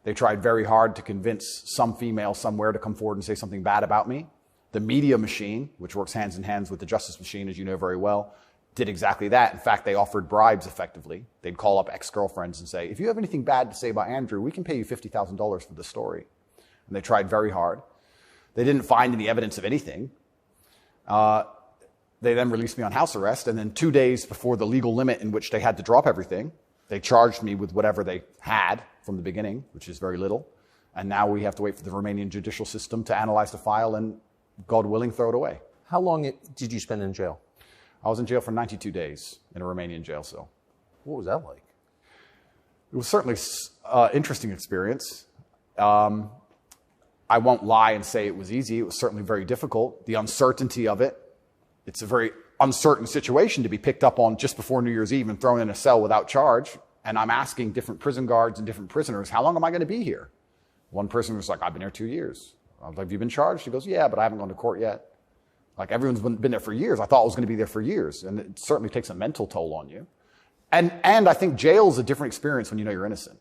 They tried very hard to convince some female somewhere to come forward and say something bad about me. The media machine, which works hands in hands with the justice machine, as you know very well, did exactly that. In fact, they offered bribes effectively. They'd call up ex-girlfriends and say, if you have anything bad to say about Andrew, we can pay you $50,000 for the story. And they tried very hard. They didn't find any evidence of anything. They then released me on house arrest, and then 2 days before the legal limit in which they had to drop everything, they charged me with whatever they had from the beginning, which is very little. And now we have to wait for the Romanian judicial system to analyze the file and, God willing, throw it away. How long did you spend in jail? I was in jail for 92 days in a Romanian jail cell. What was that like? It was certainly an interesting experience. I won't lie and say it was easy. It was certainly very difficult. The uncertainty of it. It's a very uncertain situation to be picked up on just before New Year's Eve and thrown in a cell without charge. And I'm asking different prison guards and different prisoners, how long am I going to be here? One prisoner was like, I've been here 2 years. I was like, have you been charged? He goes, yeah, but I haven't gone to court yet. Like, everyone's been there for years. I thought I was going to be there for years. And it certainly takes a mental toll on you. And I think jail is a different experience when you know you're innocent.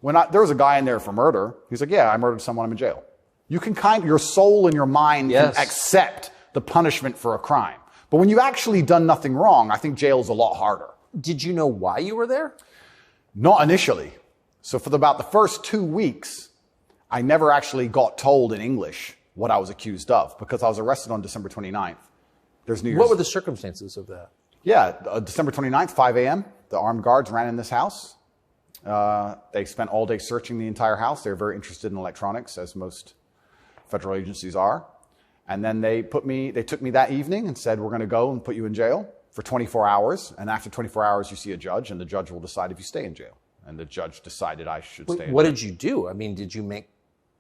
There was a guy in there for murder. He's like, yeah, I murdered someone, I'm in jail. You can your soul and your mind can accept the punishment for a crime. But when you've actually done nothing wrong, I think jail is a lot harder. Did you know why you were there? Not initially. So for about the first 2 weeks, I never actually got told in English what I was accused of, because I was arrested on December 29th. There's New Year's. What were the circumstances of that? Yeah, December 29th, 5 a.m., the armed guards ran in this house. They spent all day searching the entire house. They were very interested in electronics, as most federal agencies are. And then they took me that evening and said, we're going to go and put you in jail for 24 hours. And after 24 hours, you see a judge, and the judge will decide if you stay in jail. And the judge decided I should stay in jail. What did you do? I mean,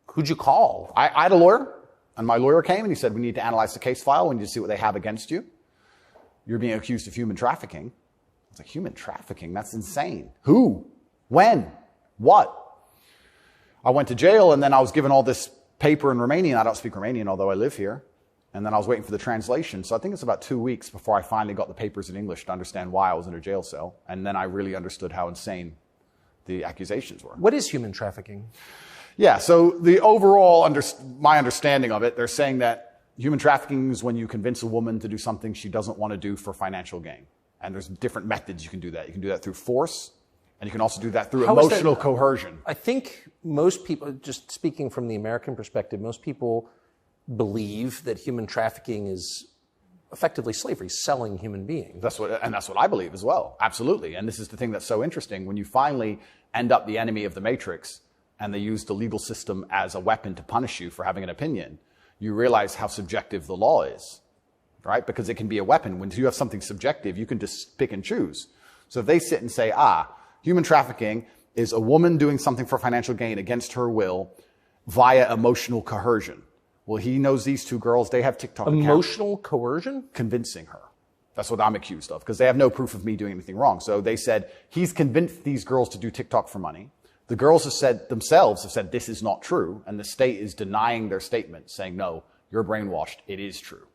who'd you call? I had a lawyer, and my lawyer came and he said, we need to analyze the case file. We need to see what they have against you. You're being accused of human trafficking. I was like, human trafficking? That's insane. Who? When? What? I went to jail, and then I was given all this paper in Romanian. I don't speak Romanian, although I live here. And then I was waiting for the translation. So I think it's about 2 weeks before I finally got the papers in English to understand why I was in a jail cell. And then I really understood how insane the accusations were. What is human trafficking? Yeah, so the overall, my understanding of it, they're saying that human trafficking is when you convince a woman to do something she doesn't want to do for financial gain. And there's different methods you can do that. You can do that through force, and you can also do that through emotional coercion. I think most people, just speaking from the American perspective, most people believe that human trafficking is effectively slavery, selling human beings. That's what I believe as well. Absolutely. And this is the thing that's so interesting. When you finally end up the enemy of the matrix, and they use the legal system as a weapon to punish you for having an opinion, you realize how subjective the law is, right? Because it can be a weapon. When you have something subjective, you can just pick and choose. So if they sit and say, human trafficking is a woman doing something for financial gain against her will via emotional coercion. Well, he knows these two girls, they have TikTok accounts. Emotional coercion? Convincing her. That's what I'm accused of, because they have no proof of me doing anything wrong. So they said, he's convinced these girls to do TikTok for money. The girls have said this is not true, and the state is denying their statement, saying, no, you're brainwashed, it is true.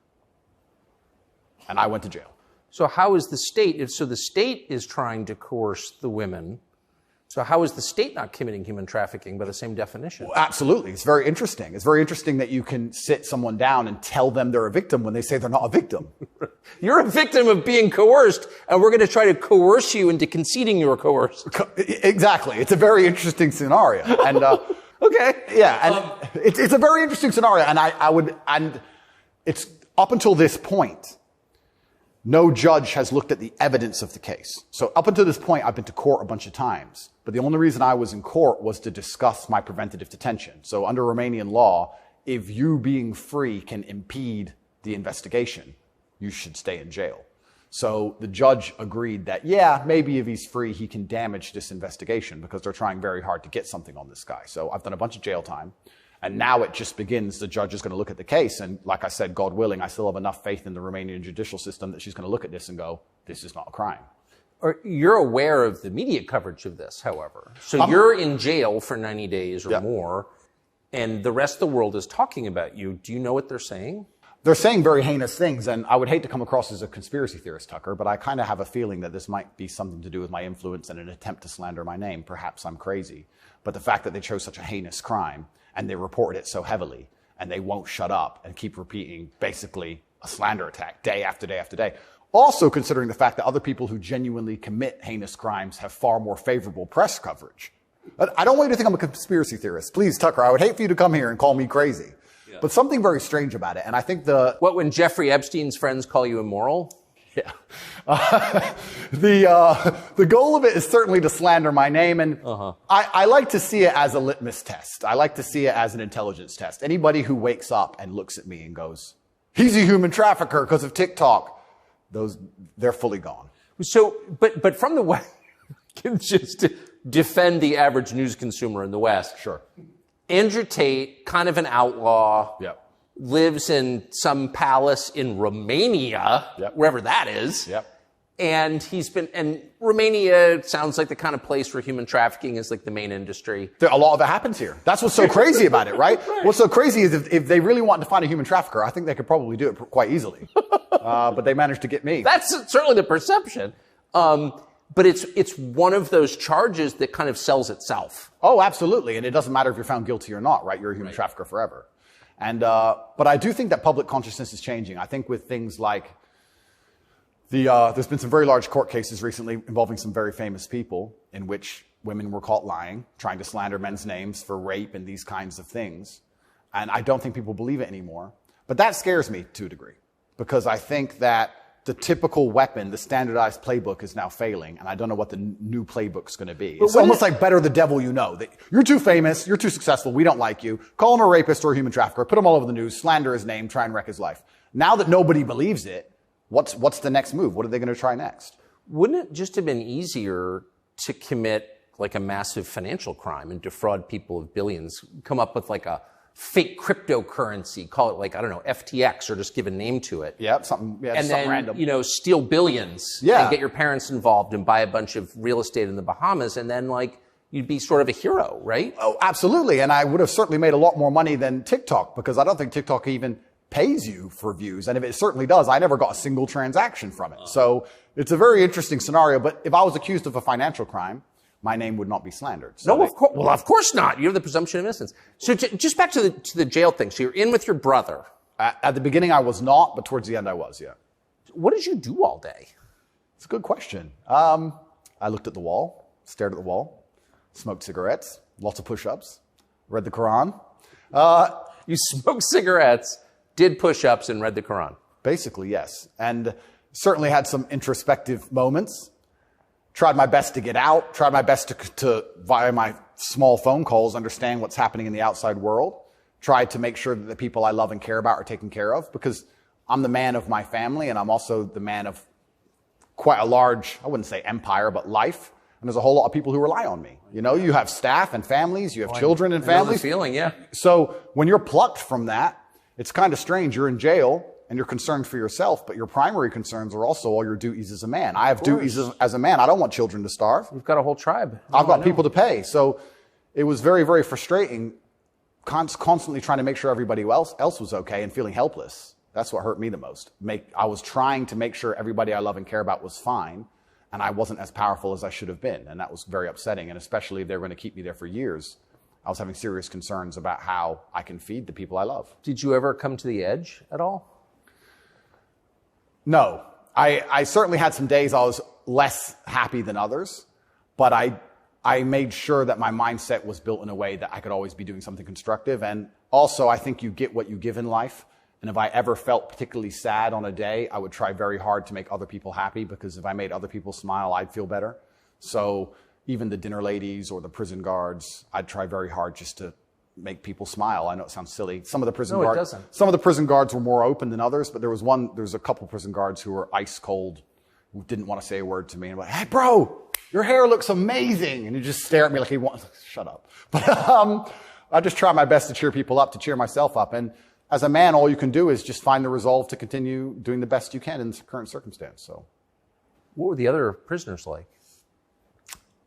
And I went to jail. So how is the state, so the state is trying to coerce the women, so how is the state not committing human trafficking by the same definition? Well, absolutely, it's very interesting. It's very interesting that you can sit someone down and tell them they're a victim when they say they're not a victim. You're a victim of being coerced, and we're going to try to coerce you into conceding you were coerced. Exactly. It's a very interesting scenario. And, okay. Yeah. And it's a very interesting scenario. And it's up until this point, no judge has looked at the evidence of the case. So up until this point, I've been to court a bunch of times. But the only reason I was in court was to discuss my preventative detention. So under Romanian law, if you being free can impede the investigation, you should stay in jail. So the judge agreed that, yeah, maybe if he's free, he can damage this investigation, because they're trying very hard to get something on this guy. So I've done a bunch of jail time. And now it just begins. The judge is going to look at the case. And like I said, God willing, I still have enough faith in the Romanian judicial system that she's going to look at this and go, this is not a crime. You're aware of the media coverage of this, however. So you're in jail for 90 days or more, and the rest of the world is talking about you. Do you know what they're saying? They're saying very heinous things, and I would hate to come across as a conspiracy theorist, Tucker, but I kind of have a feeling that this might be something to do with my influence and an attempt to slander my name. Perhaps I'm crazy. But the fact that they chose such a heinous crime and they reported it so heavily and they won't shut up and keep repeating basically a slander attack day after day after day. Also considering the fact that other people who genuinely commit heinous crimes have far more favorable press coverage. I don't want you to think I'm a conspiracy theorist. Please, Tucker, I would hate for you to come here and call me crazy. Yeah. But something very strange about it, and I think What, when Jeffrey Epstein's friends call you immoral? Yeah. The goal of it is certainly to slander my name, and I like to see it as a litmus test. I like to see it as an intelligence test. Anybody who wakes up and looks at me and goes, he's a human trafficker because of TikTok, they're fully gone. So, but from the West, just to defend the average news consumer in the West. Sure. Andrew Tate, kind of an outlaw. Yep. Lives in some palace in Romania, wherever that is. Yep. And Romania sounds like the kind of place where human trafficking is like the main industry. A lot of it happens here. That's what's so crazy about it, right? What's so crazy is if they really wanted to find a human trafficker, I think they could probably do it quite easily. But they managed to get me. That's certainly the perception. But it's one of those charges that kind of sells itself. Oh, absolutely. And it doesn't matter if you're found guilty or not, right? You're a human trafficker forever. And, but I do think that public consciousness is changing. I think with things like there's been some very large court cases recently involving some very famous people in which women were caught lying, trying to slander men's names for rape and these kinds of things. And I don't think people believe it anymore. But that scares me to a degree because I think that the typical weapon, the standardized playbook is now failing, and I don't know what the new playbook's going to be. It's almost like better the devil you know. You're too famous, you're too successful, we don't like you. Call him a rapist or a human trafficker, put him all over the news, slander his name, try and wreck his life. Now that nobody believes it, what's the next move? What are they going to try next? Wouldn't it just have been easier to commit like a massive financial crime and defraud people of billions, come up with like a fake cryptocurrency, call it like, I don't know, FTX, or just give a name to it. Yeah, something random. Steal billions and get your parents involved and buy a bunch of real estate in the Bahamas, and then like you'd be sort of a hero, right? Oh, absolutely. And I would have certainly made a lot more money than TikTok, because I don't think TikTok even pays you for views. And if it certainly does, I never got a single transaction from it. So it's a very interesting scenario. But if I was accused of a financial crime, my name would not be slandered. So of course not. You have the presumption of innocence. So just back to the jail thing. So you're in with your brother. At the beginning, I was not, but towards the end, I was, yeah. What did you do all day? It's a good question. I looked at the wall, stared at the wall, smoked cigarettes, lots of push-ups, read the Quran. You smoked cigarettes, did push-ups, and read the Quran. Basically, yes. And certainly had some introspective moments. Tried my best to get out, tried my best to via my small phone calls, understand what's happening in the outside world. Tried to make sure that the people I love and care about are taken care of, because I'm the man of my family, and I'm also the man of quite a large, I wouldn't say empire, but life. And there's a whole lot of people who rely on me. You know, you have staff and families, you have children and families. I know the feeling, yeah. So when you're plucked from that, it's kind of strange. You're in jail and you're concerned for yourself, but your primary concerns are also all your duties as a man. I have duties as a man. I don't want children to starve. You've got a whole tribe. I've got people to pay. So it was very, very frustrating, constantly trying to make sure everybody else was okay and feeling helpless. That's what hurt me the most. I was trying to make sure everybody I love and care about was fine, and I wasn't as powerful as I should have been. And that was very upsetting. And especially if they were going to keep me there for years, I was having serious concerns about how I can feed the people I love. Did you ever come to the edge at all? No. I certainly had some days I was less happy than others, but I made sure that my mindset was built in a way that I could always be doing something constructive. And also, I think you get what you give in life. And if I ever felt particularly sad on a day, I would try very hard to make other people happy, because if I made other people smile, I'd feel better. So even the dinner ladies or the prison guards, I'd try very hard just to make people smile. I know it sounds silly. Some of the prison guards were more open than others, but there was a couple prison guards who were ice cold, who didn't want to say a word to me. And I'm like, hey, bro, your hair looks amazing. And he just stare at me like he wants, shut up. But I just try my best to cheer people up, to cheer myself up. And as a man, all you can do is just find the resolve to continue doing the best you can in the current circumstance. So, what were the other prisoners like?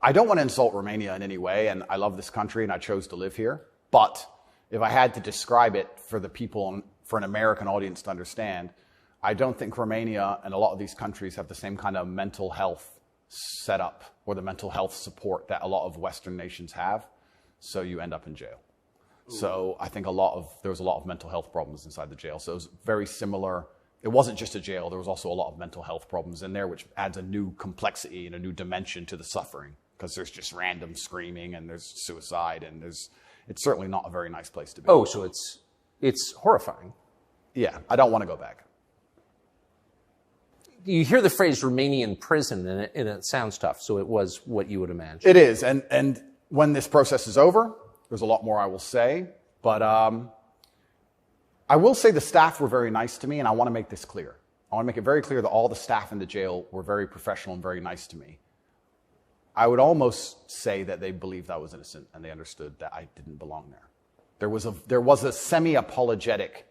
I don't want to insult Romania in any way, and I love this country, and I chose to live here. But if I had to describe it for the people, for an American audience to understand, I don't think Romania and a lot of these countries have the same kind of mental health setup or the mental health support that a lot of Western nations have. so you end up in jail. So I think there was a lot of mental health problems inside the jail. So it was very similar. It wasn't just a jail. There was also a lot of mental health problems in there, which adds a new complexity and a new dimension to the suffering, because there's just random screaming and there's suicide and it's certainly not a very nice place to be. Oh, so it's horrifying. Yeah, I don't want to go back. You hear the phrase Romanian prison and it sounds tough. So it was what you would imagine. It is. And when this process is over, there's a lot more I will say, but I will say the staff were very nice to me, and I want to make this clear. I want to make it very clear that all the staff in the jail were very professional and very nice to me. I would almost say that they believed I was innocent, and they understood that I didn't belong there. There was a semi-apologetic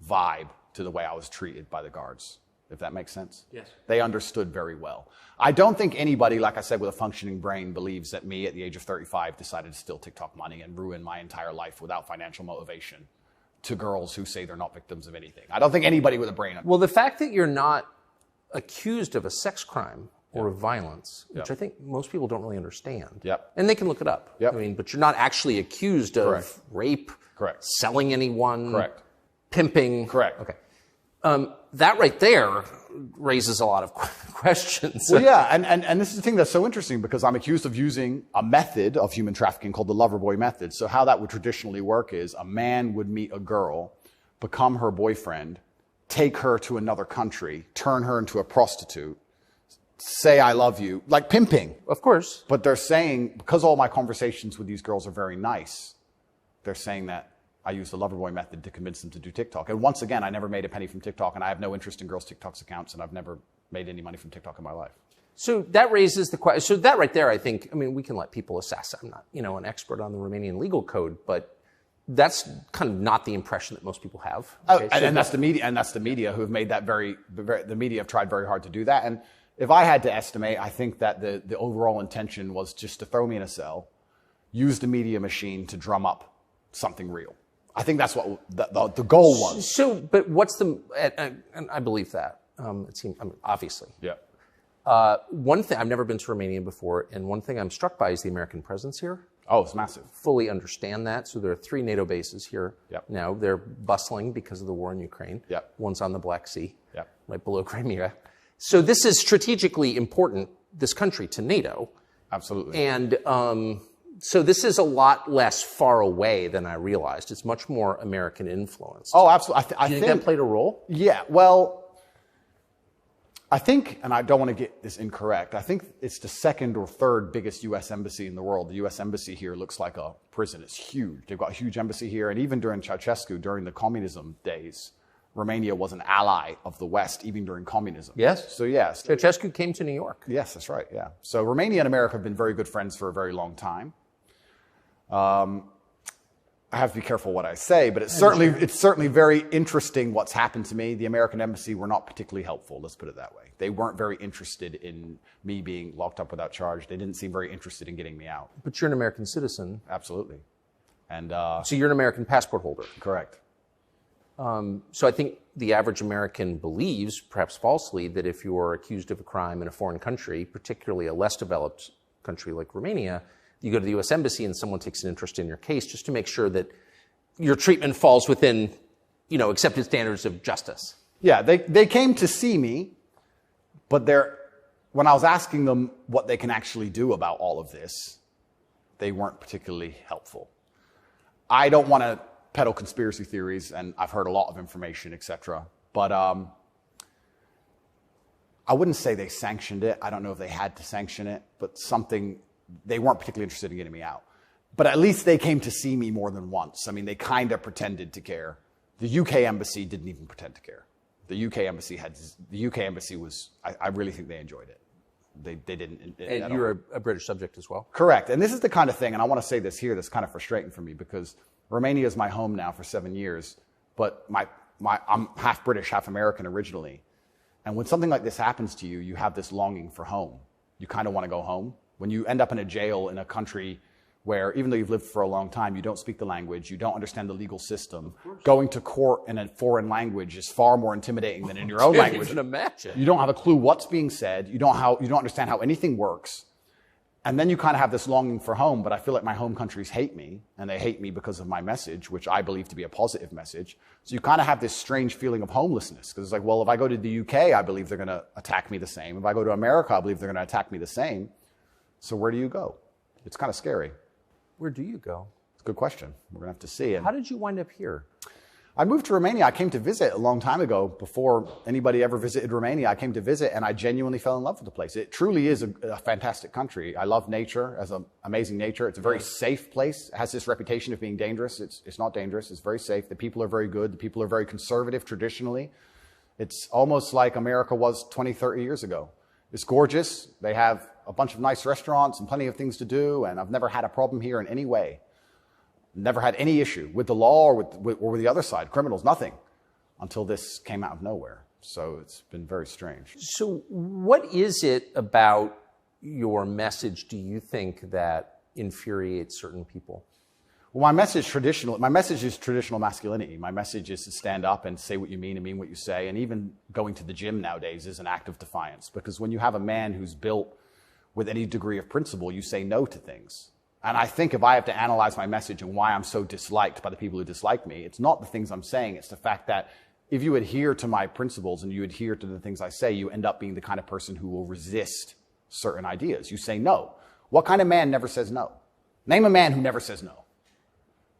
vibe to the way I was treated by the guards, if that makes sense. Yes. They understood very well. I don't think anybody, like I said, with a functioning brain believes that me at the age of 35 decided to steal TikTok money and ruin my entire life without financial motivation to girls who say they're not victims of anything. I don't think anybody with a brain... Well, the fact that you're not accused of a sex crime or of violence, which I think most people don't really understand. Yep. And they can look it up. Yep. I mean, but you're not actually accused of Correct. Rape, Correct. Selling anyone, Correct. Pimping. Correct. Okay. That right there raises a lot of questions. Well, yeah, and this is the thing that's so interesting, because I'm accused of using a method of human trafficking called the Loverboy method. So how that would traditionally work is a man would meet a girl, become her boyfriend, take her to another country, turn her into a prostitute, say I love you, like pimping. Of course. But they're saying, because all my conversations with these girls are very nice, they're saying that I use the Loverboy method to convince them to do TikTok. And once again, I never made a penny from TikTok, and I have no interest in girls' TikTok's accounts, and I've never made any money from TikTok in my life. So that raises the question. So that right there, I think, I mean, we can let people assess. I'm not, an expert on the Romanian legal code, but that's kind of not the impression that most people have. Okay? And that's the media, who have made that the media have tried very hard to do that. And if I had to estimate, I think that the overall intention was just to throw me in a cell, use the media machine to drum up something real. I think that's what the goal was. So, but what's and I believe that. It seems, obviously. Yeah. One thing, I've never been to Romania before, and one thing I'm struck by is the American presence here. Oh, it's massive. Fully understand that. So there are 3 NATO bases here now. They're bustling because of the war in Ukraine. Yep. One's on the Black Sea, right below Crimea. So this is strategically important, this country, to NATO. Absolutely. And so this is a lot less far away than I realized. It's much more American influence. Oh, absolutely. Do you think that played a role? Yeah, well, I think, and I don't want to get this incorrect, I think it's the 2nd or 3rd biggest U.S. embassy in the world. The U.S. embassy here looks like a prison. It's huge. They've got a huge embassy here. And even during Ceausescu, during the communism days, Romania was an ally of the West, even during communism. Yes. So, yes. Ceausescu came to New York. Yes, that's right, yeah. So Romania and America have been very good friends for a very long time. I have to be careful what I say, but it's certainly very interesting what's happened to me. The American embassy were not particularly helpful, let's put it that way. They weren't very interested in me being locked up without charge. They didn't seem very interested in getting me out. But you're an American citizen. Absolutely. And so you're an American passport holder. Correct. So I think the average American believes, perhaps falsely, that if you're accused of a crime in a foreign country, particularly a less developed country like Romania, you go to the U.S. Embassy and someone takes an interest in your case just to make sure that your treatment falls within, accepted standards of justice. Yeah, they came to see me, but when I was asking them what they can actually do about all of this, they weren't particularly helpful. I don't want to peddle conspiracy theories, and I've heard a lot of information, etc. But I wouldn't say they sanctioned it. I don't know if they had to sanction it, but they weren't particularly interested in getting me out. But at least they came to see me more than once. I mean, they kind of pretended to care. The UK embassy didn't even pretend to care. The UK embassy was, I really think they enjoyed it. They didn't. And you're a British subject as well? Correct. And this is the kind of thing, and I want to say this here, that's kind of frustrating for me, because Romania is my home now for 7 years, but I'm half British, half American originally. And when something like this happens to you, you have this longing for home. You kind of want to go home. When you end up in a jail in a country where, even though you've lived for a long time, you don't speak the language, you don't understand the legal system, going to court in a foreign language is far more intimidating than in your own language. I can't even imagine. You don't have a clue what's being said. You don't understand how anything works. And then you kind of have this longing for home, but I feel like my home countries hate me, and they hate me because of my message, which I believe to be a positive message. So you kind of have this strange feeling of homelessness, because it's like, well, if I go to the UK, I believe they're going to attack me the same. If I go to America, I believe they're going to attack me the same. So where do you go? It's kind of scary. Where do you go? It's a good question. We're going to have to see. How did you wind up here? I moved to Romania. I came to visit a long time ago. Before anybody ever visited Romania, I came to visit, and I genuinely fell in love with the place. It truly is a fantastic country. I love nature, as an amazing nature. It's a very safe place. It has this reputation of being dangerous. It's not dangerous. It's very safe. The people are very good. The people are very conservative traditionally. It's almost like America was 20, 30 years ago. It's gorgeous. They have a bunch of nice restaurants and plenty of things to do, and I've never had a problem here in any way. Never had any issue with the law or with the other side, criminals, nothing, until this came out of nowhere. So it's been very strange. So what is it about your message, do you think, that infuriates certain people? Well, my message is traditional masculinity. My message is to stand up and say what you mean and mean what you say. And even going to the gym nowadays is an act of defiance, because when you have a man who's built with any degree of principle, you say no to things. And I think if I have to analyze my message and why I'm so disliked by the people who dislike me, it's not the things I'm saying. It's the fact that if you adhere to my principles and you adhere to the things I say, you end up being the kind of person who will resist certain ideas. You say no. What kind of man never says no? Name a man who never says no.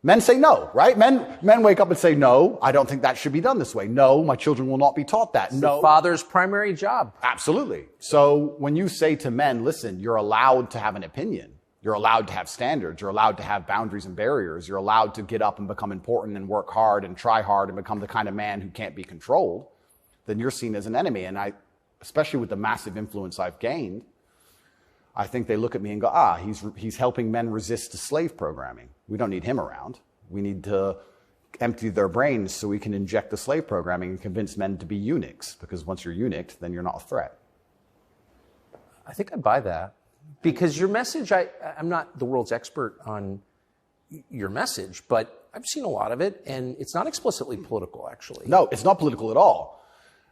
Men say no, right? Men wake up and say, no, I don't think that should be done this way. No, my children will not be taught that. It's no. the father's primary job. Absolutely. So when you say to men, listen, you're allowed to have an opinion. You're allowed to have standards. You're allowed to have boundaries and barriers. You're allowed to get up and become important and work hard and try hard and become the kind of man who can't be controlled. Then you're seen as an enemy. And especially with the massive influence I've gained, I think they look at me and go, he's helping men resist the slave programming. We don't need him around. We need to empty their brains so we can inject the slave programming and convince men to be eunuchs. Because once you're eunuched, then you're not a threat. I think I buy that. Because your message, I'm not the world's expert on your message, but I've seen a lot of it, and it's not explicitly political, actually. No, it's not political at all.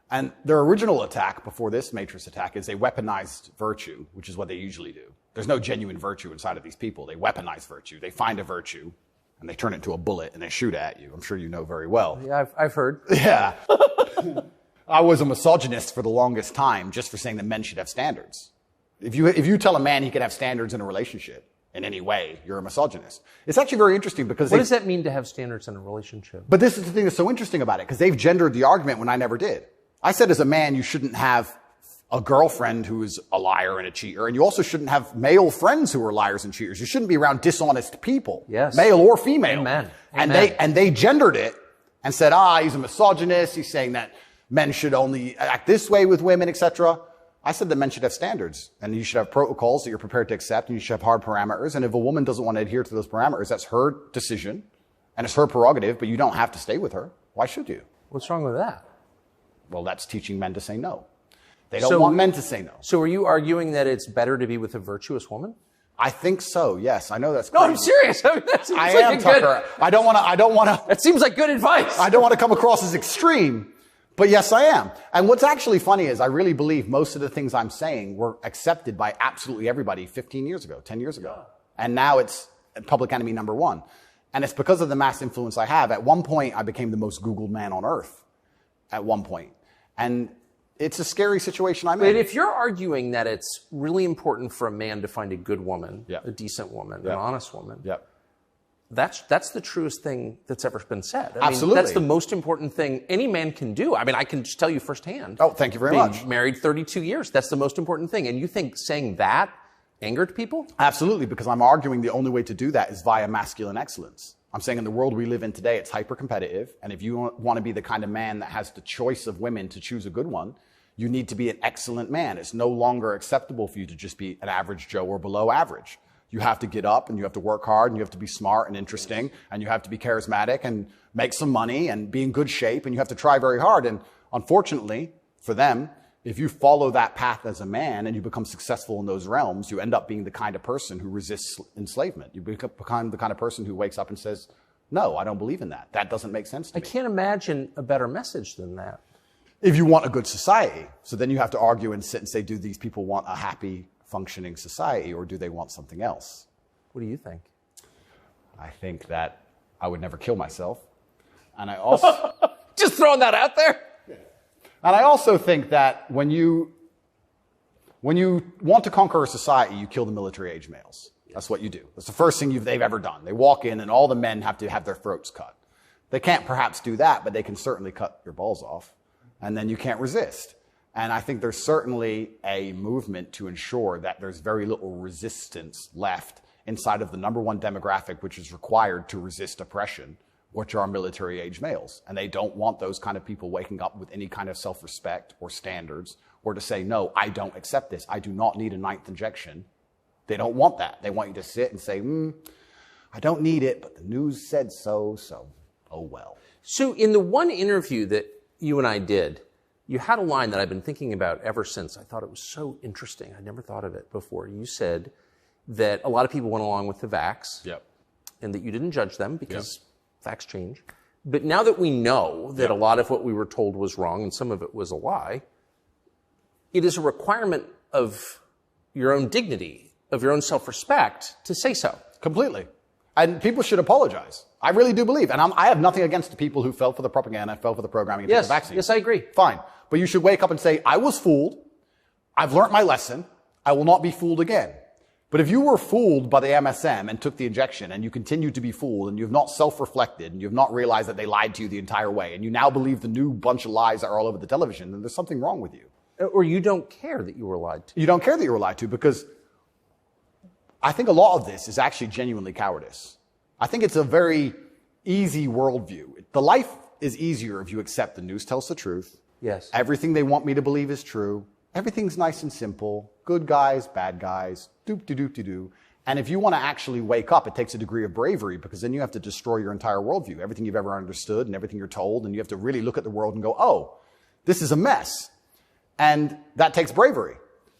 And their original attack before this Matrix attack is they weaponized virtue, which is what they usually do. There's no genuine virtue inside of these people. They weaponize virtue. They find a virtue, and they turn it into a bullet, and they shoot at you. I'm sure you know very well. Yeah, I've heard. Yeah. I was a misogynist for the longest time just for saying that men should have standards. If you tell a man he can have standards in a relationship in any way, you're a misogynist. It's actually very interesting because what does that mean to have standards in a relationship? But this is the thing that's so interesting about it, because they've gendered the argument when I never did. I said as a man, you shouldn't have a girlfriend who is a liar and a cheater, and you also shouldn't have male friends who are liars and cheaters. You shouldn't be around dishonest people, yes, male or female. Amen. And they gendered it and said, he's a misogynist. He's saying that men should only act this way with women, etc. I said that men should have standards, and you should have protocols that you're prepared to accept, and you should have hard parameters. And if a woman doesn't want to adhere to those parameters, that's her decision, and it's her prerogative, but you don't have to stay with her. Why should you? What's wrong with that? Well, that's teaching men to say no. They don't want men to say no. So are you arguing that it's better to be with a virtuous woman? I think so, yes. I know that's crazy. No, I'm serious. I mean, I am, Tucker. I don't want to. That seems like good advice. I don't want to come across as extreme. But yes, I am. And what's actually funny is I really believe most of the things I'm saying were accepted by absolutely everybody 15 years ago, 10 years ago. And now it's public enemy number one. And it's because of the mass influence I have. At one point, I became the most Googled man on earth. At one point. And it's a scary situation I'm in. But if you're arguing that it's really important for a man to find a good woman, a decent woman, an honest woman, that's the truest thing that's ever been said. I Absolutely. mean, that's the most important thing any man can do. I mean, I can just tell you firsthand. Oh, thank you very much. Being married 32 years, that's the most important thing. And you think saying that angered people? Absolutely, because I'm arguing the only way to do that is via masculine excellence. I'm saying in the world we live in today, it's hyper-competitive. And if you want to be the kind of man that has the choice of women to choose a good one, you need to be an excellent man. It's no longer acceptable for you to just be an average Joe or below average. You have to get up and you have to work hard and you have to be smart and interesting and you have to be charismatic and make some money and be in good shape and you have to try very hard. And unfortunately for them, if you follow that path as a man and you become successful in those realms, you end up being the kind of person who resists enslavement. You become the kind of person who wakes up and says, no, I don't believe in that. That doesn't make sense to me. I can't imagine a better message than that. If you want a good society. So then you have to argue and sit and say, do these people want a happy functioning society, or do they want something else? What do you think? I think that I would never kill myself. And I also... Just throwing that out there. And I also think that when you want to conquer a society, you kill the military-age males. That's what you do. That's the first thing they've ever done. They walk in and all the men have to have their throats cut. They can't perhaps do that, but they can certainly cut your balls off. And then you can't resist. And I think there's certainly a movement to ensure that there's very little resistance left inside of the number one demographic which is required to resist oppression, which are military-age males. And they don't want those kind of people waking up with any kind of self-respect or standards, or to say, no, I don't accept this. I do not need a 9th injection. They don't want that. They want you to sit and say, I don't need it, but the news said so, so oh well. So in the one interview that you and I did, you had a line that I've been thinking about ever since. I thought it was so interesting. I never thought of it before. You said that a lot of people went along with the vax, and that you didn't judge them because facts change. But now that we know that a lot of what we were told was wrong and some of it was a lie, it is a requirement of your own dignity, of your own self-respect to say so. Completely. And people should apologize. I really do believe. And I have nothing against the people who fell for the propaganda, fell for the programming, and took the vaccine. Yes, I agree. Fine. But you should wake up and say, I was fooled. I've learned my lesson. I will not be fooled again. But if you were fooled by the MSM and took the injection and you continue to be fooled and you have not self-reflected and you have not realized that they lied to you the entire way and you now believe the new bunch of lies that are all over the television, then there's something wrong with you. Or you don't care that you were lied to. You don't care that you were lied to, because I think a lot of this is actually genuinely cowardice. I think it's a very easy worldview. The life is easier if you accept the news tells the truth. Yes. Everything they want me to believe is true. Everything's nice and simple. Good guys, bad guys, doop-de-doop-de-doo. And if you want to actually wake up, it takes a degree of bravery, because then you have to destroy your entire worldview, everything you've ever understood and everything you're told, and you have to really look at the world and go, oh, this is a mess. And that takes bravery.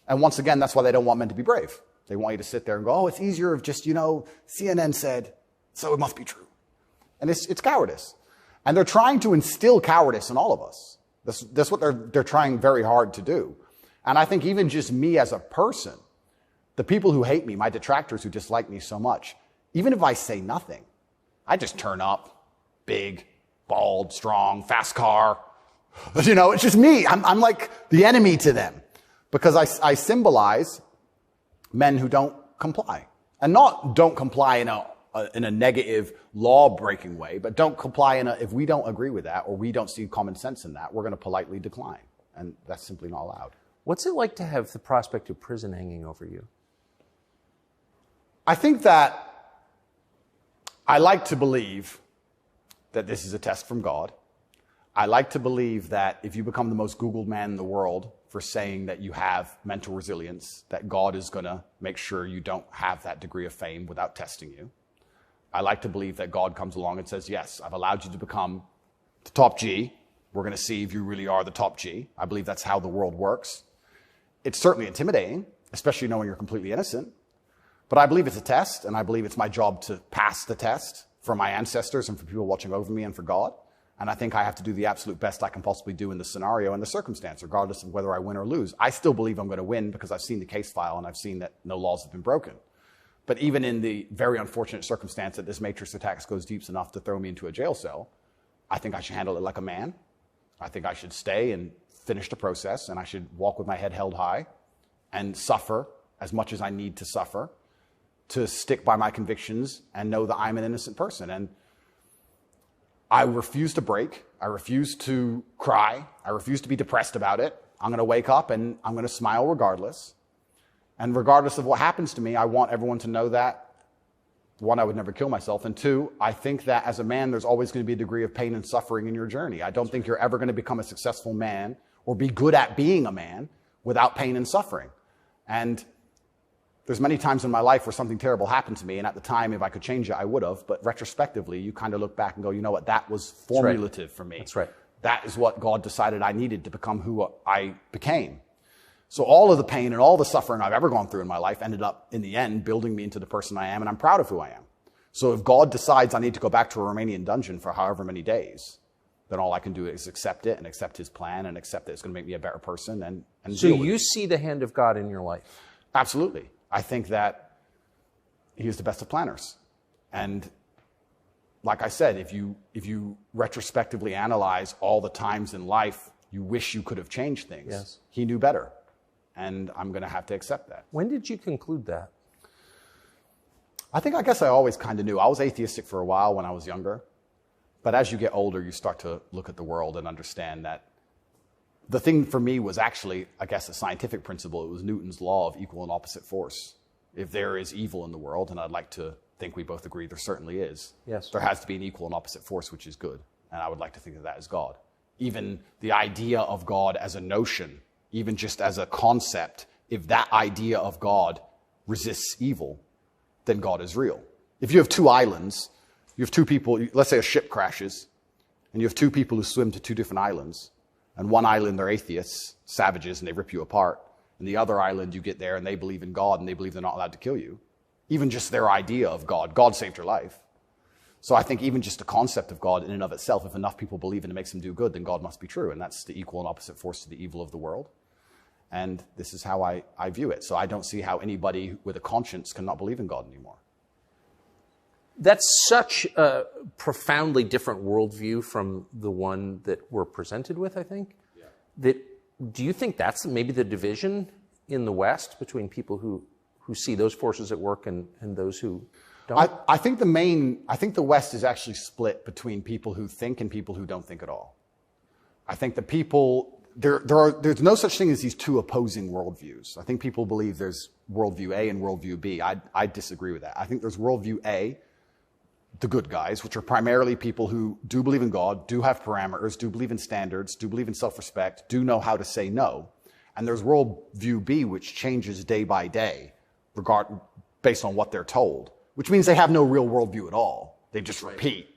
And once again, that's why they don't want men to be brave. They want you to sit there and go, oh, it's easier if just, CNN said, so it must be true. And it's cowardice. And they're trying to instill cowardice in all of us. That's what they're trying very hard to do. And I think even just me as a person, the people who hate me, my detractors who dislike me so much, even if I say nothing, I just turn up, big, bald, strong, fast car. It's just me. I'm like the enemy to them, because I symbolize men who don't comply, and not don't comply in a negative law-breaking way, but don't comply if we don't agree with that or we don't see common sense in that, we're going to politely decline, and that's simply not allowed. What's it like to have the prospect of prison hanging over you? I think that I like to believe that this is a test from God. I like to believe that if you become the most Googled man in the world for saying that you have mental resilience, that God is going to make sure you don't have that degree of fame without testing you. I like to believe that God comes along and says, yes, I've allowed you to become the top G. We're going to see if you really are the top G. I believe that's how the world works. It's certainly intimidating, especially knowing you're completely innocent. But I believe it's a test, and I believe it's my job to pass the test for my ancestors and for people watching over me and for God. And I think I have to do the absolute best I can possibly do in the scenario and the circumstance, regardless of whether I win or lose. I still believe I'm going to win because I've seen the case file and I've seen that no laws have been broken. But even in the very unfortunate circumstance that this matrix attack goes deep enough to throw me into a jail cell, I think I should handle it like a man. I think I should stay and finish the process, and I should walk with my head held high and suffer as much as I need to suffer to stick by my convictions and know that I'm an innocent person. And I refuse to break. I refuse to cry. I refuse to be depressed about it. I'm going to wake up and I'm going to smile regardless. And regardless of what happens to me, I want everyone to know that, one, I would never kill myself. And two, I think that as a man, there's always going to be a degree of pain and suffering in your journey. I don't think you're ever going to become a successful man or be good at being a man without pain and suffering. And there's many times in my life where something terrible happened to me, and at the time, if I could change it, I would have. But retrospectively, you kind of look back and go, you know what, that was formulative for me. That's right. That is what God decided I needed to become who I became. So all of the pain and all the suffering I've ever gone through in my life ended up, in the end, building me into the person I am, and I'm proud of who I am. So if God decides I need to go back to a Romanian dungeon for however many days, then all I can do is accept it and accept his plan and accept that it's going to make me a better person. And so you see the hand of God in your life? Absolutely. I think that he is the best of planners. And like I said, if you retrospectively analyze all the times in life you wish you could have changed things, yes, he knew better. And I'm going to have to accept that. When did you conclude that? I guess I always kind of knew. I was atheistic for a while when I was younger. But as you get older, you start to look at the world and understand that the thing for me was actually, I guess, a scientific principle. It was Newton's law of equal and opposite force. If there is evil in the world, and I'd like to think we both agree there certainly is, yes, there has to be an equal and opposite force, which is good. And I would like to think of that as God. Even the idea of God as a notion, even just as a concept, if that idea of God resists evil, then God is real. If you have two islands, you have two people, let's say a ship crashes, and you have two people who swim to two different islands, and one island they're atheists, savages, and they rip you apart, and the other island you get there and they believe in God and they believe they're not allowed to kill you. Even just their idea of God saved your life. So I think even just the concept of God in and of itself, if enough people believe in it makes them do good, then God must be true, and that's the equal and opposite force to the evil of the world. And this is how I view it. So I don't see how anybody with a conscience cannot believe in God anymore. That's such a profoundly different worldview from the one that we're presented with, I think. Yeah. Do you think that's maybe the division in the West between people who see those forces at work and those who don't? I think the West is actually split between people who think and people who don't think at all. I think the people, there's no such thing as these two opposing worldviews. I think people believe there's worldview A and worldview B. I disagree with that. I think there's worldview A, the good guys, which are primarily people who do believe in God, do have parameters, do believe in standards, do believe in self-respect, do know how to say no. And there's worldview B, which changes day by day, based on what they're told, which means they have no real worldview at all. They just repeat.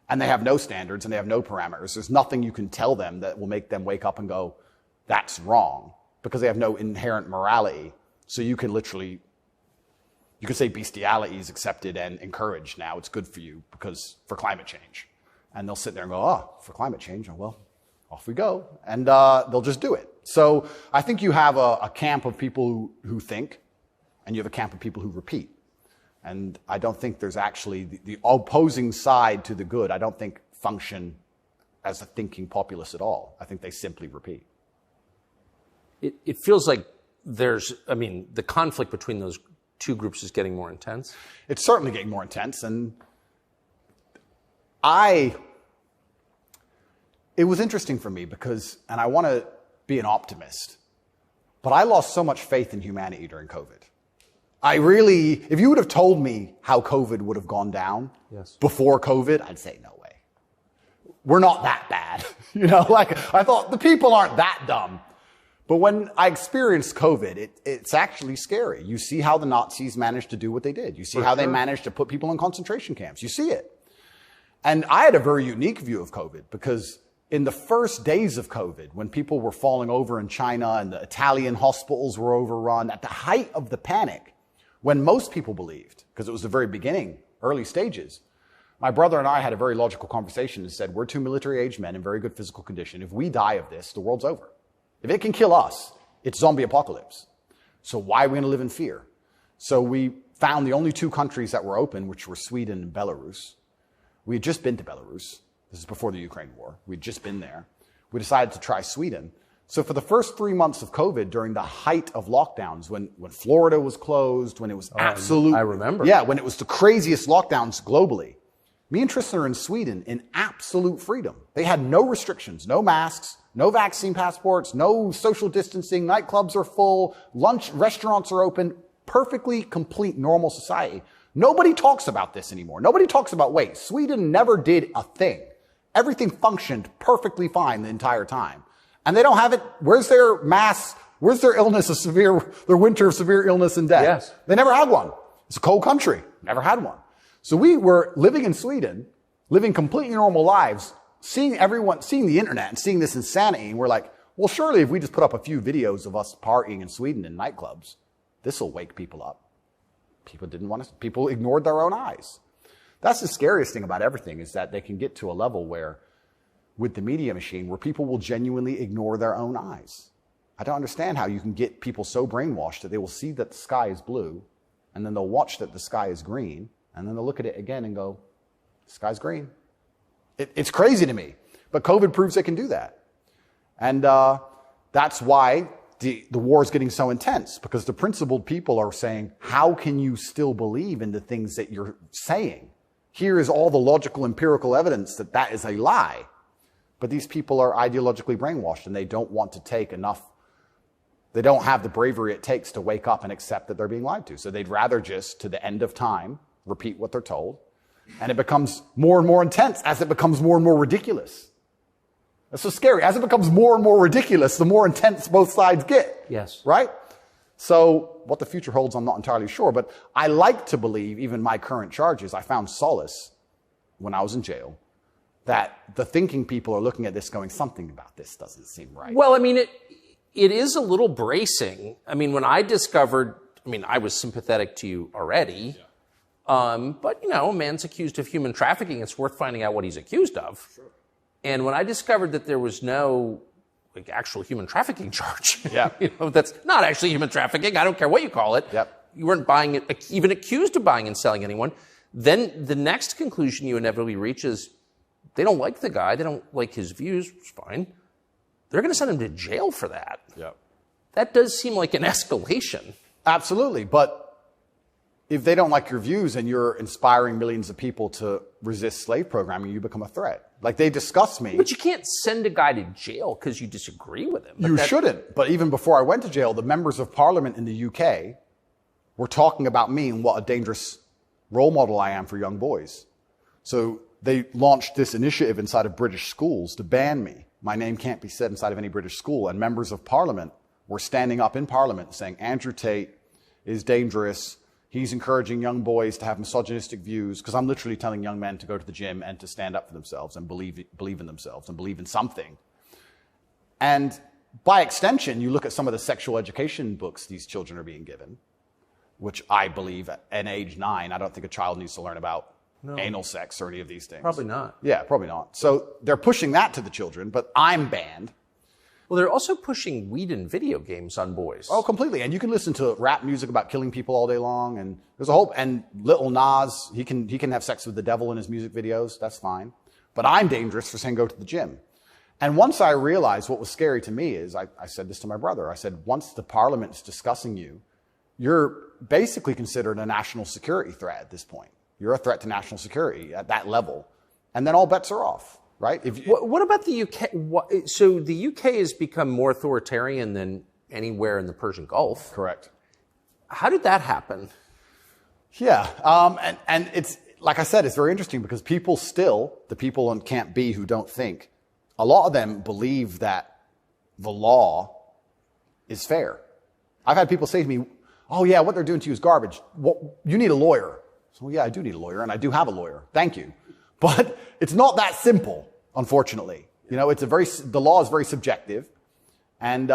And they have no standards and they have no parameters. There's nothing you can tell them that will make them wake up and go, that's wrong, because they have no inherent morality. So you can say bestiality is accepted and encouraged now. It's good for you for climate change. And they'll sit there and go, oh, for climate change, oh, well, off we go. And they'll just do it. So I think you have a camp of people who think, and you have a camp of people who repeat. And I don't think there's actually the opposing side to the good, I don't think function as a thinking populace at all. I think they simply repeat. It feels like the conflict between those two groups is getting more intense. It's certainly getting more intense. And it was interesting for me because, and I want to be an optimist, but I lost so much faith in humanity during COVID. If you would have told me how COVID would have gone down before COVID, I'd say, no way. We're not that bad. I thought the people aren't that dumb. But when I experienced COVID, it's actually scary. You see how the Nazis managed to do what they did. You see how they managed to put people in concentration camps. You see it. And I had a very unique view of COVID because in the first days of COVID, when people were falling over in China and the Italian hospitals were overrun, at the height of the panic, when most people believed, because it was the very beginning, early stages, my brother and I had a very logical conversation and said, we're two military-aged men in very good physical condition. If we die of this, the world's over. If it can kill us, it's zombie apocalypse. So why are we going to live in fear? So we found the only two countries that were open, which were Sweden and Belarus. We had just been to Belarus. This is before the Ukraine war. We'd just been there. We decided to try Sweden. So for the first 3 months of COVID, during the height of lockdowns, when Florida was closed, when it was absolute... I remember. Yeah, when it was the craziest lockdowns globally, me and Tristan are in Sweden in absolute freedom. They had no restrictions, no masks, no vaccine passports, no social distancing, nightclubs are full, restaurants are open, perfectly complete normal society. Nobody talks about this anymore. Nobody talks about, wait, Sweden never did a thing. Everything functioned perfectly fine the entire time. And they don't have it. Where's their mass? Where's their their winter of severe illness and death? Yes. They never had one. It's a cold country. Never had one. So we were living in Sweden, living completely normal lives, seeing the internet and seeing this insanity. And we're like, well, surely if we just put up a few videos of us partying in Sweden in nightclubs, this will wake people up. People ignored their own eyes. That's the scariest thing about everything, is that they can get to a level where, with the media machine, where people will genuinely ignore their own eyes. I don't understand how you can get people so brainwashed that they will see that the sky is blue, and then they'll watch that the sky is green, and then they'll look at it again and go, the sky's green. It's crazy to me. But COVID proves they can do that. And that's why the war is getting so intense, because the principled people are saying, how can you still believe in the things that you're saying? Here is all the logical, empirical evidence that that is a lie. But these people are ideologically brainwashed, and they don't want to take enough. They don't have the bravery it takes to wake up and accept that they're being lied to. So they'd rather just, to the end of time, repeat what they're told. And it becomes more and more intense as it becomes more and more ridiculous. That's so scary. As it becomes more and more ridiculous, the more intense both sides get. Yes. Right? So what the future holds, I'm not entirely sure. But I like to believe, even my current charges, I found solace when I was in jail, that the thinking people are looking at this going, something about this doesn't seem right. Well, I mean, it is a little bracing. I mean, when I discovered, I was sympathetic to you already. Yeah. But, a man's accused of human trafficking. It's worth finding out what he's accused of. Sure. And when I discovered that there was no actual human trafficking charge, that's not actually human trafficking. I don't care what you call it. Yep. You weren't buying it, even accused of buying and selling anyone. Then the next conclusion you inevitably reach is they don't like the guy. They don't like his views. It's fine. They're going to send him to jail for that. Yep. That does seem like an escalation. Absolutely. But if they don't like your views and you're inspiring millions of people to resist slave programming, you become a threat. Like, they discuss me. But you can't send a guy to jail because you disagree with him. You shouldn't. But even before I went to jail, the members of parliament in the UK were talking about me and what a dangerous role model I am for young boys. So they launched this initiative inside of British schools to ban me. My name can't be said inside of any British school. And members of parliament were standing up in parliament saying, Andrew Tate is dangerous. He's encouraging young boys to have misogynistic views, because I'm literally telling young men to go to the gym and to stand up for themselves and believe in themselves and believe in something. And by extension, you look at some of the sexual education books these children are being given, which I believe at age 9, I don't think a child needs to learn about anal sex or any of these things. Probably not. Yeah, probably not. So they're pushing that to the children, but I'm banned. Well, they're also pushing weed and video games on boys. Oh, completely. And you can listen to rap music about killing people all day long. And there's a whole, and Lil Nas, he can have sex with the devil in his music videos. That's fine. But I'm dangerous for saying go to the gym. And once I realized what was scary to me is, I said this to my brother. I said, once the parliament's discussing you, you're basically considered a national security threat at this point. You're a threat to national security at that level. And then all bets are off. Right? What about the UK? So the UK has become more authoritarian than anywhere in the Persian Gulf. Correct. How did that happen? Yeah. And it's, like I said, it's very interesting because the people on Camp B who don't think, a lot of them believe that the law is fair. I've had people say to me, oh yeah, what they're doing to you is garbage. Well, you need a lawyer. So yeah, I do need a lawyer, and I do have a lawyer. Thank you. But it's not that simple. Unfortunately, the law is very subjective, and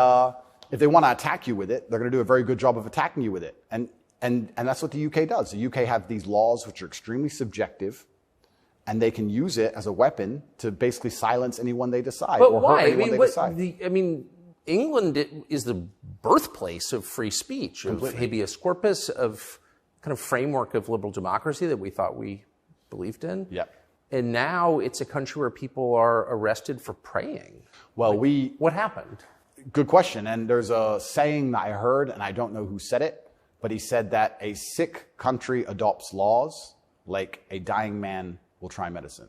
if they want to attack you with it, they're going to do a very good job of attacking you with it, and that's what the UK does. The UK have these laws which are extremely subjective, and they can use it as a weapon to basically silence anyone they decide. But or why? hurt anyone they decide. England is the birthplace of free speech, of habeas corpus, of kind of framework of liberal democracy that we thought we believed in. Yep. And now it's a country where people are arrested for praying. Well, what happened? Good question. And there's a saying that I heard, and I don't know who said it, but he said that a sick country adopts laws like a dying man will try medicine.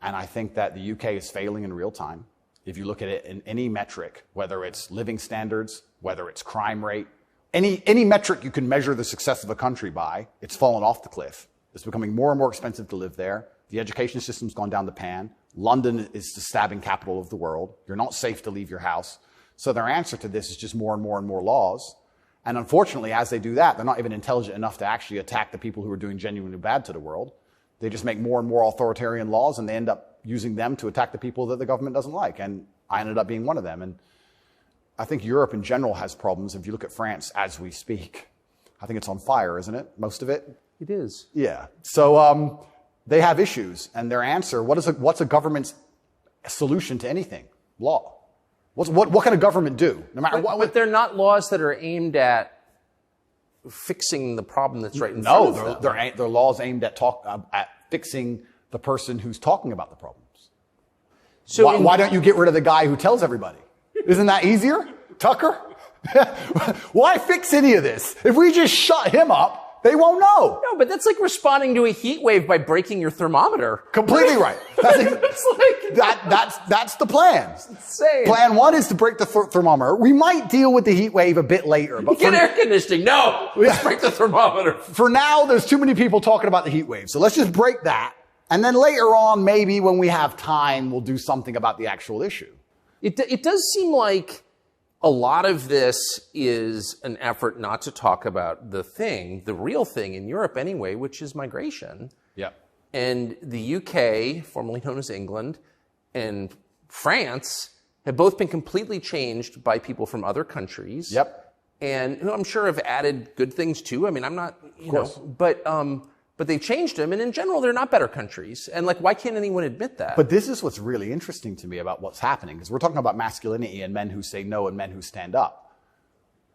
And I think that the UK is failing in real time. If you look at it in any metric, whether it's living standards, whether it's crime rate, any metric you can measure the success of a country by, it's fallen off the cliff. It's becoming more and more expensive to live there. The education system's gone down the pan. London is the stabbing capital of the world. You're not safe to leave your house. So their answer to this is just more and more and more laws. And unfortunately, as they do that, they're not even intelligent enough to actually attack the people who are doing genuinely bad to the world. They just make more and more authoritarian laws, and they end up using them to attack the people that the government doesn't like. And I ended up being one of them. And I think Europe in general has problems. If you look at France as we speak, I think it's on fire, isn't it? Most of it? It is. Yeah. So they have issues, and their answer, what's a government's solution to anything? Law. What can a government do? No matter what. But they're not laws that are aimed at fixing the problem that's right in front of them. They're laws aimed at fixing the person who's talking about the problems. So why don't you get rid of the guy who tells everybody? Isn't that easier, Tucker? Why fix any of this? If we just shut him up, they won't know. No, but that's like responding to a heat wave by breaking your thermometer. Completely right. That's the plan. It's insane. Plan one is to break the thermometer. We might deal with the heat wave a bit later. But get air conditioning. No, let's break the thermometer. For now, there's too many people talking about the heat wave. So let's just break that. And then later on, maybe when we have time, we'll do something about the actual issue. It does seem like a lot of this is an effort not to talk about the real thing in Europe anyway, which is migration. Yeah. And the UK, formerly known as England, and France have both been completely changed by people from other countries. Yep. And I'm sure have added good things too. I mean, I'm not, you know, but they've changed them, and in general, they're not better countries. And like, why can't anyone admit that? But this is what's really interesting to me about what's happening, because we're talking about masculinity and men who say no and men who stand up.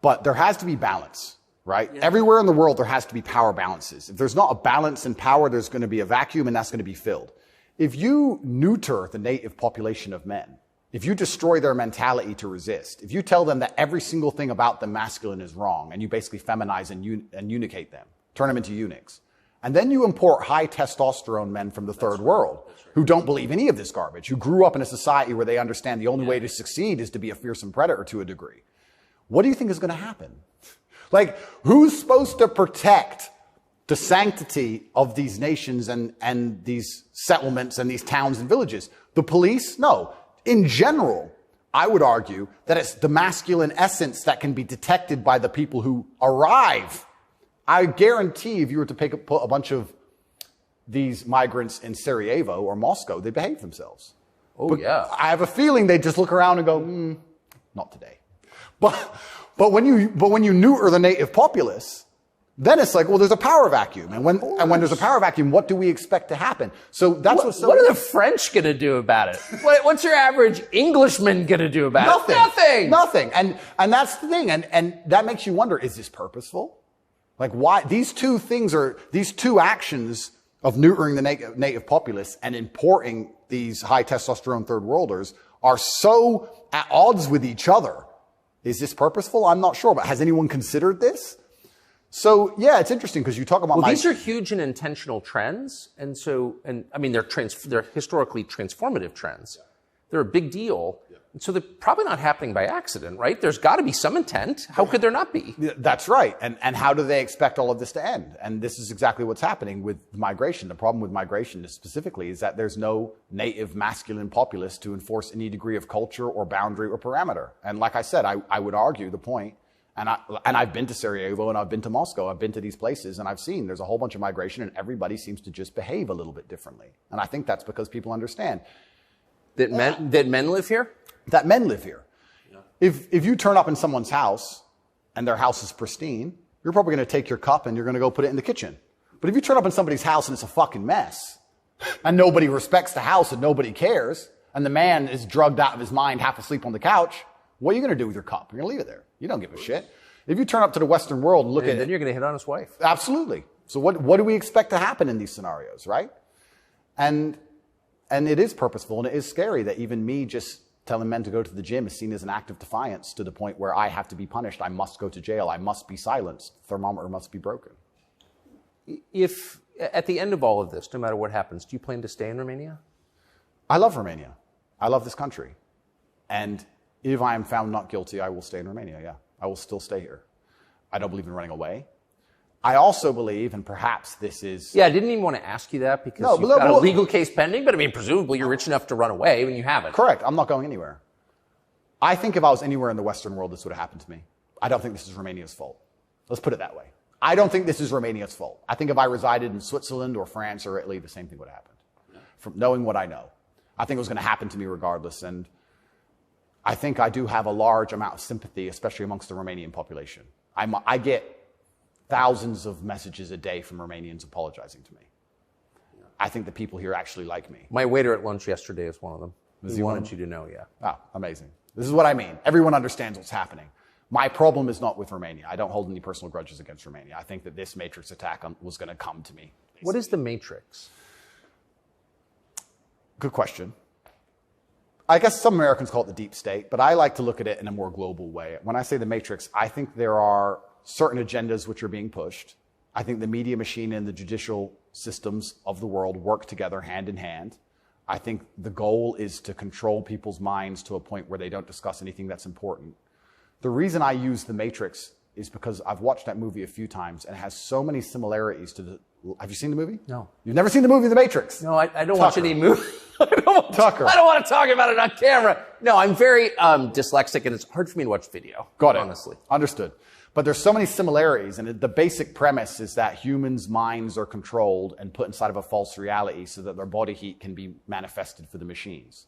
But there has to be balance, right? Yeah. Everywhere in the world, there has to be power balances. If there's not a balance in power, there's going to be a vacuum, and that's going to be filled. If you neuter the native population of men, if you destroy their mentality to resist, if you tell them that every single thing about them masculine is wrong, and you basically feminize and unicate them, turn them into eunuchs, and then you import high testosterone men from the third world who don't believe any of this garbage, who grew up in a society where they understand the only way to succeed is to be a fearsome predator to a degree. What do you think is going to happen? Like, who's supposed to protect the sanctity of these nations and these settlements and these towns and villages? The police? No. In general, I would argue that it's the masculine essence that can be detected by the people who arrive. I guarantee if you were to put a bunch of these migrants in Sarajevo or Moscow, they'd behave themselves. But yeah. I have a feeling they'd just look around and go, not today. But when you neuter the native populace, then it's like, well, there's a power vacuum. And when there's a power vacuum, what do we expect to happen? So that's what are the French going to do about it? What's your average Englishman going to do about it? Nothing. And that's the thing. And that makes you wonder, is this purposeful? Like, why these two actions of neutering the native populace and importing these high testosterone third worlders are so at odds with each other. Is this purposeful? I'm not sure, but has anyone considered this? So yeah, it's interesting because you talk about these are huge and intentional trends, and I mean they're historically transformative trends. They're a big deal. And so they're probably not happening by accident, right? There's got to be some intent. How could there not be? That's right. And how do they expect all of this to end? And this is exactly what's happening with migration. The problem with migration specifically is that there's no native masculine populace to enforce any degree of culture or boundary or parameter. And like I said, I would argue the point, and I've been to Sarajevo and I've been to Moscow, I've been to these places and I've seen there's a whole bunch of migration and everybody seems to just behave a little bit differently. And I think that's because people understand. That men live here? That men live here. Yeah. If you turn up in someone's house and their house is pristine, you're probably going to take your cup and you're going to go put it in the kitchen. But if you turn up in somebody's house and it's a fucking mess and nobody respects the house and nobody cares and the man is drugged out of his mind, half asleep on the couch, what are you going to do with your cup? You're going to leave it there. You don't give a shit. If you turn up to the Western world and look at it. Then you're going to hit on his wife. Absolutely. So what do we expect to happen in these scenarios, right? And it is purposeful and it is scary that even me just telling men to go to the gym is seen as an act of defiance to the point where I have to be punished. I must go to jail. I must be silenced. The thermometer must be broken. If at the end of all of this, no matter what happens, do you plan to stay in Romania? I love Romania. I love this country. And if I am found not guilty, I will stay in Romania, yeah. I will still stay here. I don't believe in running away. I also believe, and perhaps this is... Yeah, I didn't even want to ask you that because you've got a legal case pending, but I mean, presumably you're rich enough to run away when you haven't. Correct. I'm not going anywhere. I think if I was anywhere in the Western world, this would have happened to me. I don't think this is Romania's fault. Let's put it that way. I don't think this is Romania's fault. I think if I resided in Switzerland or France or Italy, the same thing would have happened. From knowing what I know. I think it was going to happen to me regardless, and I think I do have a large amount of sympathy, especially amongst the Romanian population. I get thousands of messages a day from Romanians apologizing to me. I think the people here actually like me. My waiter at lunch yesterday is one of them. He wanted you to know, yeah. Oh, amazing. This is what I mean. Everyone understands what's happening. My problem is not with Romania. I don't hold any personal grudges against Romania. I think that this Matrix attack was going to come to me. Basically. What is the Matrix? Good question. I guess some Americans call it the deep state, but I like to look at it in a more global way. When I say the Matrix, I think there are certain agendas which are being pushed. I think the media machine and the judicial systems of the world work together hand in hand. I think the goal is to control people's minds to a point where they don't discuss anything that's important. The reason I use The Matrix is because I've watched that movie a few times and it has so many similarities to the... Have you seen the movie? No. You've never seen the movie The Matrix? No, I don't watch any movie. I don't want to talk about it on camera. No, I'm very dyslexic and it's hard for me to watch video. Got it. Honestly. Understood. But there's so many similarities, and the basic premise is that humans' minds are controlled and put inside of a false reality so that their body heat can be manifested for the machines.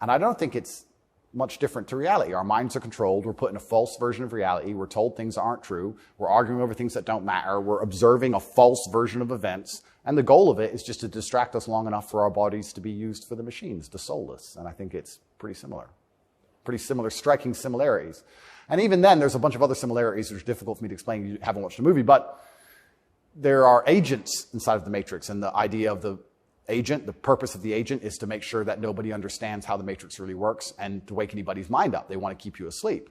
And I don't think it's much different to reality. Our minds are controlled. We're put in a false version of reality. We're told things aren't true. We're arguing over things that don't matter. We're observing a false version of events. And the goal of it is just to distract us long enough for our bodies to be used for the machines, to soulless. And I think it's pretty similar. Pretty similar, striking similarities. And even then, there's a bunch of other similarities which are difficult for me to explain. You haven't watched the movie, but there are agents inside of the Matrix, and the idea of the agent, the purpose of the agent is to make sure that nobody understands how the Matrix really works and to wake anybody's mind up. They want to keep you asleep.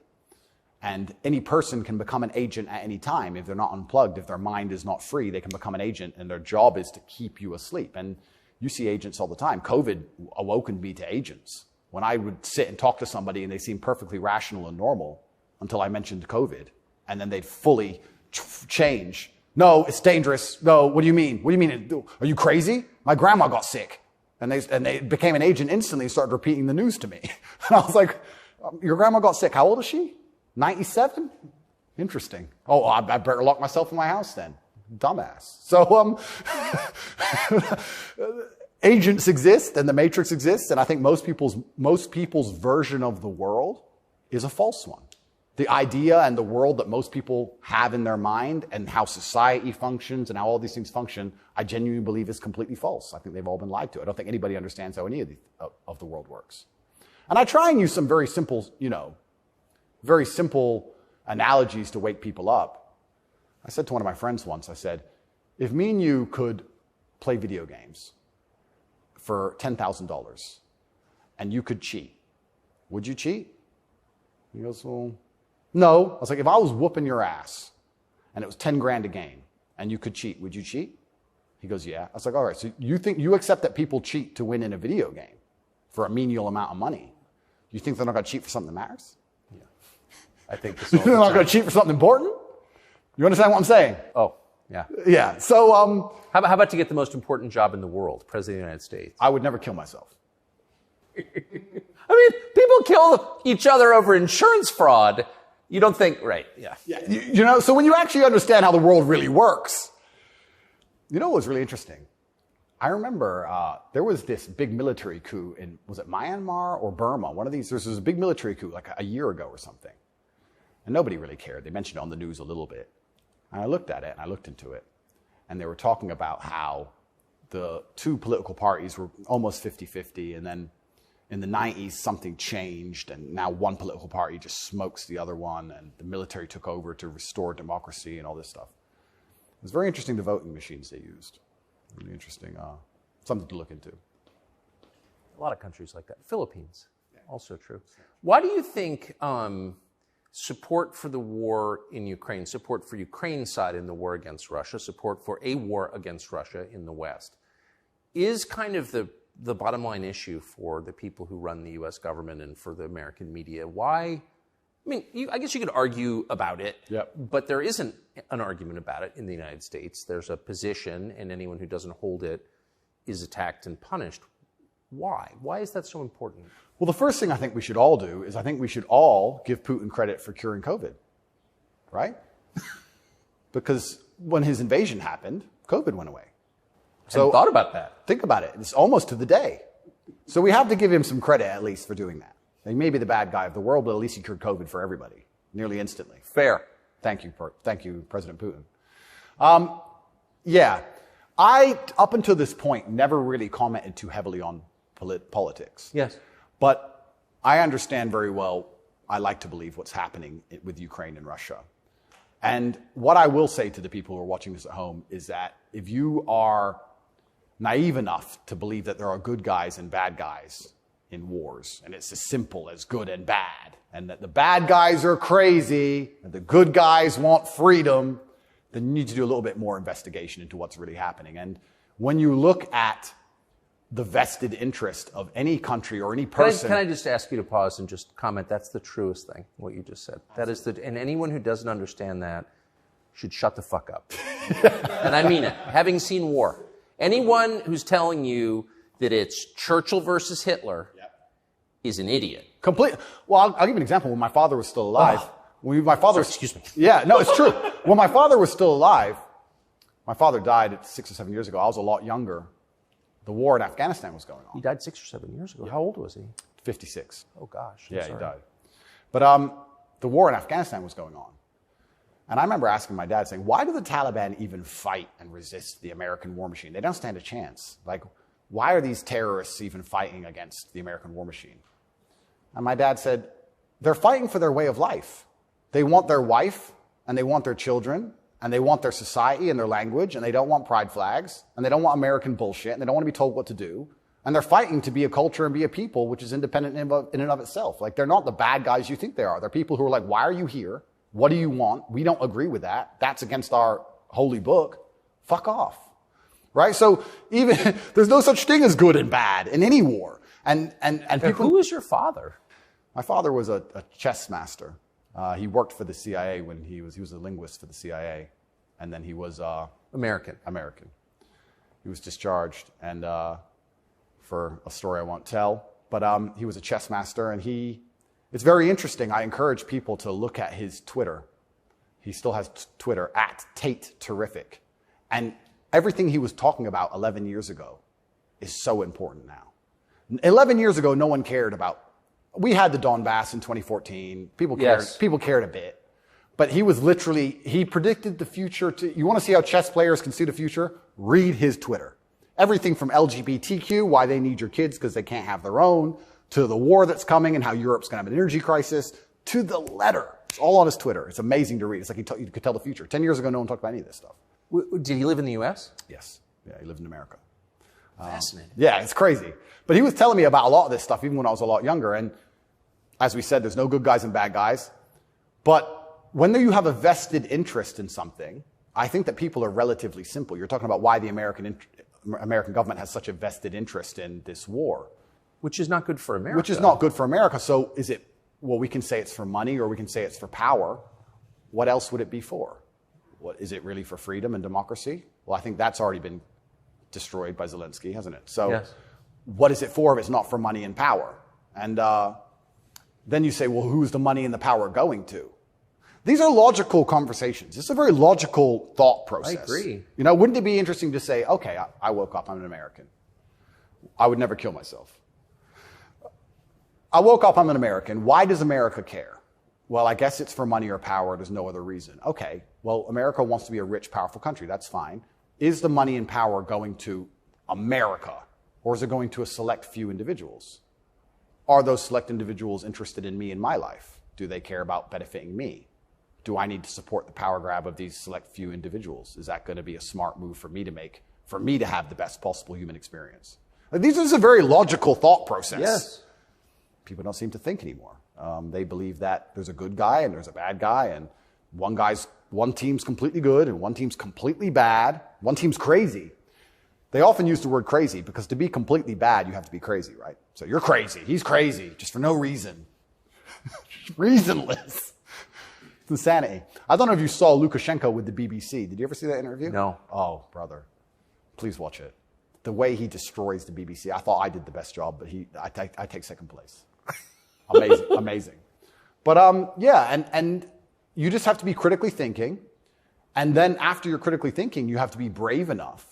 And any person can become an agent at any time. If they're not unplugged, if their mind is not free, they can become an agent, and their job is to keep you asleep. And you see agents all the time. COVID awoken me to agents. When I would sit and talk to somebody and they seemed perfectly rational and normal until I mentioned COVID, and then they'd fully change. No, it's dangerous. No, what do you mean? What do you mean? Are you crazy? My grandma got sick. And they became an agent instantly and started repeating the news to me. And I was like, your grandma got sick. How old is she? 97? Interesting. Oh, I better lock myself in my house then. Dumbass. So, agents exist and the Matrix exists, and I think most people's version of the world is a false one. The idea and the world that most people have in their mind and how society functions and how all these things function, I genuinely believe is completely false. I think they've all been lied to. I don't think anybody understands how any of the world works. And I try and use some very simple, very simple analogies to wake people up. I said to one of my friends once, I said, if me and you could play video games for $10,000 and you could cheat, would you cheat? He goes, well, no. I was like, if I was whooping your ass and it was 10 grand a game and you could cheat, would you cheat? He goes, yeah. I was like, all right, so you accept that people cheat to win in a video game for a menial amount of money. You think they're not going to cheat for something that matters? Yeah. I think this they're not going to cheat for something important? You understand what I'm saying? Oh, yeah. Yeah. So, how about to get the most important job in the world, President of the United States? I would never kill myself. I mean, people kill each other over insurance fraud. You don't think, right, yeah. Yeah. So when you actually understand how the world really works, what was really interesting? I remember there was this big military coup in, was it Myanmar or Burma? One of these, there was a big military coup like a year ago or something. And nobody really cared. They mentioned it on the news a little bit. And I looked at it and I looked into it. And they were talking about how the two political parties were almost 50-50, and then in the 90s, something changed, and now one political party just smokes the other one, and the military took over to restore democracy and all this stuff. It was very interesting, the voting machines they used. Really interesting, something to look into. A lot of countries like that. Philippines, also true. Why do you think support for the war in Ukraine, support for Ukraine's side in the war against Russia, support for a war against Russia in the West, is kind of the bottom line issue for the people who run the U.S. government and for the American media? Why? I mean, I guess you could argue about it, but there isn't an argument about it in the United States. There's a position, and anyone who doesn't hold it is attacked and punished. Why? Why is that so important? Well, the first thing I think we should all do is I think we should all give Putin credit for curing COVID, right? Because when his invasion happened, COVID went away. So thought about that. Think about it. It's almost to the day. So we have to give him some credit at least for doing that. He may be the bad guy of the world, but at least he cured COVID for everybody nearly instantly. Fair. Thank you, President Putin. I, up until this point, never really commented too heavily on politics. Yes. But I understand very well, I like to believe what's happening with Ukraine and Russia. And what I will say to the people who are watching this at home is that if you are naive enough to believe that there are good guys and bad guys in wars, and it's as simple as good and bad, and that the bad guys are crazy and the good guys want freedom, then you need to do a little bit more investigation into what's really happening. And when you look at the vested interest of any country or any person... Can I just ask you to pause and just comment? That's the truest thing, what you just said. That is and anyone who doesn't understand that should shut the fuck up. And I mean it. Having seen war, anyone who's telling you that it's Churchill versus Hitler is an idiot. Complete. Well, I'll give you an example. When my father was still alive, Excuse me. Yeah, no, it's true. When my father was still alive, my father died 6 or 7 years ago. I was a lot younger. The war in Afghanistan was going on. He died 6 or 7 years ago. How old was he? 56. Oh, gosh. Yeah, he died. But the war in Afghanistan was going on. And I remember asking my dad, saying, why do the Taliban even fight and resist the American war machine? They don't stand a chance. Like, why are these terrorists even fighting against the American war machine? And my dad said, they're fighting for their way of life. They want their wife, and they want their children, and they want their society and their language, and they don't want pride flags, and they don't want American bullshit, and they don't want to be told what to do. And they're fighting to be a culture and be a people which is independent in and of itself. Like, they're not the bad guys you think they are. They're people who are like, why are you here? What do you want? We don't agree with that. That's against our holy book. Fuck off. Right? So even, there's no such thing as good and bad in any war. And people... Who is your father? My father was a chess master. He worked for the CIA when he was a linguist for the CIA. And then he was... American. He was discharged, and for a story I won't tell. But he was a chess master, and it's very interesting. I encourage people to look at his Twitter. He still has Twitter, @Tate Terrific. And everything he was talking about 11 years ago is so important now. 11 years ago, no one cared about... We had the Donbass in 2014. People cared. Yes. People cared a bit. But he was literally... He predicted the future. You want to see how chess players can see the future? Read his Twitter. Everything from LGBTQ, why they need your kids because they can't have their own, to the war that's coming and how Europe's going to have an energy crisis, to the letter. It's all on his Twitter. It's amazing to read. It's like you could tell the future. 10 years ago, no one talked about any of this stuff. Did he live in the U.S.? Yes. Yeah, he lived in America. Fascinating. Yeah, it's crazy. But he was telling me about a lot of this stuff even when I was a lot younger. And as we said, there's no good guys and bad guys. But when you have a vested interest in something, I think that people are relatively simple. You're talking about why the American government has such a vested interest in this war. Which is not good for America. Which is not good for America. So is it, well, we can say it's for money or we can say it's for power. What else would it be for? Is it really for freedom and democracy? Well, I think that's already been destroyed by Zelensky, hasn't it? So yes. What is it for if it's not for money and power? And then you say, well, who's the money and the power going to? These are logical conversations. It's a very logical thought process. I agree. You know, wouldn't it be interesting to say, okay, I woke up, I'm an American. I would never kill myself. I woke up, I'm an American. Why does America care? Well, I guess it's for money or power. There's no other reason. Okay, well, America wants to be a rich, powerful country. That's fine. Is the money and power going to America, or is it going to a select few individuals? Are those select individuals interested in me and my life? Do they care about benefiting me? Do I need to support the power grab of these select few individuals? Is that going to be a smart move for me to make, for me to have the best possible human experience? This is a very logical thought process. Yes. People don't seem to think anymore. They believe that there's a good guy and there's a bad guy, and one team's completely good and one team's completely bad. One team's crazy. They often use the word crazy because to be completely bad, you have to be crazy, right? So you're crazy. He's crazy just for no reason. Reasonless. It's insanity. I don't know if you saw Lukashenko with the BBC. Did you ever see that interview? No. Oh, brother. Please watch it. The way he destroys the BBC. I thought I did the best job, but I take second place. Amazing. Amazing. But yeah, and you just have to be critically thinking. And then after you're critically thinking, you have to be brave enough.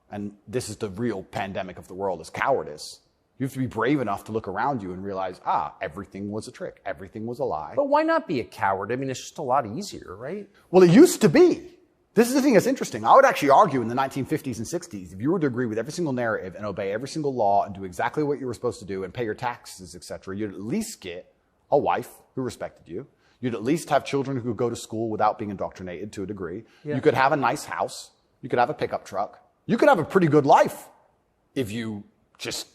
And this is the real pandemic of the world, is cowardice. You have to be brave enough to look around you and realize, everything was a trick. Everything was a lie. But why not be a coward? I mean, it's just a lot easier, right? Well, it used to be. This is the thing that's interesting. I would actually argue in the 1950s and 60s, if you were to agree with every single narrative and obey every single law and do exactly what you were supposed to do and pay your taxes, etc., you'd at least get a wife who respected you. You'd at least have children who could go to school without being indoctrinated to a degree. Yeah. You could have a nice house. You could have a pickup truck. You could have a pretty good life if you just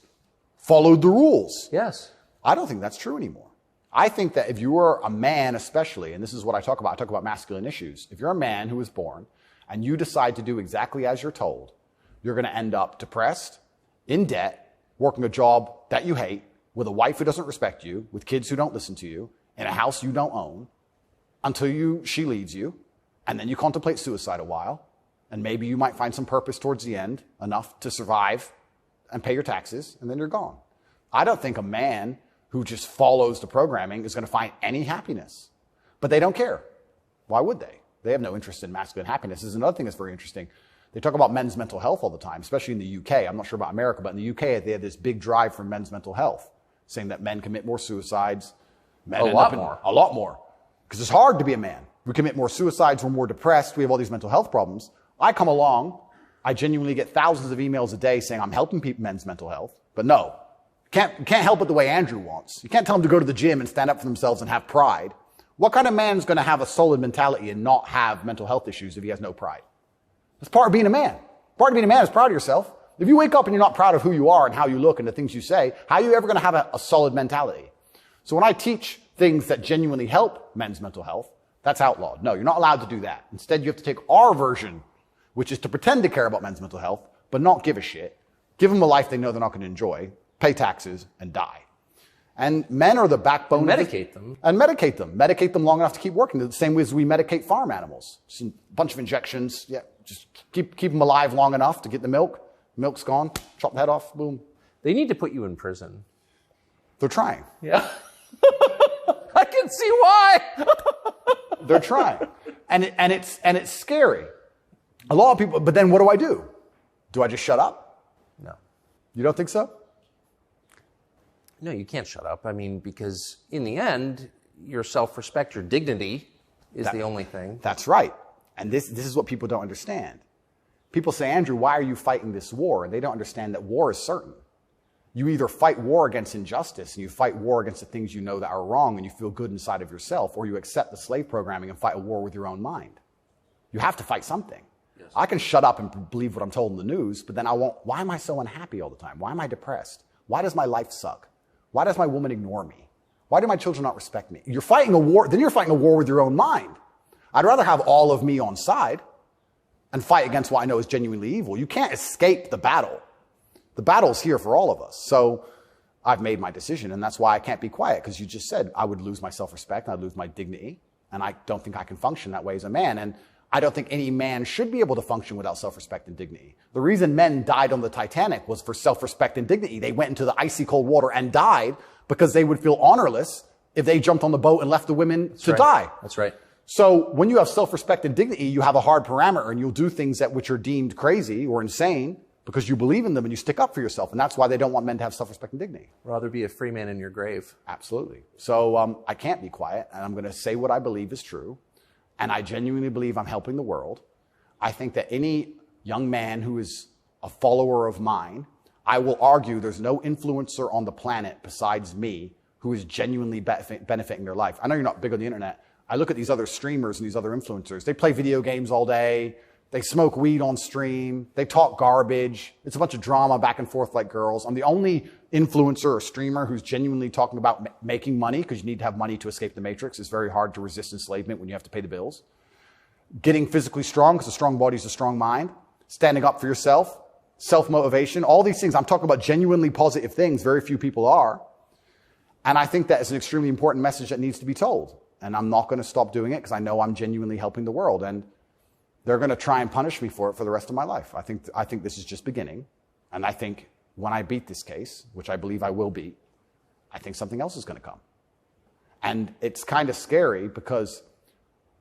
followed the rules. Yes. I don't think that's true anymore. I think that if you were a man especially, and this is what I talk about masculine issues. If you're a man who was born and you decide to do exactly as you're told, you're going to end up depressed, in debt, working a job that you hate, with a wife who doesn't respect you, with kids who don't listen to you, in a house you don't own, until she leaves you, and then you contemplate suicide a while, and maybe you might find some purpose towards the end, enough to survive and pay your taxes, and then you're gone. I don't think a man who just follows the programming is going to find any happiness. But they don't care. Why would they? They have no interest in masculine happiness. This is another thing that's very interesting. They talk about men's mental health all the time, especially in the UK. I'm not sure about America, but in the UK, they have this big drive for men's mental health, saying that men commit more suicides. A lot more. A lot more. Because it's hard to be a man. We commit more suicides, we're more depressed, we have all these mental health problems. I come along, I genuinely get thousands of emails a day saying I'm helping men's mental health. But no, you can't help it the way Andrew wants. You can't tell them to go to the gym and stand up for themselves and have pride. What kind of man is going to have a solid mentality and not have mental health issues if he has no pride? That's part of being a man. Part of being a man is proud of yourself. If you wake up and you're not proud of who you are and how you look and the things you say, how are you ever going to have a solid mentality? So when I teach things that genuinely help men's mental health, that's outlawed. No, you're not allowed to do that. Instead, you have to take our version, which is to pretend to care about men's mental health, but not give a shit. Give them a life they know they're not going to enjoy, pay taxes, and die. And men are the backbone. And medicate them. And medicate them. Medicate them long enough to keep working. The same way as we medicate farm animals. Just a bunch of injections. Yeah, just keep them alive long enough to get the milk. Milk's gone. Chop the head off. Boom. They need to put you in prison. They're trying. Yeah. I can see why. They're trying. And it's scary. A lot of people, but then what do? Do I just shut up? No. You don't think so? No, you can't shut up. I mean, because in the end, your self-respect, your dignity is the only thing. That's right. And this is what people don't understand. People say, Andrew, why are you fighting this war? And they don't understand that war is certain. You either fight war against injustice and you fight war against the things you know that are wrong and you feel good inside of yourself, or you accept the slave programming and fight a war with your own mind. You have to fight something. Yes. I can shut up and believe what I'm told in the news, but then why am I so unhappy all the time? Why am I depressed? Why does my life suck? Why does my woman ignore me? Why do my children not respect me? You're fighting a war, then you're fighting a war with your own mind. I'd rather have all of me on side and fight against what I know is genuinely evil. You can't escape the battle. The battle's here for all of us. So I've made my decision, and that's why I can't be quiet, because you just said I would lose my self-respect, I'd lose my dignity, and I don't think I can function that way as a man. And I don't think any man should be able to function without self-respect and dignity. The reason men died on the Titanic was for self-respect and dignity. They went into the icy cold water and died because they would feel honorless if they jumped on the boat and left the women to die. That's right. So when you have self-respect and dignity, you have a hard parameter, and you'll do things which are deemed crazy or insane because you believe in them and you stick up for yourself. And that's why they don't want men to have self-respect and dignity. Rather be a free man in your grave. Absolutely. So I can't be quiet, and I'm going to say what I believe is true. And I genuinely believe I'm helping the world. I think that any young man who is a follower of mine, I will argue there's no influencer on the planet besides me who is genuinely benefiting their life. I know you're not big on the internet. I look at these other streamers and these other influencers. They play video games all day. They smoke weed on stream. They talk garbage. It's a bunch of drama back and forth like girls. I'm the only influencer or streamer who's genuinely talking about making money, because you need to have money to escape the matrix. It's very hard to resist enslavement when you have to pay the bills. Getting physically strong, because a strong body is a strong mind. Standing up for yourself. Self-motivation. All these things. I'm talking about genuinely positive things. Very few people are. And I think that is an extremely important message that needs to be told. And I'm not going to stop doing it because I know I'm genuinely helping the world. And they're going to try and punish me for it for the rest of my life. I think this is just beginning. And I think when I beat this case, which I believe I will beat, I think something else is going to come. And it's kind of scary because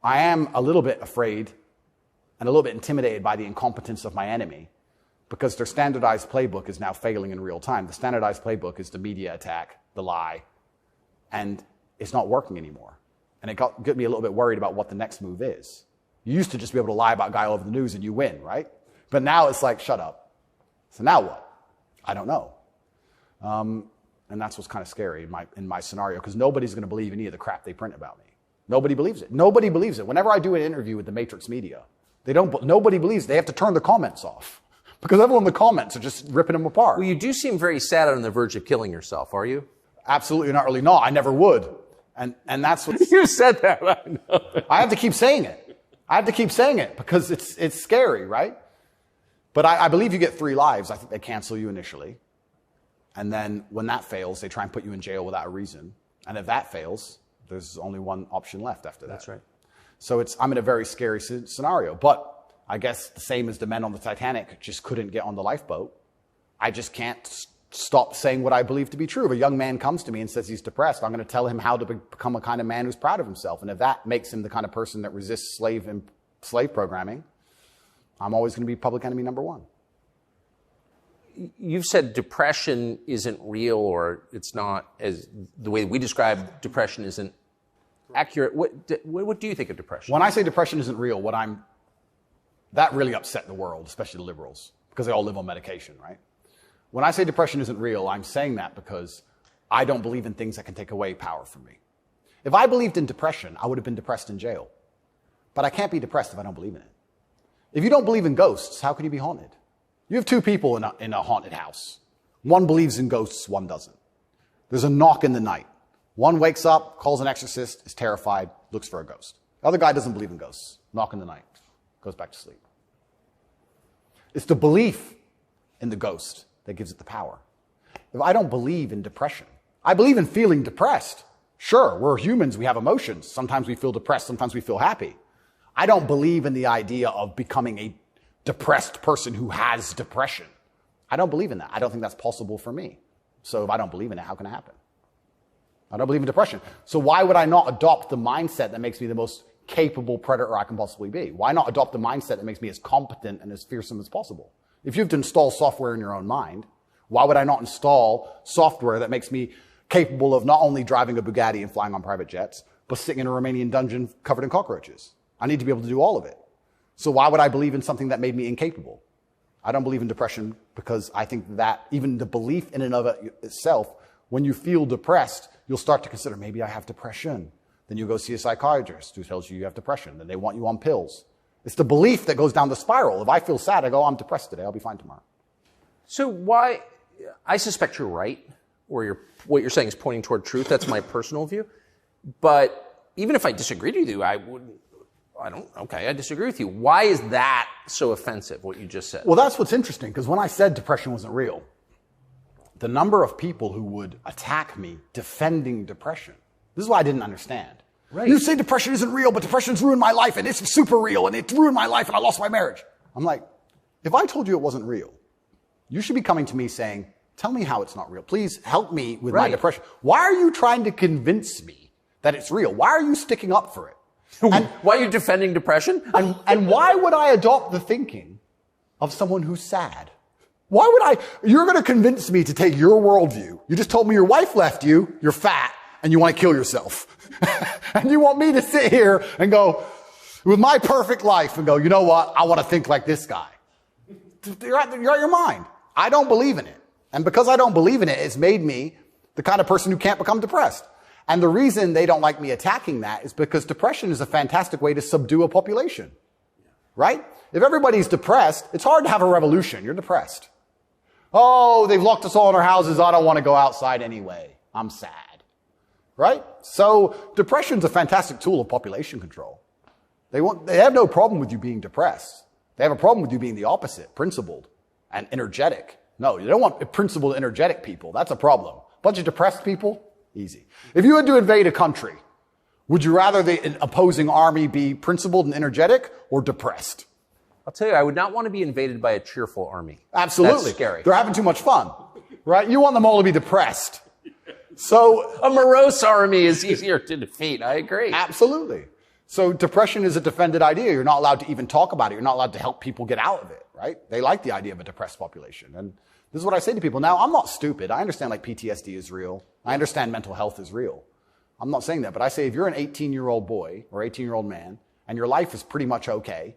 I am a little bit afraid and a little bit intimidated by the incompetence of my enemy, because their standardized playbook is now failing in real time. The standardized playbook is the media attack, the lie, and it's not working anymore. And it got me a little bit worried about what the next move is. You used to just be able to lie about a guy all over the news and you win, right? But now it's like, shut up. So now what? I don't know. And that's what's kind of scary in my scenario, because nobody's going to believe any of the crap they print about me. Nobody believes it. Nobody believes it. Whenever I do an interview with the Matrix media, nobody believes. They have to turn the comments off because everyone in the comments are just ripping them apart. Well, you do seem very sad on the verge of killing yourself, are you? Absolutely not. Really not. I never would. And that's what you said that. I know. I have to keep saying it. I have to keep saying it because it's scary, right? But I believe you get 3 lives. I think they cancel you initially. And then when that fails, they try and put you in jail without a reason. And if that fails, there's only one option left after that. That's right. So I'm in a very scary scenario. But I guess the same as the men on the Titanic just couldn't get on the lifeboat. I just can't stop saying what I believe to be true. If a young man comes to me and says he's depressed, I'm going to tell him how to become a kind of man who's proud of himself. And if that makes him the kind of person that resists slave programming, I'm always going to be public enemy number 1. You've said depression isn't real, or it's not, as the way we describe depression isn't accurate. What do you think of depression? When I say depression isn't real, that really upset the world, especially the liberals, because they all live on medication, right? When I say depression isn't real, I'm saying that because I don't believe in things that can take away power from me. If I believed in depression, I would have been depressed in jail. But I can't be depressed if I don't believe in it. If you don't believe in ghosts, how can you be haunted? You have 2 people in a haunted house. One believes in ghosts, one doesn't. There's a knock in the night. One wakes up, calls an exorcist, is terrified, looks for a ghost. The other guy doesn't believe in ghosts. Knock in the night, goes back to sleep. It's the belief in the ghost that gives it the power. If I don't believe in depression, I believe in feeling depressed. Sure, we're humans, we have emotions. Sometimes we feel depressed, sometimes we feel happy. I don't believe in the idea of becoming a depressed person who has depression. I don't believe in that. I don't think that's possible for me. So if I don't believe in it, how can it happen? I don't believe in depression. So why would I not adopt the mindset that makes me the most capable predator I can possibly be? Why not adopt the mindset that makes me as competent and as fearsome as possible? If you have to install software in your own mind, why would I not install software that makes me capable of not only driving a Bugatti and flying on private jets, but sitting in a Romanian dungeon covered in cockroaches? I need to be able to do all of it. So why would I believe in something that made me incapable? I don't believe in depression because I think that even the belief in and of itself, when you feel depressed, you'll start to consider, maybe I have depression. Then you go see a psychiatrist who tells you have depression. Then they want you on pills. It's the belief that goes down the spiral. If I feel sad, I go, I'm depressed today. I'll be fine tomorrow. So why, I suspect you're right, or what you're saying is pointing toward truth. That's my personal view. But even if I disagreed with you, I disagree with you. Why is that so offensive, what you just said? Well, that's what's interesting, because when I said depression wasn't real, the number of people who would attack me defending depression, this is what I didn't understand. Right. You say depression isn't real, but depression's ruined my life, and it's super real, and it ruined my life, and I lost my marriage. I'm like, if I told you it wasn't real, you should be coming to me saying, tell me how it's not real. Please help me with my depression. Why are you trying to convince me that it's real? Why are you sticking up for it? And why are you defending depression? And why would I adopt the thinking of someone who's sad? Why would you're going to convince me to take your worldview. You just told me your wife left you, you're fat, and you want to kill yourself. And you want me to sit here and go, with my perfect life, and go, you know what? I want to think like this guy. You're out of your mind. I don't believe in it. And because I don't believe in it, it's made me the kind of person who can't become depressed. And the reason they don't like me attacking that is because depression is a fantastic way to subdue a population. Right? If everybody's depressed, it's hard to have a revolution. You're depressed. Oh, they've locked us all in our houses. I don't want to go outside anyway. I'm sad. Right? So depression's a fantastic tool of population control. They have no problem with you being depressed. They have a problem with you being the opposite, principled and energetic. No, you don't want principled, energetic people. That's a problem. A bunch of depressed people, easy. If you had to invade a country, would you rather the opposing army be principled and energetic or depressed? I'll tell you, I would not want to be invaded by a cheerful army. Absolutely. That's scary. They're having too much fun, right? You want them all to be depressed. So a morose army is easier to defeat. I agree. Absolutely. So depression is a defended idea. You're not allowed to even talk about it. You're not allowed to help people get out of it, right? They like the idea of a depressed population. And this is what I say to people. Now, I'm not stupid. I understand like PTSD is real. I understand mental health is real. I'm not saying that, but I say if you're an 18-year-old boy or 18-year-old man and your life is pretty much okay.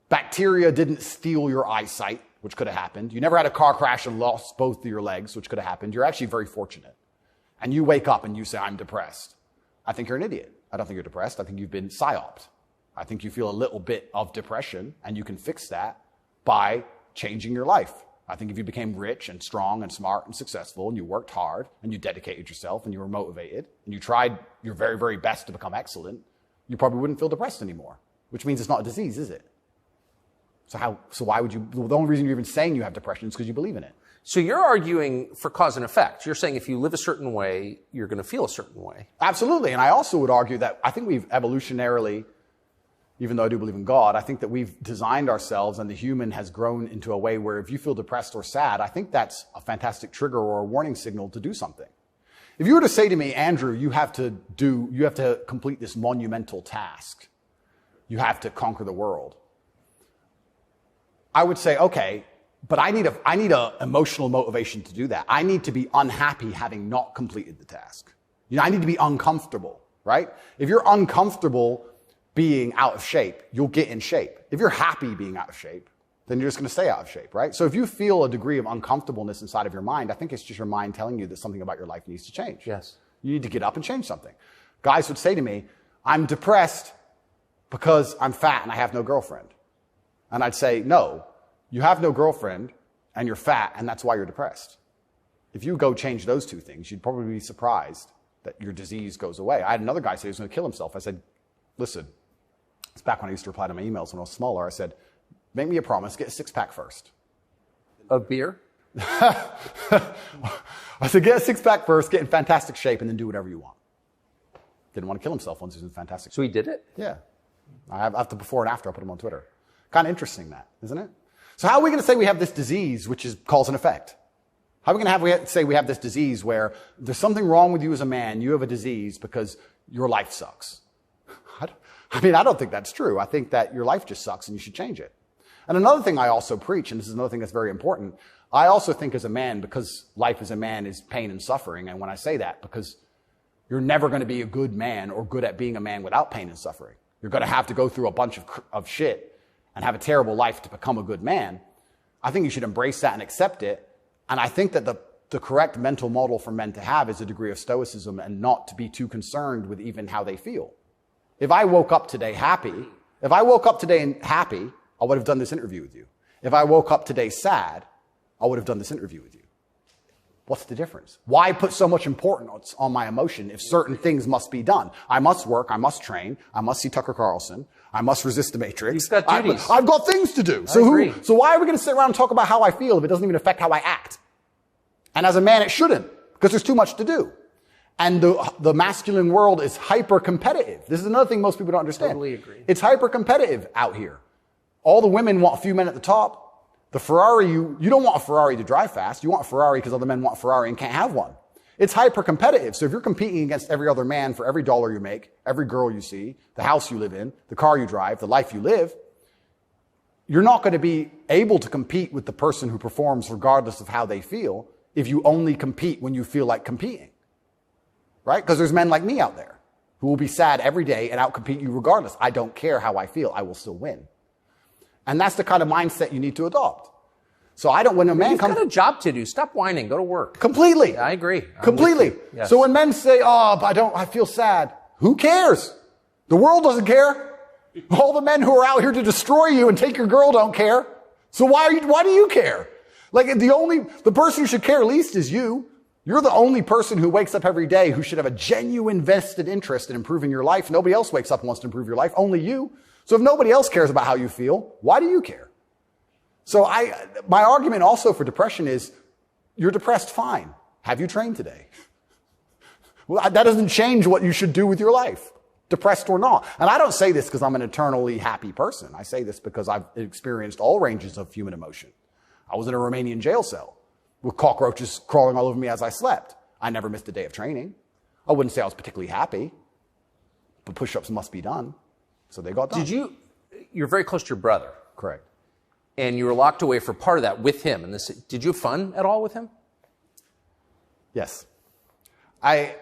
Bacteria didn't steal your eyesight, which could have happened. You never had a car crash and lost both of your legs, which could have happened. You're actually very fortunate. And you wake up and you say, I'm depressed. I think you're an idiot. I don't think you're depressed. I think you've been psyoped. I think you feel a little bit of depression, and you can fix that by changing your life. I think if you became rich and strong and smart and successful, and you worked hard and you dedicated yourself and you were motivated and you tried your very, very best to become excellent, you probably wouldn't feel depressed anymore, which means it's not a disease, is it? So why would you, the only reason you're even saying you have depression is because you believe in it. So you're arguing for cause and effect. You're saying if you live a certain way, you're going to feel a certain way. Absolutely. And I also would argue that I think we've evolutionarily, even though I do believe in God, I think that we've designed ourselves and the human has grown into a way where if you feel depressed or sad, I think that's a fantastic trigger or a warning signal to do something. If you were to say to me, Andrew, you have to complete this monumental task. You have to conquer the world. I would say, okay, but I need a emotional motivation to do that. I need to be unhappy having not completed the task. I need to be uncomfortable, right? If you're uncomfortable being out of shape, you'll get in shape. If you're happy being out of shape, then you're just going to stay out of shape, right? So if you feel a degree of uncomfortableness inside of your mind, I think it's just your mind telling you that something about your life needs to change. Yes. You need to get up and change something. Guys would say to me, I'm depressed because I'm fat and I have no girlfriend. And I'd say, no, you have no girlfriend and you're fat and that's why you're depressed. If you go change those two things, you'd probably be surprised that your disease goes away. I had another guy say he was going to kill himself. I said, listen, it's back when I used to reply to my emails when I was smaller. I said, make me a promise, get a six-pack first. Of beer? I said, get a six-pack first, get in fantastic shape, and then do whatever you want. Didn't want to kill himself once he was in fantastic shape. So he did it? Yeah. I have the before and after. I put him on Twitter. Kind of interesting that, isn't it? So how are we going to say we have this disease, which is cause and effect? How are we going to say we have this disease where there's something wrong with you as a man, you have a disease because your life sucks? I don't think that's true. I think that your life just sucks and you should change it. And another thing I also preach, and this is another thing that's very important, I also think as a man, because life as a man is pain and suffering, and when I say that, because you're never going to be a good man or good at being a man without pain and suffering. You're going to have to go through a bunch of shit and have a terrible life to become a good man. I think you should embrace that and accept it. And I think that the correct mental model for men to have is a degree of stoicism and not to be too concerned with even how they feel. If I woke up today happy, I would have done this interview with you. If I woke up today sad, I would have done this interview with you. What's the difference? Why put so much importance on my emotion if certain things must be done? I must work, I must train, I must see Tucker Carlson, I must resist the Matrix. You've got duties. I've got things to do. So why are we going to sit around and talk about how I feel if it doesn't even affect how I act? And as a man, it shouldn't, because there's too much to do. And the masculine world is hyper-competitive. This is another thing most people don't understand. Totally agree. It's hyper-competitive out here. All the women want a few men at the top. The Ferrari, you don't want a Ferrari to drive fast. You want a Ferrari because other men want a Ferrari and can't have one. It's hyper-competitive. So if you're competing against every other man for every dollar you make, every girl you see, the house you live in, the car you drive, the life you live, you're not going to be able to compete with the person who performs regardless of how they feel if you only compete when you feel like competing. Right? Because there's men like me out there who will be sad every day and outcompete you regardless. I don't care how I feel. I will still win. And that's the kind of mindset you need to adopt. So when a man comes... You've got a job to do. Stop whining. Go to work. Completely. Yeah, I agree. Completely. Yes. So when men say, I feel sad. Who cares? The world doesn't care. All the men who are out here to destroy you and take your girl don't care. So why do you care? Like the person who should care least is you. You're the only person who wakes up every day who should have a genuine vested interest in improving your life. Nobody else wakes up and wants to improve your life. Only you. So if nobody else cares about how you feel, why do you care? So my argument also for depression is, you're depressed, fine. Have you trained today? Well, that doesn't change what you should do with your life, depressed or not. And I don't say this because I'm an eternally happy person. I say this because I've experienced all ranges of human emotion. I was in a Romanian jail cell with cockroaches crawling all over me as I slept. I never missed a day of training. I wouldn't say I was particularly happy, but push-ups must be done. So they got done. You're very close to your brother. Correct. And you were locked away for part of that with him. And did you have fun at all with him? Yes. I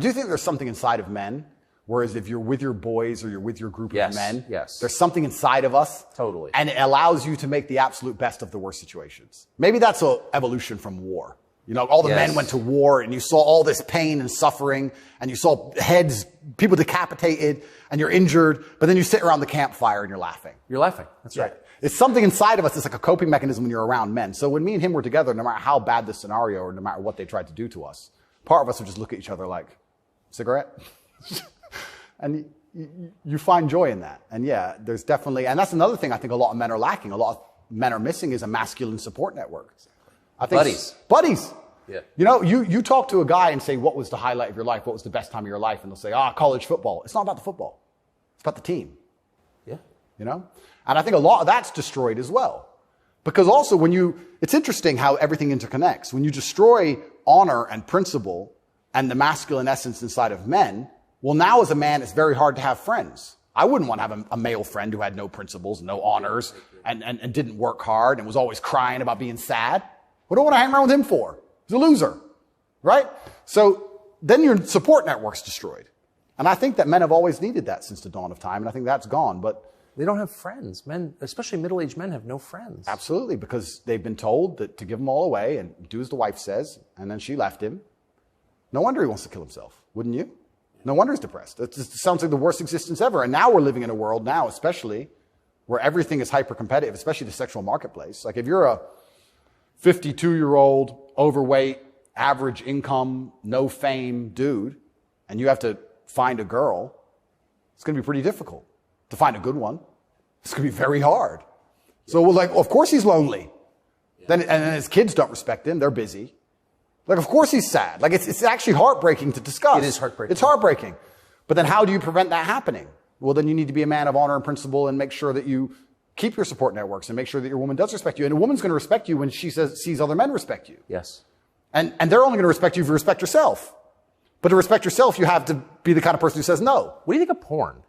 do think there's something inside of men Whereas if you're with your boys or you're with your group of men, yes. there's something inside of us. Totally. And it allows you to make the absolute best of the worst situations. Maybe that's an evolution from war. You know, all the men went to war and you saw all this pain and suffering and you saw heads, people decapitated and you're injured, but then you sit around the campfire and you're laughing. You're laughing. That's right. It's something inside of us. It's like a coping mechanism when you're around men. So when me and him were together, no matter how bad the scenario or no matter what they tried to do to us, part of us would just look at each other like, cigarette? And you find joy in that. And yeah, there's definitely, and that's another thing I think a lot of men are lacking. A lot of men are missing is a masculine support network. I think Buddies. Yeah. You know, you talk to a guy and say, what was the highlight of your life? What was the best time of your life? And they'll say, college football. It's not about the football. It's about the team. Yeah. You know? And I think a lot of that's destroyed as well. Because also it's interesting how everything interconnects. When you destroy honor and principle and the masculine essence inside of men, well, now as a man, it's very hard to have friends. I wouldn't want to have a male friend who had no principles, no honors, and didn't work hard and was always crying about being sad. What do I want to hang around with him for? He's a loser, right? So then your support network's destroyed. And I think that men have always needed that since the dawn of time, and I think that's gone. But they don't have friends. Men, especially middle-aged men, have no friends. Absolutely, because they've been told that to give them all away and do as the wife says, and then she left him. No wonder he wants to kill himself, wouldn't you? No wonder he's depressed. It just sounds like the worst existence ever. And now we're living in a world now, especially, where everything is hyper-competitive, especially the sexual marketplace. Like if you're a 52-year-old, overweight, average income, no fame dude, and you have to find a girl, it's going to be pretty difficult to find a good one. It's going to be very hard. So we're like, of course he's lonely. And then his kids don't respect him. They're busy. Like, of course he's sad. Like, it's actually heartbreaking to discuss. It is heartbreaking. It's heartbreaking. But then how do you prevent that happening? Well, then you need to be a man of honor and principle and make sure that you keep your support networks and make sure that your woman does respect you. And a woman's going to respect you when she sees other men respect you. Yes. And they're only going to respect you if you respect yourself. But to respect yourself, you have to be the kind of person who says no. What do you think of porn?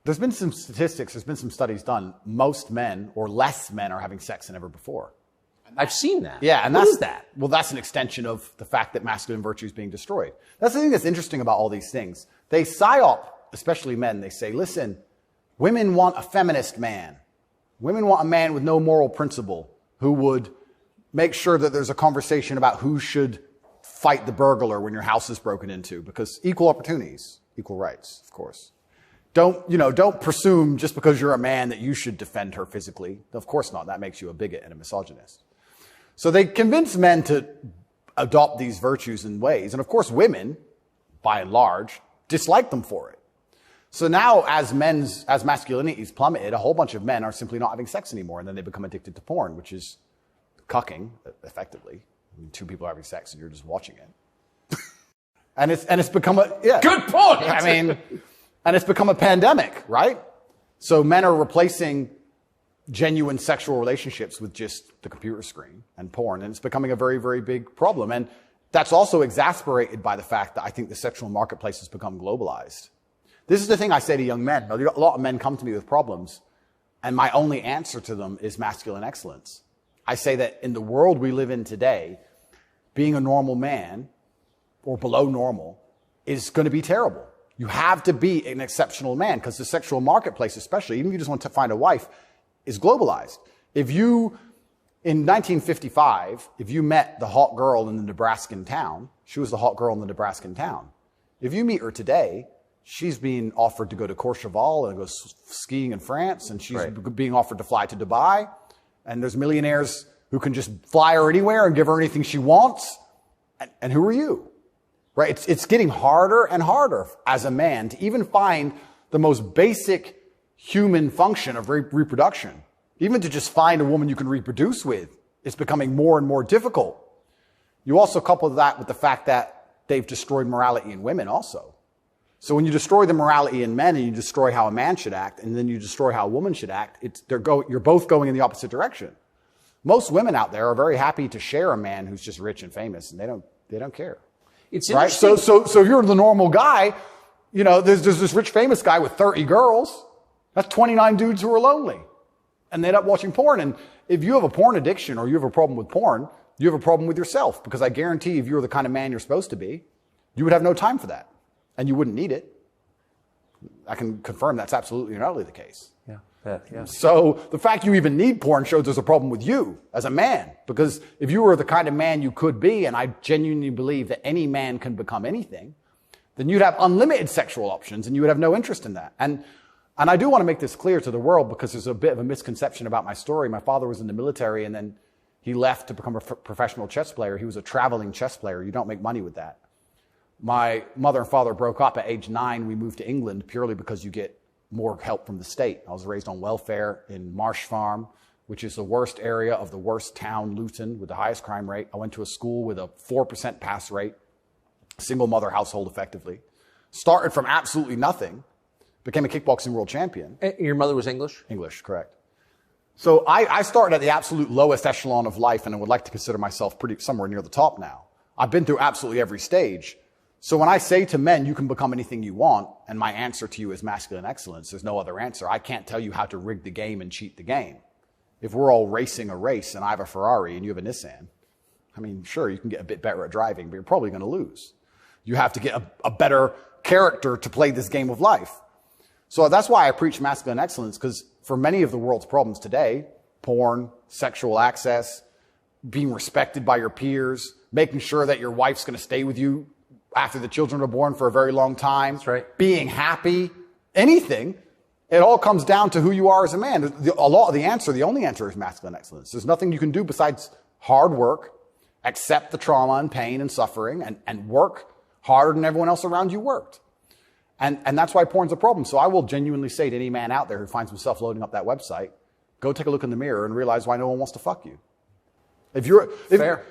There's been some statistics. There's been some studies done. Most men or less men are having sex than ever before. I've seen that. Yeah, and what is that? Well, that's an extension of the fact that masculine virtue is being destroyed. That's the thing that's interesting about all these things. They psyop, especially men, they say, listen, women want a feminist man. Women want a man with no moral principle who would make sure that there's a conversation about who should fight the burglar when your house is broken into, because equal opportunities, equal rights, of course. Don't presume just because you're a man that you should defend her physically. Of course not. That makes you a bigot and a misogynist. So they convince men to adopt these virtues in ways. And of course, women, by and large, dislike them for it. So now as masculinity is plummeted, a whole bunch of men are simply not having sex anymore. And then they become addicted to porn, which is cucking, effectively. I mean, two people are having sex and you're just watching it. and it's become Good point! I mean, and it's become a pandemic, right? So men are replacing genuine sexual relationships with just the computer screen and porn. And it's becoming a very, very big problem. And that's also exasperated by the fact that I think the sexual marketplace has become globalized. This is the thing I say to young men. A lot of men come to me with problems, and my only answer to them is masculine excellence. I say that in the world we live in today, being a normal man or below normal is going to be terrible. You have to be an exceptional man because the sexual marketplace, especially, even if you just want to find a wife, is globalized. If you, in 1955, if you met the hot girl in the Nebraskan town, she was the hot girl in the Nebraskan town. If you meet her today, she's being offered to go to Courchevel and go skiing in France, and she's being offered to fly to Dubai. And there's millionaires who can just fly her anywhere and give her anything she wants. And who are you? Right? It's getting harder and harder as a man to even find the most basic human function of reproduction. Even to just find a woman you can reproduce with, it's becoming more and more difficult. You also couple that with the fact that they've destroyed morality in women also. So when you destroy the morality in men and you destroy how a man should act, and then you destroy how a woman should act, you're both going in the opposite direction. Most women out there are very happy to share a man who's just rich and famous, and they don't care. It's right. So if you're the normal guy, there's this rich famous guy with 30 girls. That's 29 dudes who are lonely. And they end up watching porn. And if you have a porn addiction or you have a problem with porn, you have a problem with yourself. Because I guarantee if you were the kind of man you're supposed to be, you would have no time for that. and you wouldn't need it. I can confirm that's absolutely and utterly the case. Yeah. So the fact you even need porn shows there's a problem with you as a man. Because if you were the kind of man you could be, and I genuinely believe that any man can become anything, then you'd have unlimited sexual options and you would have no interest in that. And I do want to make this clear to the world because there's a bit of a misconception about my story. My father was in the military and then he left to become a professional chess player. He was a traveling chess player. You don't make money with that. My mother and father broke up at age 9. We moved to England purely because you get more help from the state. I was raised on welfare in Marsh Farm, which is the worst area of the worst town, Luton, with the highest crime rate. I went to a school with a 4% pass rate, single mother household effectively. Started from absolutely nothing, became a kickboxing world champion. Your mother was English? English, correct. So I started at the absolute lowest echelon of life and I would like to consider myself somewhere near the top now. I've been through absolutely every stage. So when I say to men, you can become anything you want, and my answer to you is masculine excellence, there's no other answer. I can't tell you how to rig the game and cheat the game. If we're all racing a race and I have a Ferrari and you have a Nissan, I mean, sure, you can get a bit better at driving, but you're probably going to lose. You have to get a better character to play this game of life. So that's why I preach masculine excellence, because for many of the world's problems today, porn, sexual access, being respected by your peers, making sure that your wife's going to stay with you after the children are born for a very long time, that's right, being happy, anything, it all comes down to who you are as a man. The only answer is masculine excellence. There's nothing you can do besides hard work, accept the trauma and pain and suffering, and work harder than everyone else around you worked. And that's why porn's a problem. So I will genuinely say to any man out there who finds himself loading up that website, go take a look in the mirror and realize why no one wants to fuck you. Fair.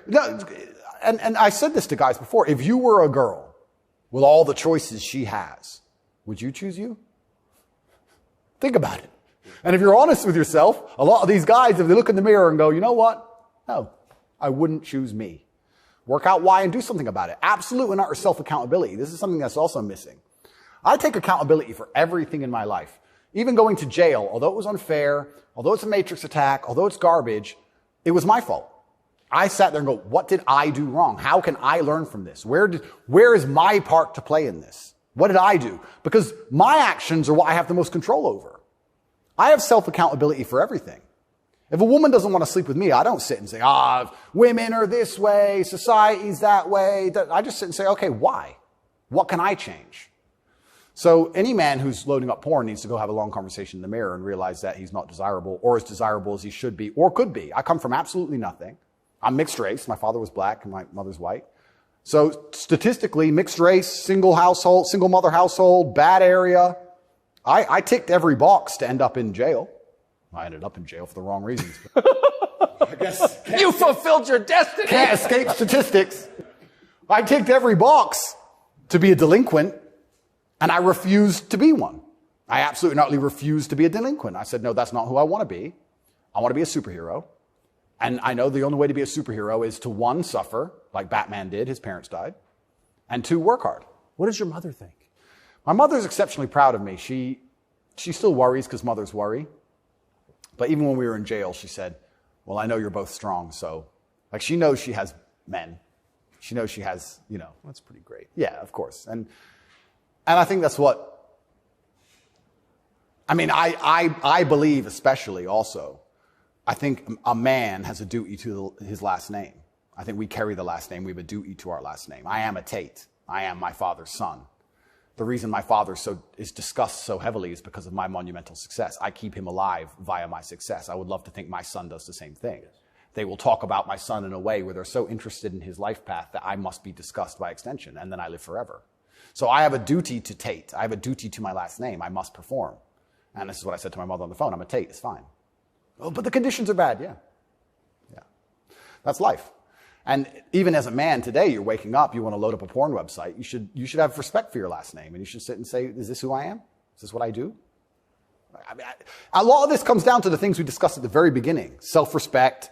And I said this to guys before. If you were a girl with all the choices she has, would you choose you? Think about it. And if you're honest with yourself, a lot of these guys, if they look in the mirror and go, you know what? No, I wouldn't choose me. Work out why and do something about it. Absolute and utter self-accountability. This is something that's also missing. I take accountability for everything in my life. Even going to jail, although it was unfair, although it's a matrix attack, although it's garbage, it was my fault. I sat there and go, what did I do wrong? How can I learn from this? Where is my part to play in this? What did I do? Because my actions are what I have the most control over. I have self-accountability for everything. If a woman doesn't want to sleep with me, I don't sit and say, women are this way, society's that way. I just sit and say, okay, why? What can I change? So any man who's loading up porn needs to go have a long conversation in the mirror and realize that he's not desirable or as desirable as he should be or could be. I come from absolutely nothing. I'm mixed race. My father was black and my mother's white. So statistically, mixed race, single mother household, bad area. I ticked every box to end up in jail. I ended up in jail for the wrong reasons. I guess you fulfilled your destiny. Can't escape statistics. I ticked every box to be a delinquent, and I refused to be one. I absolutely not refused to be a delinquent. I said, no, that's not who I want to be. I want to be a superhero. And I know the only way to be a superhero is to, 1, suffer, like Batman did, his parents died, and 2, work hard. What does your mother think? My mother's exceptionally proud of me. She still worries because mothers worry. But even when we were in jail, she said, well, I know you're both strong, so, like, she knows she has men. She knows she has, That's pretty great. Yeah, of course. And I think that's what, I believe especially also, I think a man has a duty to his last name. I think we carry the last name. We have a duty to our last name. I am a Tate. I am my father's son. The reason my father is discussed so heavily is because of my monumental success. I keep him alive via my success. I would love to think my son does the same thing. They will talk about my son in a way where they're so interested in his life path that I must be discussed by extension, and then I live forever. So I have a duty to Tate. I have a duty to my last name. I must perform. And this is what I said to my mother on the phone. I'm a Tate. It's fine. Oh, but the conditions are bad. Yeah. That's life. And even as a man today, you're waking up, you want to load up a porn website. You should have respect for your last name. And you should sit and say, is this who I am? Is this what I do? A lot of this comes down to the things we discussed at the very beginning. Self-respect,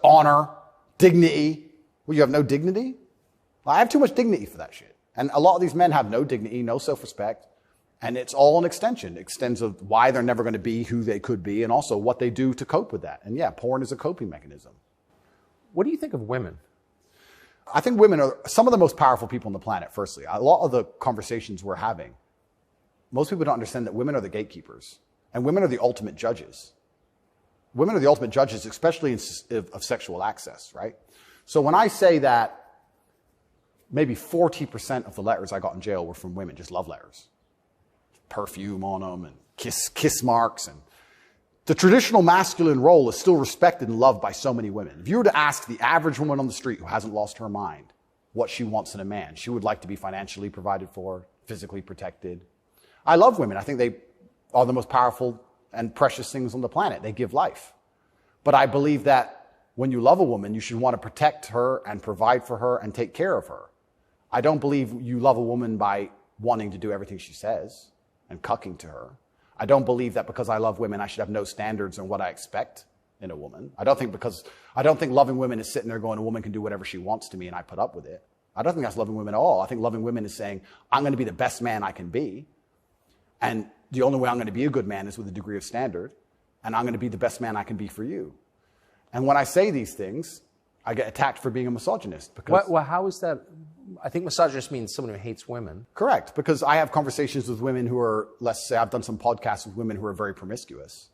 honor, dignity. Well, you have no dignity? Well, I have too much dignity for that shit. And a lot of these men have no dignity, no self-respect. And it's all an extension. It extends of why they're never going to be who they could be and also what they do to cope with that. And yeah, porn is a coping mechanism. What do you think of women? I think women are some of the most powerful people on the planet, firstly. A lot of the conversations we're having, most people don't understand that women are the gatekeepers, and women are the ultimate judges. Women are the ultimate judges, especially of sexual access, right? So when I say that maybe 40% of the letters I got in jail were from women, just love letters. Perfume on them and kiss marks. And the traditional masculine role is still respected and loved by so many women. If you were to ask the average woman on the street who hasn't lost her mind what she wants in a man, she would like to be financially provided for, physically protected. I love women. I think they are the most powerful and precious things on the planet. They give life. But I believe that when you love a woman, you should want to protect her and provide for her and take care of her. I don't believe you love a woman by wanting to do everything she says and cucking to her. I don't believe that because I love women, I should have no standards on what I expect in a woman. I don't think loving women is sitting there going, a woman can do whatever she wants to me and I put up with it. I don't think that's loving women at all. I think loving women is saying, I'm going to be the best man I can be. And the only way I'm going to be a good man is with a degree of standard. And I'm going to be the best man I can be for you. And when I say these things, I get attacked for being a misogynist. Because well, how is that? I think misogynist means someone who hates women. Correct. Because I have conversations with women who are, let's say I've done some podcasts with women who are very promiscuous.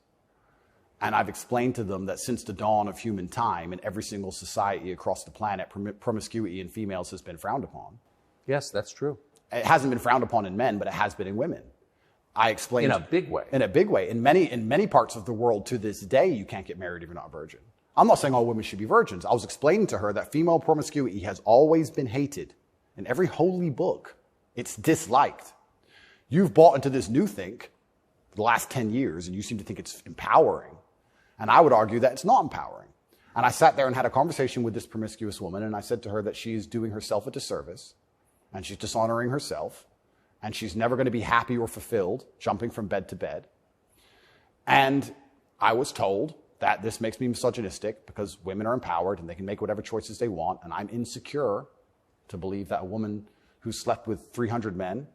And I've explained to them that since the dawn of human time in every single society across the planet, promiscuity in females has been frowned upon. Yes, that's true. It hasn't been frowned upon in men, but it has been in women. I explained in a big way. In a big way. In many parts of the world to this day, you can't get married if you're not a virgin. I'm not saying all women should be virgins. I was explaining to her that female promiscuity has always been hated. In every holy book, it's disliked. You've bought into this new think the last 10 years, and you seem to think it's empowering. And I would argue that it's not empowering. And I sat there and had a conversation with this promiscuous woman, and I said to her that she's doing herself a disservice, and she's dishonoring herself, and she's never going to be happy or fulfilled, jumping from bed to bed. And I was told that this makes me misogynistic because women are empowered and they can make whatever choices they want, and I'm insecure to believe that a woman who slept with 300 men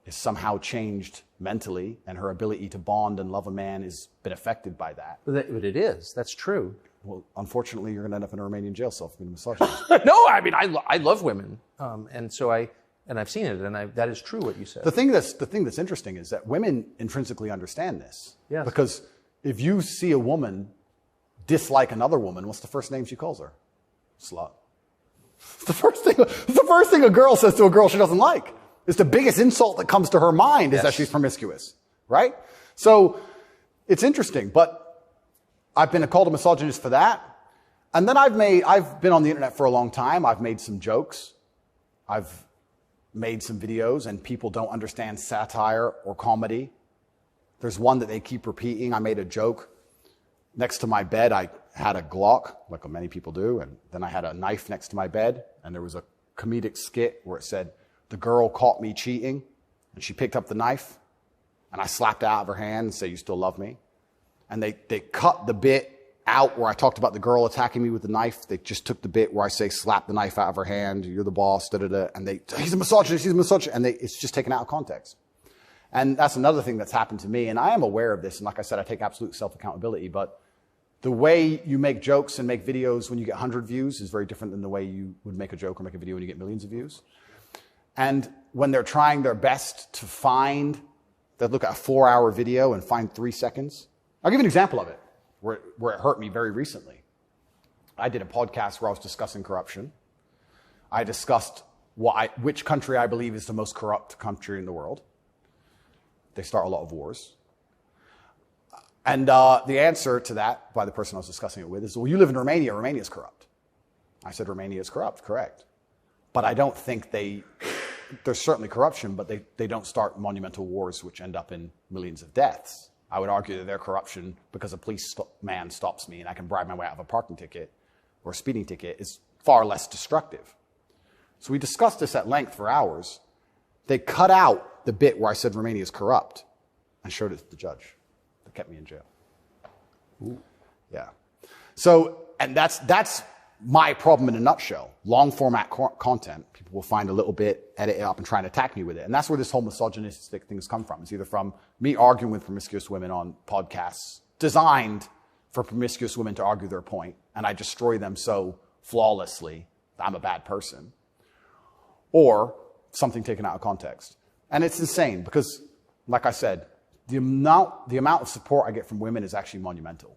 is somehow changed mentally and her ability to bond and love a man has been affected by that. But it is. That's true. Well, unfortunately, you're going to end up in a Romanian jail cell for being a misogynist. No, I mean, I love women. And so I've seen it, and that is true what you said. The thing that's interesting is that women intrinsically understand this. Yes. Because if you see a woman dislike another woman, what's the first name she calls her? Slut. It's the first thing a girl says to a girl she doesn't like. It's the biggest insult that comes to her mind is that she's promiscuous, right? So it's interesting, but I've been called a misogynist for that. And then I've been on the internet for a long time. I've made some jokes. I've made some videos, and people don't understand satire or comedy. There's one that they keep repeating. I made a joke. Next to my bed, I had a Glock, like many people do, and then I had a knife next to my bed, and there was a comedic skit where it said, the girl caught me cheating, and she picked up the knife, and I slapped it out of her hand and said, you still love me? And they cut the bit out where I talked about the girl attacking me with the knife. They just took the bit where I say, slap the knife out of her hand, you're the boss, da-da-da, and he's a misogynist, and it's just taken out of context. And that's another thing that's happened to me, and I am aware of this, and like I said, I take absolute self-accountability, but the way you make jokes and make videos when you get 100 views is very different than the way you would make a joke or make a video when you get millions of views. And when they're trying their best to they look at a 4-hour video and find 3 seconds. I'll give you an example of it where it hurt me very recently. I did a podcast where I was discussing corruption. I discussed which country I believe is the most corrupt country in the world. They start a lot of wars. And the answer to that by the person I was discussing it with is, well, you live in Romania. Romania is corrupt. I said, Romania is corrupt, correct. But I don't think there's certainly corruption, but they don't start monumental wars which end up in millions of deaths. I would argue that their corruption, because a policeman stops me and I can bribe my way out of a parking ticket or a speeding ticket, is far less destructive. So we discussed this at length for hours. They cut out the bit where I said Romania is corrupt and showed it to the judge. That kept me in jail. Ooh. Yeah. So, and that's my problem in a nutshell. Long format content. People will find a little bit, edit it up, and try and attack me with it. And that's where this whole misogynistic thing has come from. It's either from me arguing with promiscuous women on podcasts designed for promiscuous women to argue their point, and I destroy them so flawlessly I'm a bad person, or something taken out of context. And it's insane because, like I said, the amount of support I get from women is actually monumental.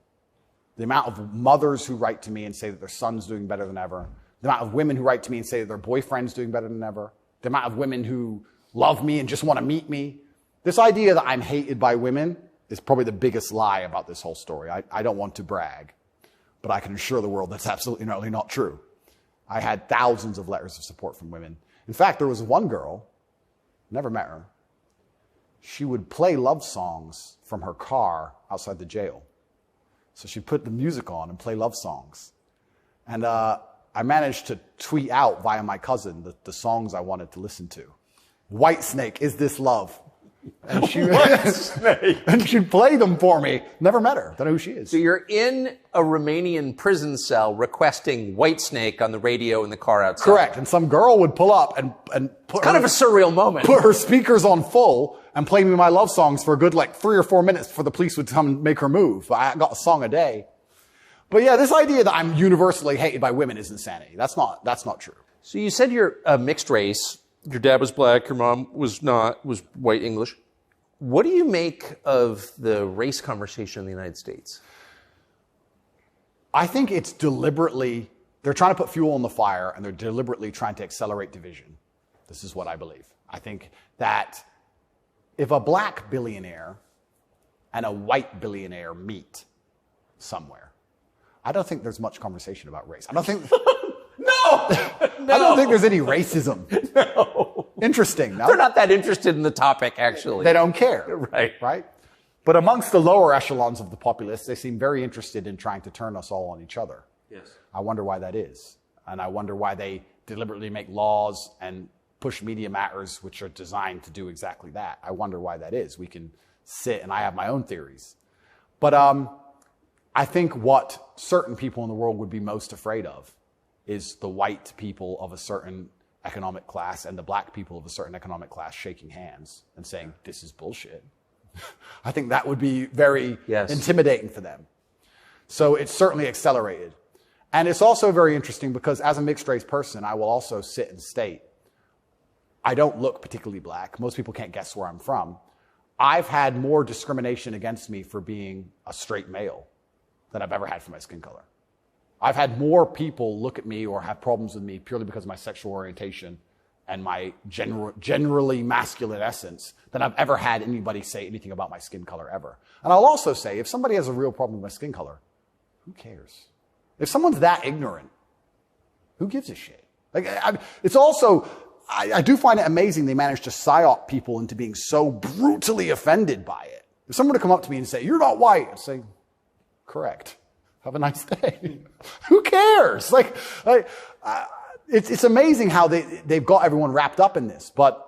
The amount of mothers who write to me and say that their son's doing better than ever. The amount of women who write to me and say that their boyfriend's doing better than ever. The amount of women who love me and just want to meet me. This idea that I'm hated by women is probably the biggest lie about this whole story. I don't want to brag, but I can assure the world that's absolutely not true. I had thousands of letters of support from women. In fact, there was one girl, never met her. She would play love songs from her car outside the jail. So she'd put the music on and play love songs. And I managed to tweet out via my cousin the songs I wanted to listen to. Whitesnake, Is This Love? And she'd play them for me. Never met her. Don't know who she is. So you're in a Romanian prison cell requesting Whitesnake on the radio in the car outside. Correct. And some girl would pull up and put kind of a surreal moment. Put her speakers on full and play me my love songs for a good 3 or 4 minutes before the police would come and make her move. I got a song a day. But yeah, this idea that I'm universally hated by women is insanity. That's not true. So you said you're a mixed race. Your dad was black, your mom was white English. What do you make of the race conversation in the United States? I think it's deliberately, they're trying to put fuel on the fire and they're deliberately trying to accelerate division. This is what I believe. I think that if a black billionaire and a white billionaire meet somewhere, I don't think there's much conversation about race. I don't think... No! I don't think there's any racism. No. Interesting, no? They're not that interested in the topic, actually. They don't care. Right. But amongst the lower echelons of the populace, they seem very interested in trying to turn us all on each other. Yes. I wonder why that is. And I wonder why they deliberately make laws and push media matters which are designed to do exactly that. I wonder why that is. We can sit, and I have my own theories. But I think what certain people in the world would be most afraid of is the white people of a certain economic class and the black people of a certain economic class shaking hands and saying, this is bullshit. I think that would be very intimidating for them. So it's certainly accelerated. And it's also very interesting because as a mixed race person, I will also sit and state, I don't look particularly black. Most people can't guess where I'm from. I've had more discrimination against me for being a straight male than I've ever had for my skin color. I've had more people look at me or have problems with me purely because of my sexual orientation and my generally masculine essence than I've ever had anybody say anything about my skin color ever. And I'll also say, if somebody has a real problem with my skin color, who cares? If someone's that ignorant, who gives a shit? It's also, I do find it amazing they managed to psyop people into being so brutally offended by it. If someone were to come up to me and say, you're not white, I'd say, correct. Have a nice day. Who cares? It's amazing how they've got everyone wrapped up in this. But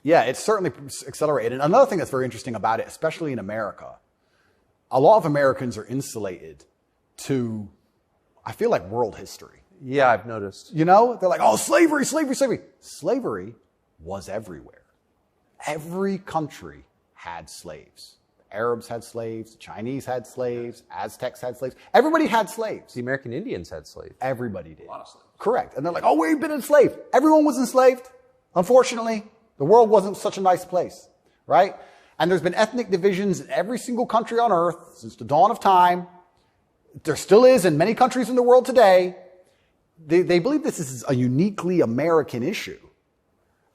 yeah, it's certainly accelerated. And another thing that's very interesting about it, especially in America, a lot of Americans are insulated to, I feel like, world history. Yeah, I've noticed. You know, they're like, oh, slavery, slavery, slavery. Slavery was everywhere. Every country had slaves. Arabs had slaves, the Chinese had slaves, Aztecs had slaves. Everybody had slaves. The American Indians had slaves. Everybody did. A lot of slaves. Correct. And they're like, oh, we've been enslaved. Everyone was enslaved. Unfortunately, the world wasn't such a nice place, right? And there's been ethnic divisions in every single country on earth since the dawn of time. There still is in many countries in the world today. They believe this is a uniquely American issue.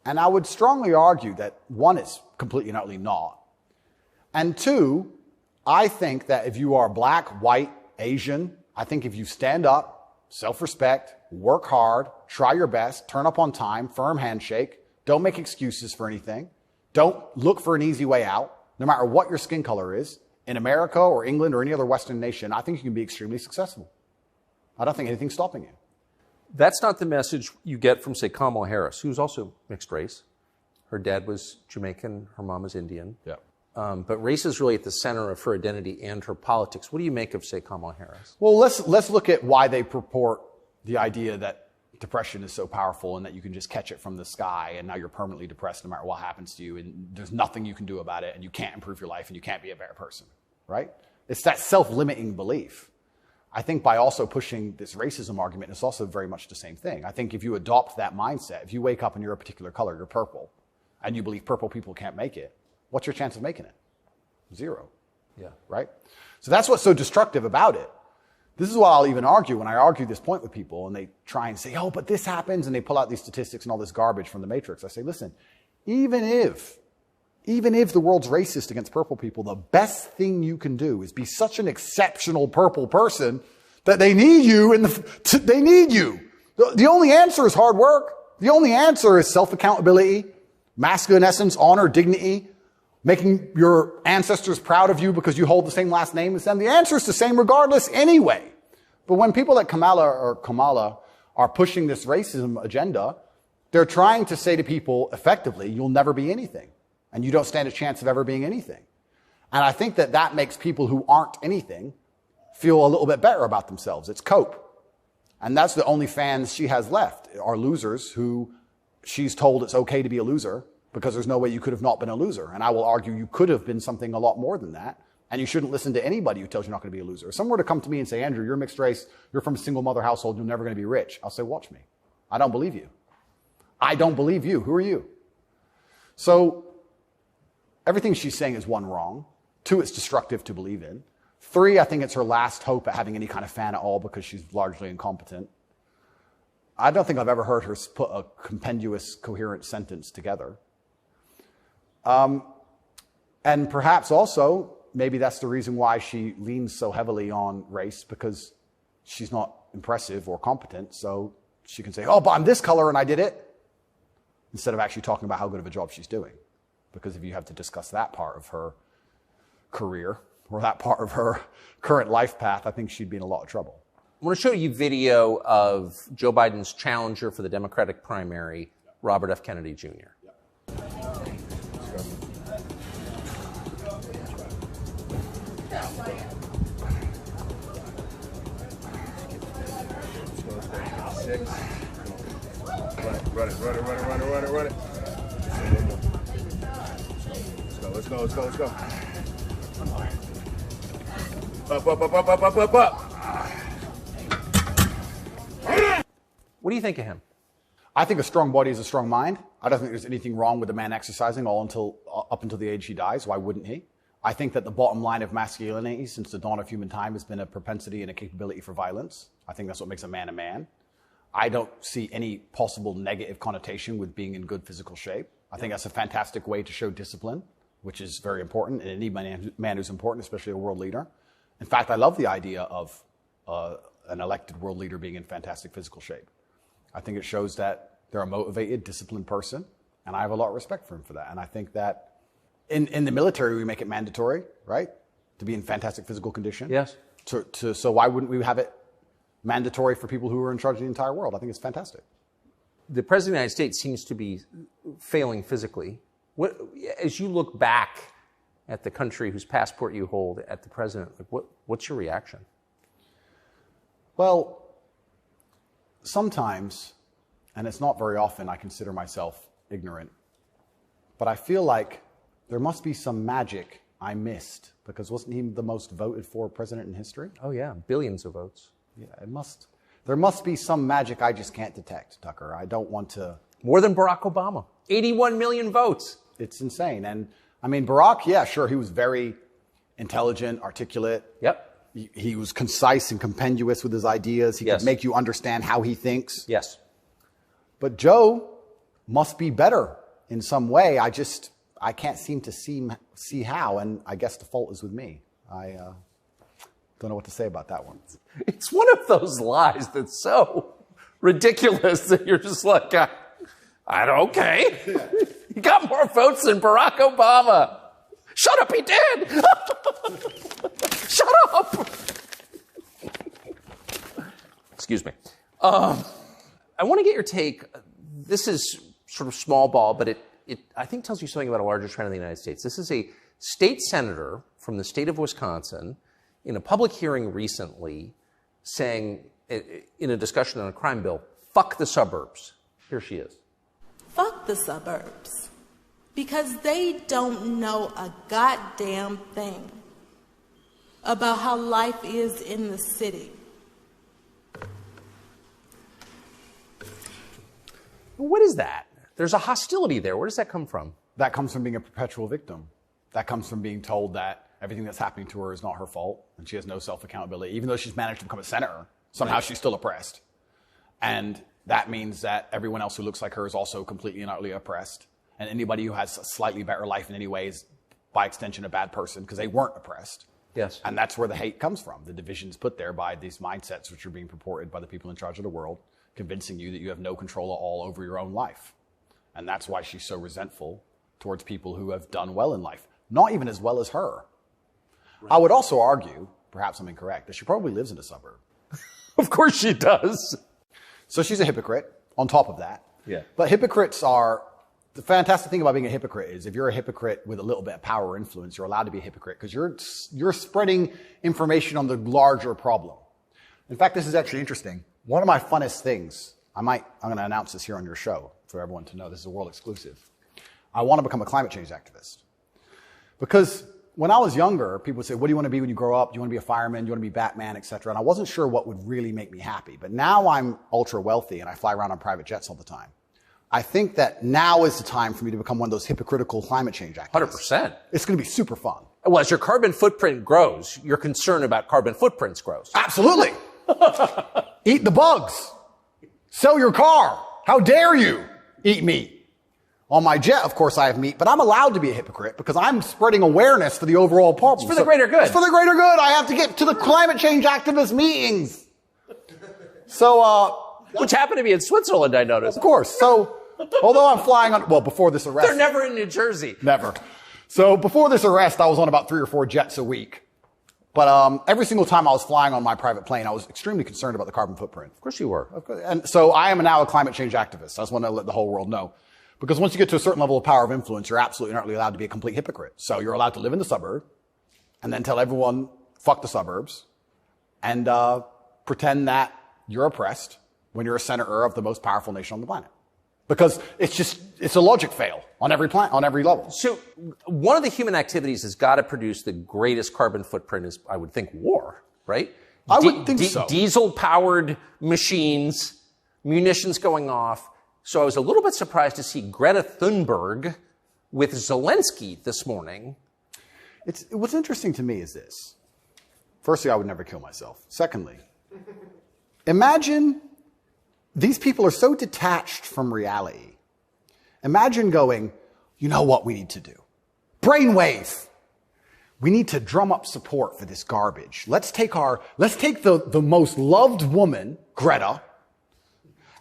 And I would strongly argue that, one, it's completely and utterly not. And two, I think that if you are black, white, Asian, I think if you stand up, self-respect, work hard, try your best, turn up on time, firm handshake, don't make excuses for anything, don't look for an easy way out, no matter what your skin color is, in America or England or any other Western nation, I think you can be extremely successful. I don't think anything's stopping you. That's not the message you get from, say, Kamala Harris, who's also mixed race. Her dad was Jamaican, her mom is Indian. Yeah. But race is really at the center of her identity and her politics. What do you make of, say, Kamala Harris? Well, let's look at why they purport the idea that depression is so powerful and that you can just catch it from the sky and now you're permanently depressed no matter what happens to you and there's nothing you can do about it and you can't improve your life and you can't be a better person, right? It's that self-limiting belief. I think by also pushing this racism argument, it's also very much the same thing. I think if you adopt that mindset, if you wake up and you're a particular color, you're purple, and you believe purple people can't make it, what's your chance of making it? 0. Yeah. Right? So that's what's so destructive about it. This is what I'll even argue when I argue this point with people and they try and say, oh, but this happens, and they pull out these statistics and all this garbage from the Matrix. I say, listen, even if the world's racist against purple people, the best thing you can do is be such an exceptional purple person that they need you they need you. The only answer is hard work. The only answer is self-accountability, masculine essence, honor, dignity, making your ancestors proud of you because you hold the same last name as them. The answer is the same regardless anyway. But when people like Kamala are pushing this racism agenda, they're trying to say to people effectively, you'll never be anything. And you don't stand a chance of ever being anything. And I think that makes people who aren't anything feel a little bit better about themselves. It's cope. And that's the only fans she has left, are losers who she's told it's okay to be a loser because there's no way you could have not been a loser. And I will argue you could have been something a lot more than that. And you shouldn't listen to anybody who tells you you're not going to be a loser. If someone were to come to me and say, Andrew, you're mixed race, you're from a single mother household, you're never going to be rich, I'll say, watch me. I don't believe you. I don't believe you. Who are you? So everything she's saying is 1, wrong. 2, it's destructive to believe in. 3, I think it's her last hope at having any kind of fan at all because she's largely incompetent. I don't think I've ever heard her put a compendious, coherent sentence together. And perhaps also, maybe that's the reason why she leans so heavily on race, because she's not impressive or competent, so she can say, oh, but I'm this color and I did it, instead of actually talking about how good of a job she's doing. Because if you have to discuss that part of her career, or that part of her current life path, I think she'd be in a lot of trouble. I want to show you video of Joe Biden's challenger for the Democratic primary, Robert F. Kennedy Jr. Run it. Let's go. Up. What do you think of him? I think a strong body is a strong mind. I don't think there's anything wrong with a man exercising up until the age he dies. Why wouldn't he? I think that the bottom line of masculinity since the dawn of human time has been a propensity and a capability for violence. I think that's what makes a man a man. I don't see any possible negative connotation with being in good physical shape. I think that's a fantastic way to show discipline, which is very important, and any man who's important, especially a world leader. In fact, I love the idea of an elected world leader being in fantastic physical shape. I think it shows that they're a motivated, disciplined person, and I have a lot of respect for him for that. And I think that in the military, we make it mandatory, right, to be in fantastic physical condition. Yes. So why wouldn't we have it mandatory for people who are in charge of the entire world? I think it's fantastic. The President of the United States seems to be failing physically. As you look back at the country whose passport you hold, at the president, what's your reaction? Well, sometimes, and it's not very often, I consider myself ignorant, but I feel like there must be some magic I missed, because wasn't he the most voted for president in history? Oh yeah, billions of votes. Yeah, there must be some magic I just can't detect, Tucker. I don't want to... More than Barack Obama. 81 million votes. It's insane. And I mean, Barack, yeah, sure, he was very intelligent, articulate. Yep. He was concise and compendious with his ideas. He could make you understand how he thinks. Yes. But Joe must be better in some way. I can't seem to see how, and I guess the fault is with me. I don't know what to say about that one. It's one of those lies that's so ridiculous that you're just like, okay. He got more votes than Barack Obama. Shut up, he did. Shut up. Excuse me. I want to get your take. This is sort of small ball, but it I think tells you something about a larger trend in the United States. This is a state senator from the state of Wisconsin in a public hearing recently saying, in a discussion on a crime bill, fuck the suburbs. Here she is. Fuck the suburbs. Because they don't know a goddamn thing about how life is in the city. What is that? There's a hostility there. Where does that come from? That comes from being a perpetual victim. That comes from being told that everything that's happening to her is not her fault and she has no self-accountability. Even though she's managed to become a senator, somehow she's still oppressed. And that means that everyone else who looks like her is also completely and utterly oppressed. And anybody who has a slightly better life in any way is, by extension, a bad person because they weren't oppressed. Yes. And that's where the hate comes from. The division's put there by these mindsets which are being purported by the people in charge of the world, convincing you that you have no control at all over your own life. And that's why she's so resentful towards people who have done well in life. Not even as well as her. Right. I would also argue, perhaps I'm incorrect, that she probably lives in a suburb. Of course she does. So she's a hypocrite on top of that. Yeah. But hypocrites are, the fantastic thing about being a hypocrite is if you're a hypocrite with a little bit of power or influence, you're allowed to be a hypocrite because you're spreading information on the larger problem. In fact, this is actually interesting. One of my funnest things, I'm going to announce this here on your show for everyone to know. This is a world exclusive. I want to become a climate change activist. Because when I was younger, people would say, what do you want to be when you grow up? Do you want to be a fireman? Do you want to be Batman, etc.? And I wasn't sure what would really make me happy. But now I'm ultra wealthy and I fly around on private jets all the time. I think that now is the time for me to become one of those hypocritical climate change activists. 100%. It's going to be super fun. Well, as your carbon footprint grows, your concern about carbon footprints grows. Absolutely. Eat the bugs. Sell your car. How dare you eat meat? On my jet, of course, I have meat, but I'm allowed to be a hypocrite because I'm spreading awareness for the overall problem. It's for the greater good. It's for the greater good. I have to get to the climate change activist meetings. So, which happen to be in Switzerland, I noticed. Of course. So, although I'm flying on, well, before this arrest. They're never in New Jersey. Never. So before this arrest, I was on about 3 or 4 jets a week. But every single time I was flying on my private plane, I was extremely concerned about the carbon footprint. Of course you were. And so I am now a climate change activist. I just want to let the whole world know. Because once you get to a certain level of power of influence, you're absolutely not allowed to be a complete hypocrite. So you're allowed to live in the suburb and then tell everyone, fuck the suburbs, and pretend that you're oppressed when you're a senator of the most powerful nation on the planet. Because it's a logic fail on every level. So one of the human activities has got to produce the greatest carbon footprint is, I would think, war, right? I would think so. Diesel-powered machines, munitions going off. So I was a little bit surprised to see Greta Thunberg with Zelensky this morning. What's interesting to me is this. Firstly, I would never kill myself. Secondly, imagine these people are so detached from reality. Imagine going, you know what we need to do? Brainwave. We need to drum up support for this garbage. Let's take the most loved woman, Greta,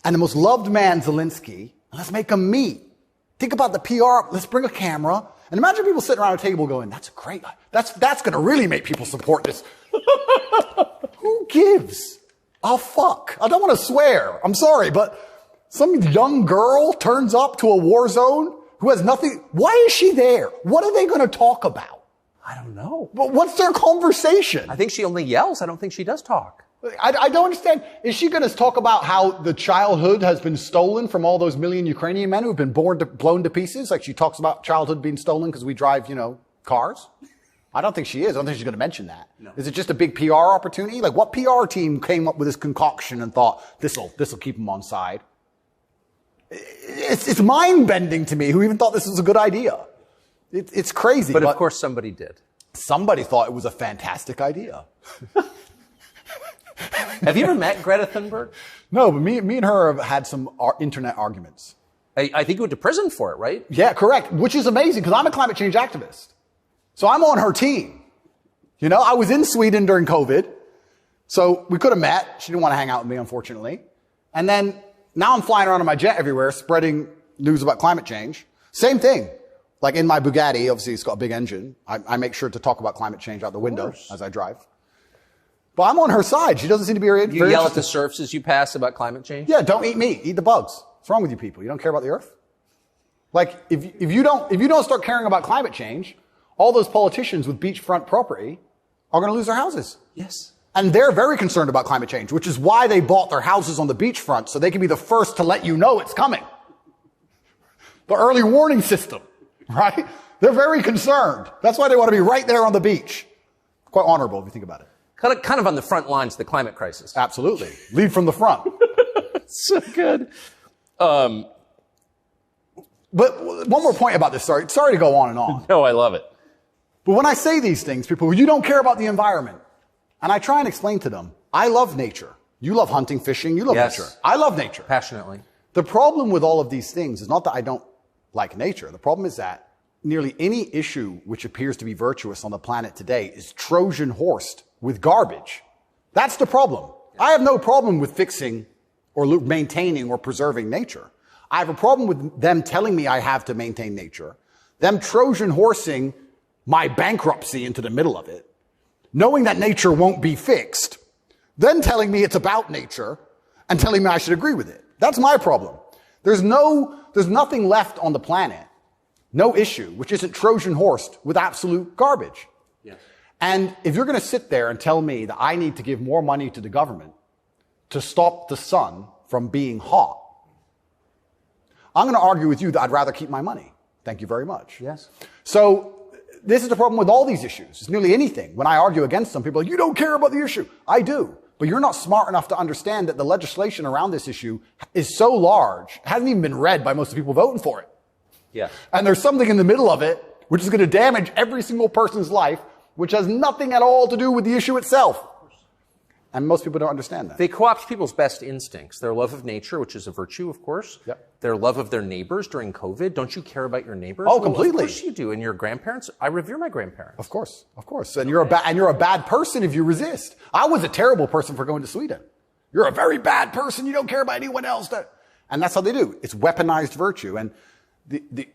and the most loved man, Zelensky, and let's make them meet. Think about the PR. Let's bring a camera. And imagine people sitting around a table going, that's going to really make people support this. Who gives a fuck? I don't want to swear. I'm sorry, but some young girl turns up to a war zone who has nothing. Why is she there? What are they going to talk about? I don't know. But what's their conversation? I think she only yells. I don't think she does talk. I don't understand. Is she going to talk about how the childhood has been stolen from all those million Ukrainian men who've been blown to pieces? Like she talks about childhood being stolen because we drive, cars? I don't think she is. I don't think she's going to mention that. No. Is it just a big PR opportunity? Like what PR team came up with this concoction and thought, this'll keep them on side? It's mind-bending to me who even thought this was a good idea. It's crazy. But of course somebody did. Somebody thought it was a fantastic idea. Have you ever met Greta Thunberg? No, but me and her have had some internet arguments. I think you went to prison for it, right? Yeah, correct. Which is amazing because I'm a climate change activist. So I'm on her team. I was in Sweden during COVID. So we could have met. She didn't want to hang out with me, unfortunately. And then now I'm flying around in my jet everywhere, spreading news about climate change. Same thing. Like in my Bugatti, obviously it's got a big engine. I make sure to talk about climate change out the window as I drive. But I'm on her side. She doesn't seem to be very You yell at the serfs as you pass about climate change? Yeah, don't eat meat. Eat the bugs. What's wrong with you people? You don't care about the earth? Like, if you don't start caring about climate change, all those politicians with beachfront property are going to lose their houses. Yes. And they're very concerned about climate change, which is why they bought their houses on the beachfront, so they can be the first to let you know it's coming. The early warning system, right? They're very concerned. That's why they want to be right there on the beach. Quite honorable if you think about it. Kind of on the front lines of the climate crisis. Absolutely. Lead from the front. So good. But one more point about this. Sorry to go on and on. No, I love it. But when I say these things, people, you don't care about the environment. And I try and explain to them, I love nature. You love hunting, fishing. You love nature. I love nature. Passionately. The problem with all of these things is not that I don't like nature. The problem is that nearly any issue which appears to be virtuous on the planet today is Trojan horsed with garbage. That's the problem. I have no problem with fixing or maintaining or preserving nature. I have a problem with them telling me I have to maintain nature, them Trojan horsing my bankruptcy into the middle of it, knowing that nature won't be fixed, then telling me it's about nature and telling me I should agree with it. That's my problem. There's nothing left on the planet, no issue, which isn't Trojan horsed with absolute garbage. Yes. And if you're going to sit there and tell me that I need to give more money to the government to stop the sun from being hot, I'm going to argue with you that I'd rather keep my money. Thank you very much. Yes. So this is the problem with all these issues. It's nearly anything. When I argue against them, people are like, you don't care about the issue. I do. But you're not smart enough to understand that the legislation around this issue is so large, it hasn't even been read by most of the people voting for it. Yeah. And there's something in the middle of it which is going to damage every single person's life, which has nothing at all to do with the issue itself. And most people don't understand that. They co-opt people's best instincts. Their love of nature, which is a virtue, of course. Yep. Their love of their neighbors during COVID. Don't you care about your neighbors? Oh, completely. Of course you do. And your grandparents? I revere my grandparents. Of course, of course. And you're a bad person if you resist. I was a terrible person for going to Sweden. You're a very bad person. You don't care about anyone else. And that's how they do. It's weaponized virtue. And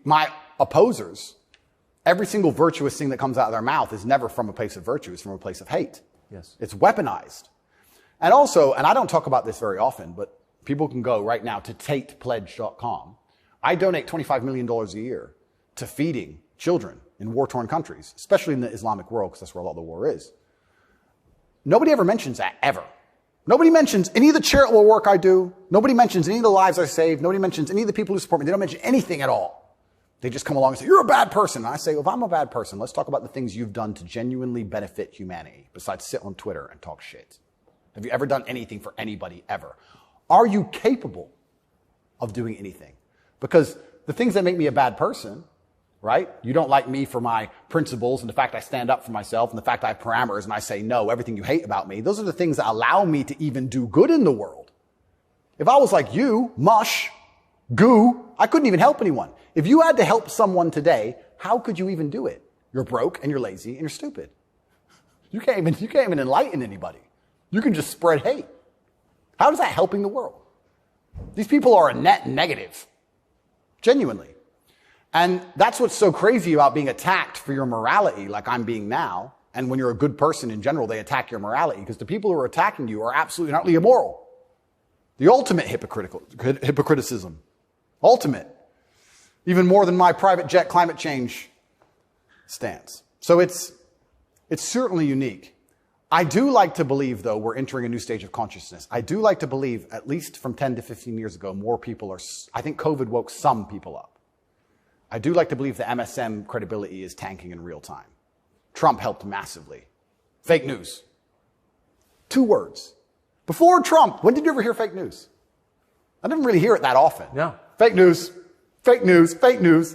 my opposers, every single virtuous thing that comes out of their mouth is never from a place of virtue. It's from a place of hate. Yes. It's weaponized. And also, and I don't talk about this very often, but people can go right now to tatepledge.com. I donate $25 million a year to feeding children in war-torn countries, especially in the Islamic world, because that's where a lot of the war is. Nobody ever mentions that, ever. Nobody mentions any of the charitable work I do. Nobody mentions any of the lives I save. Nobody mentions any of the people who support me. They don't mention anything at all. They just come along and say, you're a bad person. And I say, well, if I'm a bad person, let's talk about the things you've done to genuinely benefit humanity, besides sit on Twitter and talk shit. Have you ever done anything for anybody ever? Are you capable of doing anything? Because the things that make me a bad person, right? You don't like me for my principles and the fact I stand up for myself and the fact I have parameters and I say no, everything you hate about me. Those are the things that allow me to even do good in the world. If I was like you, mush, goo, I couldn't even help anyone. If you had to help someone today, how could you even do it? You're broke and you're lazy and you're stupid. You can't even enlighten anybody. You can just spread hate. How is that helping the world? These people are a net negative. Genuinely. And that's what's so crazy about being attacked for your morality like I'm being now. And when you're a good person in general, they attack your morality because the people who are attacking you are absolutely and utterly immoral. The ultimate hypocriticism. Ultimate. Even more than my private jet climate change stance. So it's certainly unique. I do like to believe, though, we're entering a new stage of consciousness. I do like to believe, at least from 10 to 15 years ago, more people are, I think COVID woke some people up. I do like to believe the MSM credibility is tanking in real time. Trump helped massively. Fake news. 2 words. Before Trump, when did you ever hear fake news? I didn't really hear it that often. No. Fake news, fake news, fake news.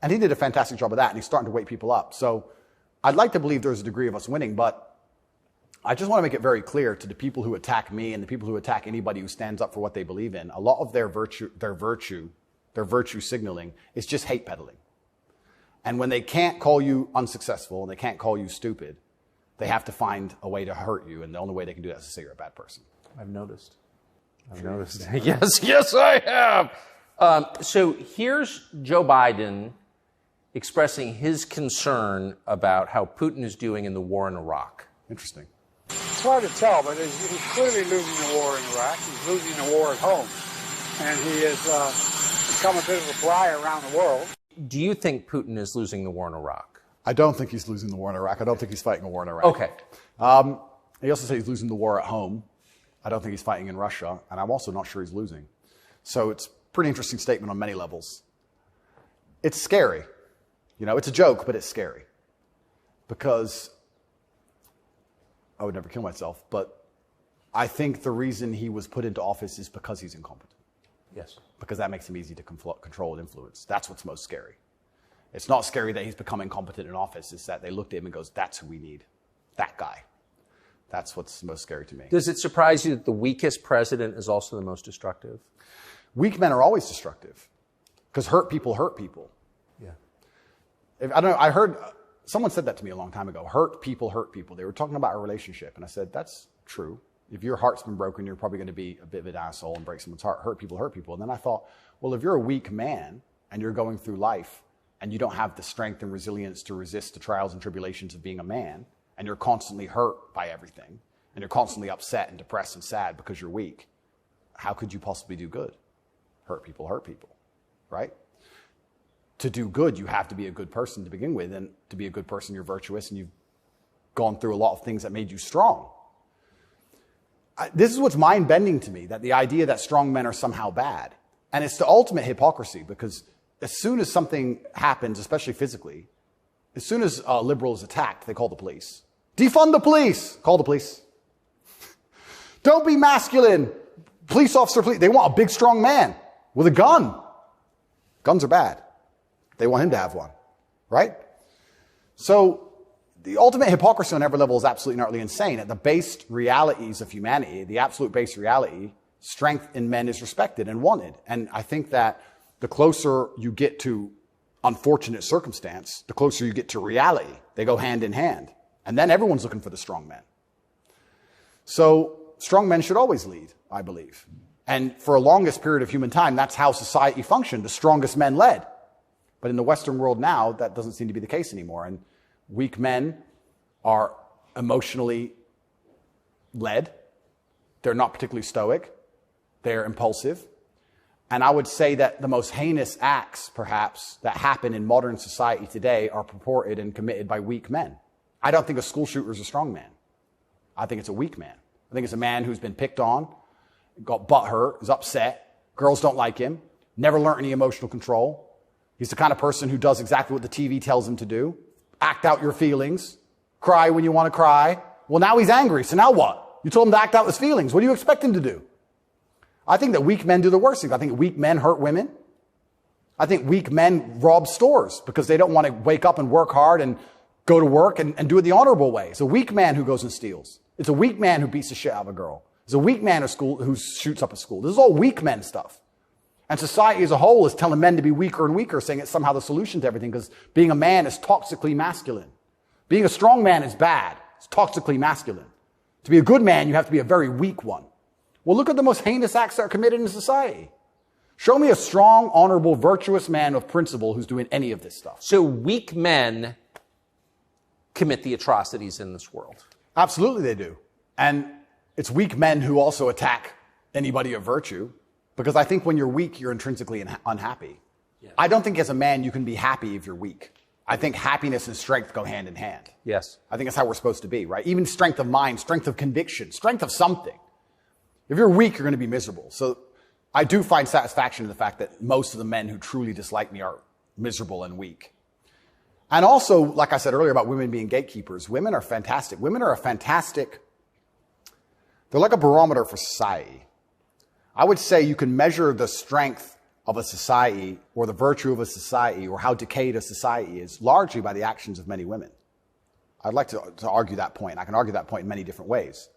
And he did a fantastic job of that, and he's starting to wake people up. So I'd like to believe there's a degree of us winning, but I just want to make it very clear to the people who attack me and the people who attack anybody who stands up for what they believe in, a lot of their virtue signaling is just hate peddling. And when they can't call you unsuccessful and they can't call you stupid, they have to find a way to hurt you. And the only way they can do that is to say you're a bad person. I've noticed. Yes, I have. So here's Joe Biden expressing his concern about how Putin is doing in the war in Iraq. Interesting. It's hard to tell, but he's clearly losing the war in Iraq. He's losing the war at home. And he has become a bit of a pariah around the world. Do you think Putin is losing the war in Iraq? I don't think he's losing the war in Iraq. I don't think he's fighting a war in Iraq. Okay. He also said he's losing the war at home. I don't think he's fighting in Russia. And I'm also not sure he's losing. So it's a pretty interesting statement on many levels. It's scary. You know, it's a joke, but it's scary. Because I would never kill myself, but I think the reason he was put into office is because he's incompetent. Yes. Because that makes him easy to control and influence. That's what's most scary. It's not scary that he's become incompetent in office. It's that they looked at him and goes, that's who we need. That guy. That's what's most scary to me. Does it surprise you that the weakest president is also the most destructive? Weak men are always destructive because hurt people hurt people. Yeah. I don't know. I heard someone said that to me a long time ago. Hurt people hurt people. They were talking about a relationship. And I said, that's true. If your heart's been broken, you're probably going to be a bit of an asshole and break someone's heart. Hurt people hurt people. And then I thought, well, if you're a weak man and you're going through life and you don't have the strength and resilience to resist the trials and tribulations of being a man, and you're constantly hurt by everything, and you're constantly upset and depressed and sad because you're weak, how could you possibly do good? Hurt people, right? To do good, you have to be a good person to begin with, and to be a good person, you're virtuous, and you've gone through a lot of things that made you strong. This is what's mind-bending to me, that the idea that strong men are somehow bad. And it's the ultimate hypocrisy, because as soon as something happens, especially physically, as soon as a liberal is attacked, they call the police. Defund the police! Call the police. Don't be masculine. Police officer, please. They want a big, strong man with a gun. Guns are bad. They want him to have one, right? So the ultimate hypocrisy on every level is absolutely and utterly insane. At the base realities of humanity, the absolute base reality, strength in men is respected and wanted. And I think that the closer you get to unfortunate circumstance, the closer you get to reality. They go hand in hand. And then everyone's looking for the strong men. So strong men should always lead, I believe. And for a longest period of human time, that's how society functioned. The strongest men led. But in the Western world now, that doesn't seem to be the case anymore. And weak men are emotionally led. They're not particularly stoic. They're impulsive. And I would say that the most heinous acts, perhaps, that happen in modern society today are purported and committed by weak men. I don't think a school shooter is a strong man. I think it's a weak man. I think it's a man who's been picked on, got butthurt, is upset, girls don't like him, never learned any emotional control. He's the kind of person who does exactly what the TV tells him to do. Act out your feelings. Cry when you want to cry. Well, now he's angry, so now what? You told him to act out his feelings. What do you expect him to do? I think that weak men do the worst things. I think weak men hurt women. I think weak men rob stores because they don't want to wake up and work hard and go to work and do it the honorable way. It's a weak man who goes and steals. It's a weak man who beats the shit out of a girl. It's a weak man who shoots up a school. This is all weak men stuff. And society as a whole is telling men to be weaker and weaker, saying it's somehow the solution to everything because being a man is toxically masculine. Being a strong man is bad. It's toxically masculine. To be a good man, you have to be a very weak one. Well, look at the most heinous acts that are committed in society. Show me a strong, honorable, virtuous man of principle who's doing any of this stuff. So weak men commit the atrocities in this world. Absolutely they do. And it's weak men who also attack anybody of virtue, because I think when you're weak, you're intrinsically unhappy. Yeah. I don't think as a man you can be happy if you're weak. I think happiness and strength go hand in hand. Yes. I think that's how we're supposed to be, right? Even strength of mind, strength of conviction, strength of something. If you're weak, you're going to be miserable. So I do find satisfaction in the fact that most of the men who truly dislike me are miserable and weak. And also, like I said earlier about women being gatekeepers, women are fantastic. Women are they're like a barometer for society. I would say you can measure the strength of a society or the virtue of a society or how decayed a society is largely by the actions of many women. I'd like to argue that point. I can argue that point in many different ways.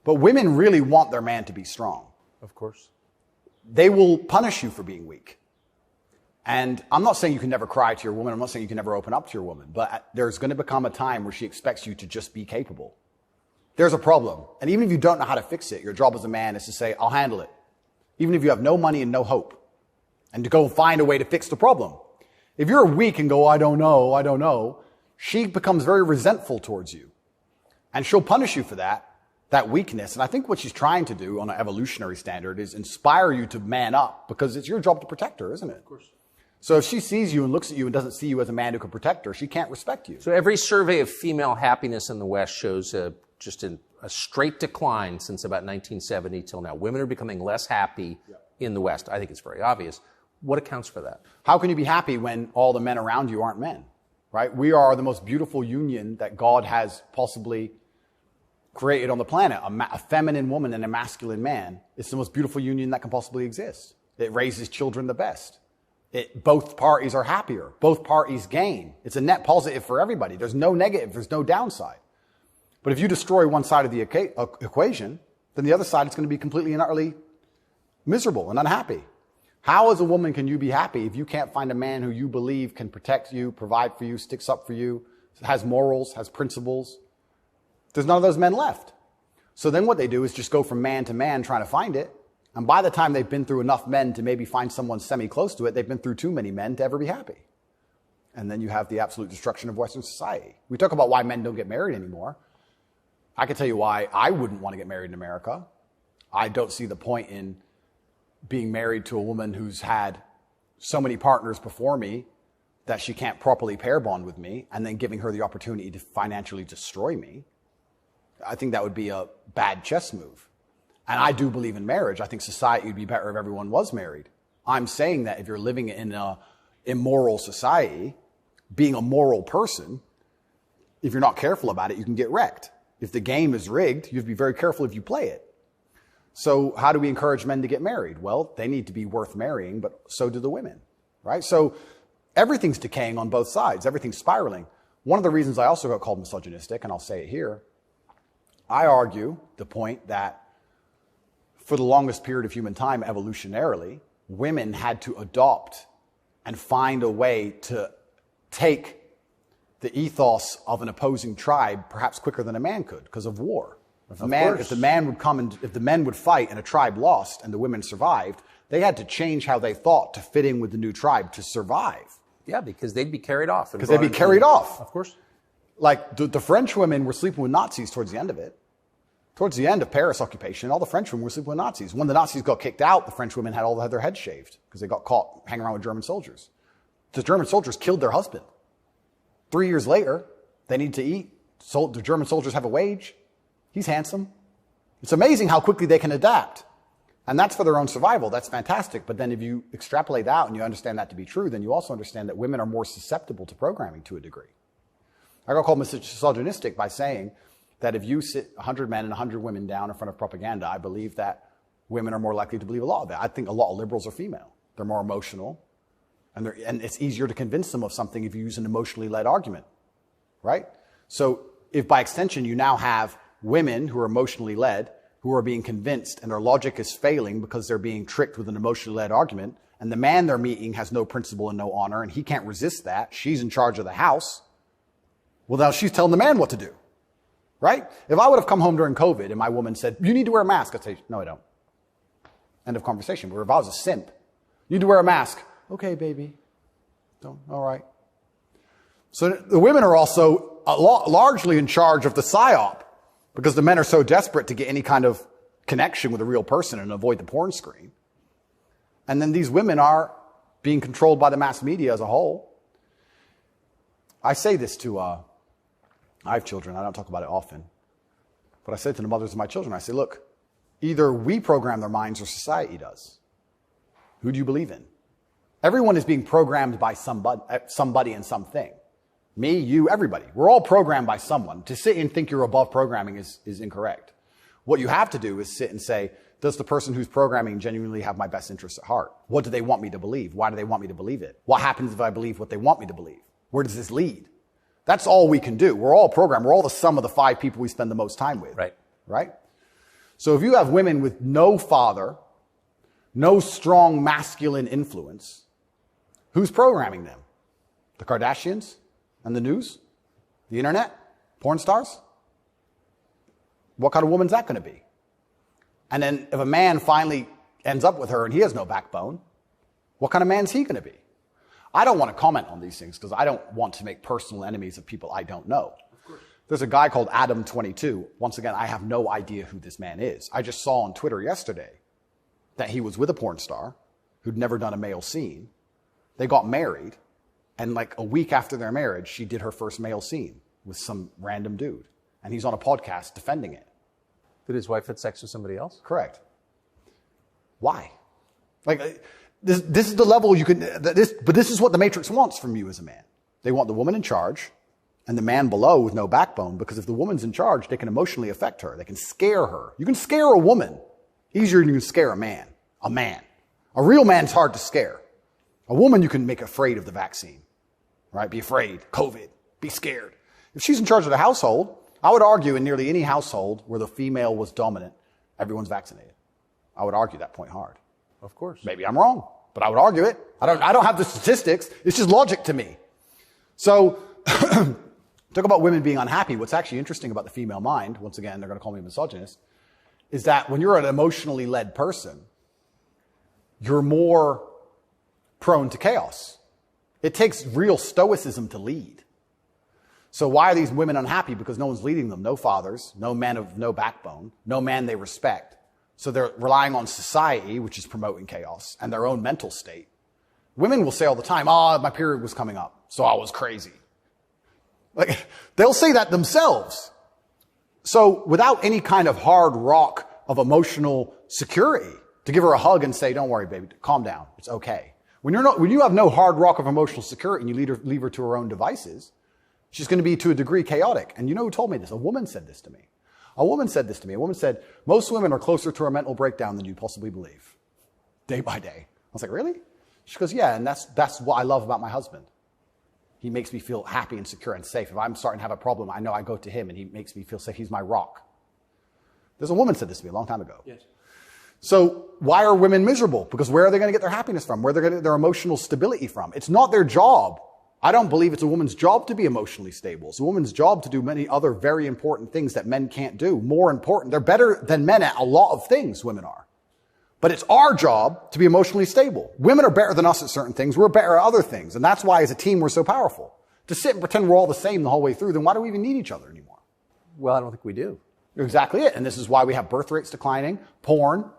But women really want their man to be strong. Of course. They will punish you for being weak. And I'm not saying you can never cry to your woman. I'm not saying you can never open up to your woman. But there's going to become a time where she expects you to just be capable. There's a problem. And even if you don't know how to fix it, your job as a man is to say, I'll handle it. Even if you have no money and no hope. And to go find a way to fix the problem. If you're weak and go, I don't know, she becomes very resentful towards you. And she'll punish you for that weakness. And I think what she's trying to do on an evolutionary standard is inspire you to man up, because it's your job to protect her, isn't it? Of course. So if she sees you and looks at you and doesn't see you as a man who can protect her, she can't respect you. So every survey of female happiness in the West shows just a straight decline since about 1970 till now. Women are becoming less happy in the West. I think it's very obvious. What accounts for that? How can you be happy when all the men around you aren't men, right? We are the most beautiful union that God has possibly created on the planet. A feminine woman and a masculine man. It's the most beautiful union that can possibly exist. It raises children the best. Both parties are happier. Both parties gain. It's a net positive for everybody. There's no negative. There's no downside. But if you destroy one side of the equation, then the other side is going to be completely and utterly miserable and unhappy. How as a woman can you be happy if you can't find a man who you believe can protect you, provide for you, sticks up for you, has morals, has principles? There's none of those men left. So then what they do is just go from man to man trying to find it. And by the time they've been through enough men to maybe find someone semi-close to it, they've been through too many men to ever be happy. And then you have the absolute destruction of Western society. We talk about why men don't get married anymore. I can tell you why I wouldn't want to get married in America. I don't see the point in being married to a woman who's had so many partners before me that she can't properly pair bond with me and then giving her the opportunity to financially destroy me. I think that would be a bad chess move. And I do believe in marriage. I think society would be better if everyone was married. I'm saying that if you're living in an immoral society, being a moral person, if you're not careful about it, you can get wrecked. If the game is rigged, you have to be very careful if you play it. So how do we encourage men to get married? Well, they need to be worth marrying, but so do the women, right? So everything's decaying on both sides. Everything's spiraling. One of the reasons I also got called misogynistic, and I'll say it here, I argue the point that for the longest period of human time, evolutionarily, women had to adopt and find a way to take the ethos of an opposing tribe perhaps quicker than a man could because of war. If the men would fight and a tribe lost and the women survived, they had to change how they thought to fit in with the new tribe to survive. Yeah, because they'd be carried off. Because they'd be carried off. Of course. Like the French women were sleeping with Nazis towards the end of it. Towards the end of Paris occupation, all the French women were sleeping with Nazis. When the Nazis got kicked out, the French women had their heads shaved because they got caught hanging around with German soldiers. The German soldiers killed their husband. 3 years later, they need to eat. So the German soldiers have a wage. He's handsome. It's amazing how quickly they can adapt. And that's for their own survival. That's fantastic. But then if you extrapolate that out and you understand that to be true, then you also understand that women are more susceptible to programming to a degree. I got called misogynistic by saying that if you sit 100 men and 100 women down in front of propaganda, I believe that women are more likely to believe a lot of it. I think a lot of liberals are female. They're more emotional. And it's easier to convince them of something if you use an emotionally led argument, right? So if by extension you now have women who are emotionally led, who are being convinced and their logic is failing because they're being tricked with an emotionally led argument, and the man they're meeting has no principle and no honor, and he can't resist that, she's in charge of the house, well, now she's telling the man what to do, right? If I would have come home during COVID and my woman said, you need to wear a mask, I'd say, no, I don't. End of conversation. But if I was a simp, you need to wear a mask. Okay, baby. Don't. All right. So the women are also largely in charge of the psyop because the men are so desperate to get any kind of connection with a real person and avoid the porn screen. And then these women are being controlled by the mass media as a whole. I say this to, I have children. I don't talk about it often. But I say to the mothers of my children, I say, look, either we program their minds or society does. Who do you believe in? Everyone is being programmed by somebody and something. Me, you, everybody. We're all programmed by someone. To sit and think you're above programming is incorrect. What you have to do is sit and say, does the person who's programming genuinely have my best interests at heart? What do they want me to believe? Why do they want me to believe it? What happens if I believe what they want me to believe? Where does this lead? That's all we can do. We're all programmed. We're all the sum of the 5 people we spend the most time with. Right. Right? So if you have women with no father, no strong masculine influence, who's programming them? The Kardashians and the news? The internet? Porn stars? What kind of woman's that going to be? And then if a man finally ends up with her and he has no backbone, what kind of man's he going to be? I don't want to comment on these things because I don't want to make personal enemies of people I don't know. There's a guy called Adam22. Once again, I have no idea who this man is. I just saw on Twitter yesterday that he was with a porn star who'd never done a male scene. They got married, and like a week after their marriage, she did her first male scene with some random dude. And he's on a podcast defending it. Did his wife have sex with somebody else? Correct. Why? Like, this is the level you can, but this is what the Matrix wants from you as a man. They want the woman in charge and the man below with no backbone, because if the woman's in charge, they can emotionally affect her. They can scare her. You can scare a woman easier than you can scare a man. A man. A real man's hard to scare. A woman you can make afraid of the vaccine, right? Be afraid, COVID, be scared. If she's in charge of the household, I would argue in nearly any household where the female was dominant, everyone's vaccinated. I would argue that point hard. Of course. Maybe I'm wrong, but I would argue it. I don't have the statistics. It's just logic to me. So, talk about women being unhappy. What's actually interesting about the female mind, once again, they're going to call me a misogynist, is that when you're an emotionally led person, you're more prone to chaos. It takes real stoicism to lead. So why are these women unhappy? Because no one's leading them. No fathers, no men of no backbone, no man they respect. So they're relying on society, which is promoting chaos, and their own mental state. Women will say all the time, my period was coming up, so I was crazy. Like, they'll say that themselves. So without any kind of hard rock of emotional security, to give her a hug and say, don't worry, baby, calm down, it's okay. When you have no hard rock of emotional security and you leave her to her own devices, she's going to be to a degree chaotic. And you know who told me this? A woman said this to me. A woman said, most women are closer to a mental breakdown than you possibly believe. Day by day. I was like, really? She goes, yeah, and that's what I love about my husband. He makes me feel happy and secure and safe. If I'm starting to have a problem, I know I go to him and he makes me feel safe. He's my rock. There's a woman said this to me a long time ago. Yes. So why are women miserable? Because where are they going to get their happiness from? Where are they going to get their emotional stability from? It's not their job. I don't believe it's a woman's job to be emotionally stable. It's a woman's job to do many other very important things that men can't do. More important. They're better than men at a lot of things, women are. But it's our job to be emotionally stable. Women are better than us at certain things. We're better at other things. And that's why as a team we're so powerful. To sit and pretend we're all the same the whole way through, then why do we even need each other anymore? Well, I don't think we do. Exactly it. And this is why we have birth rates declining, porn,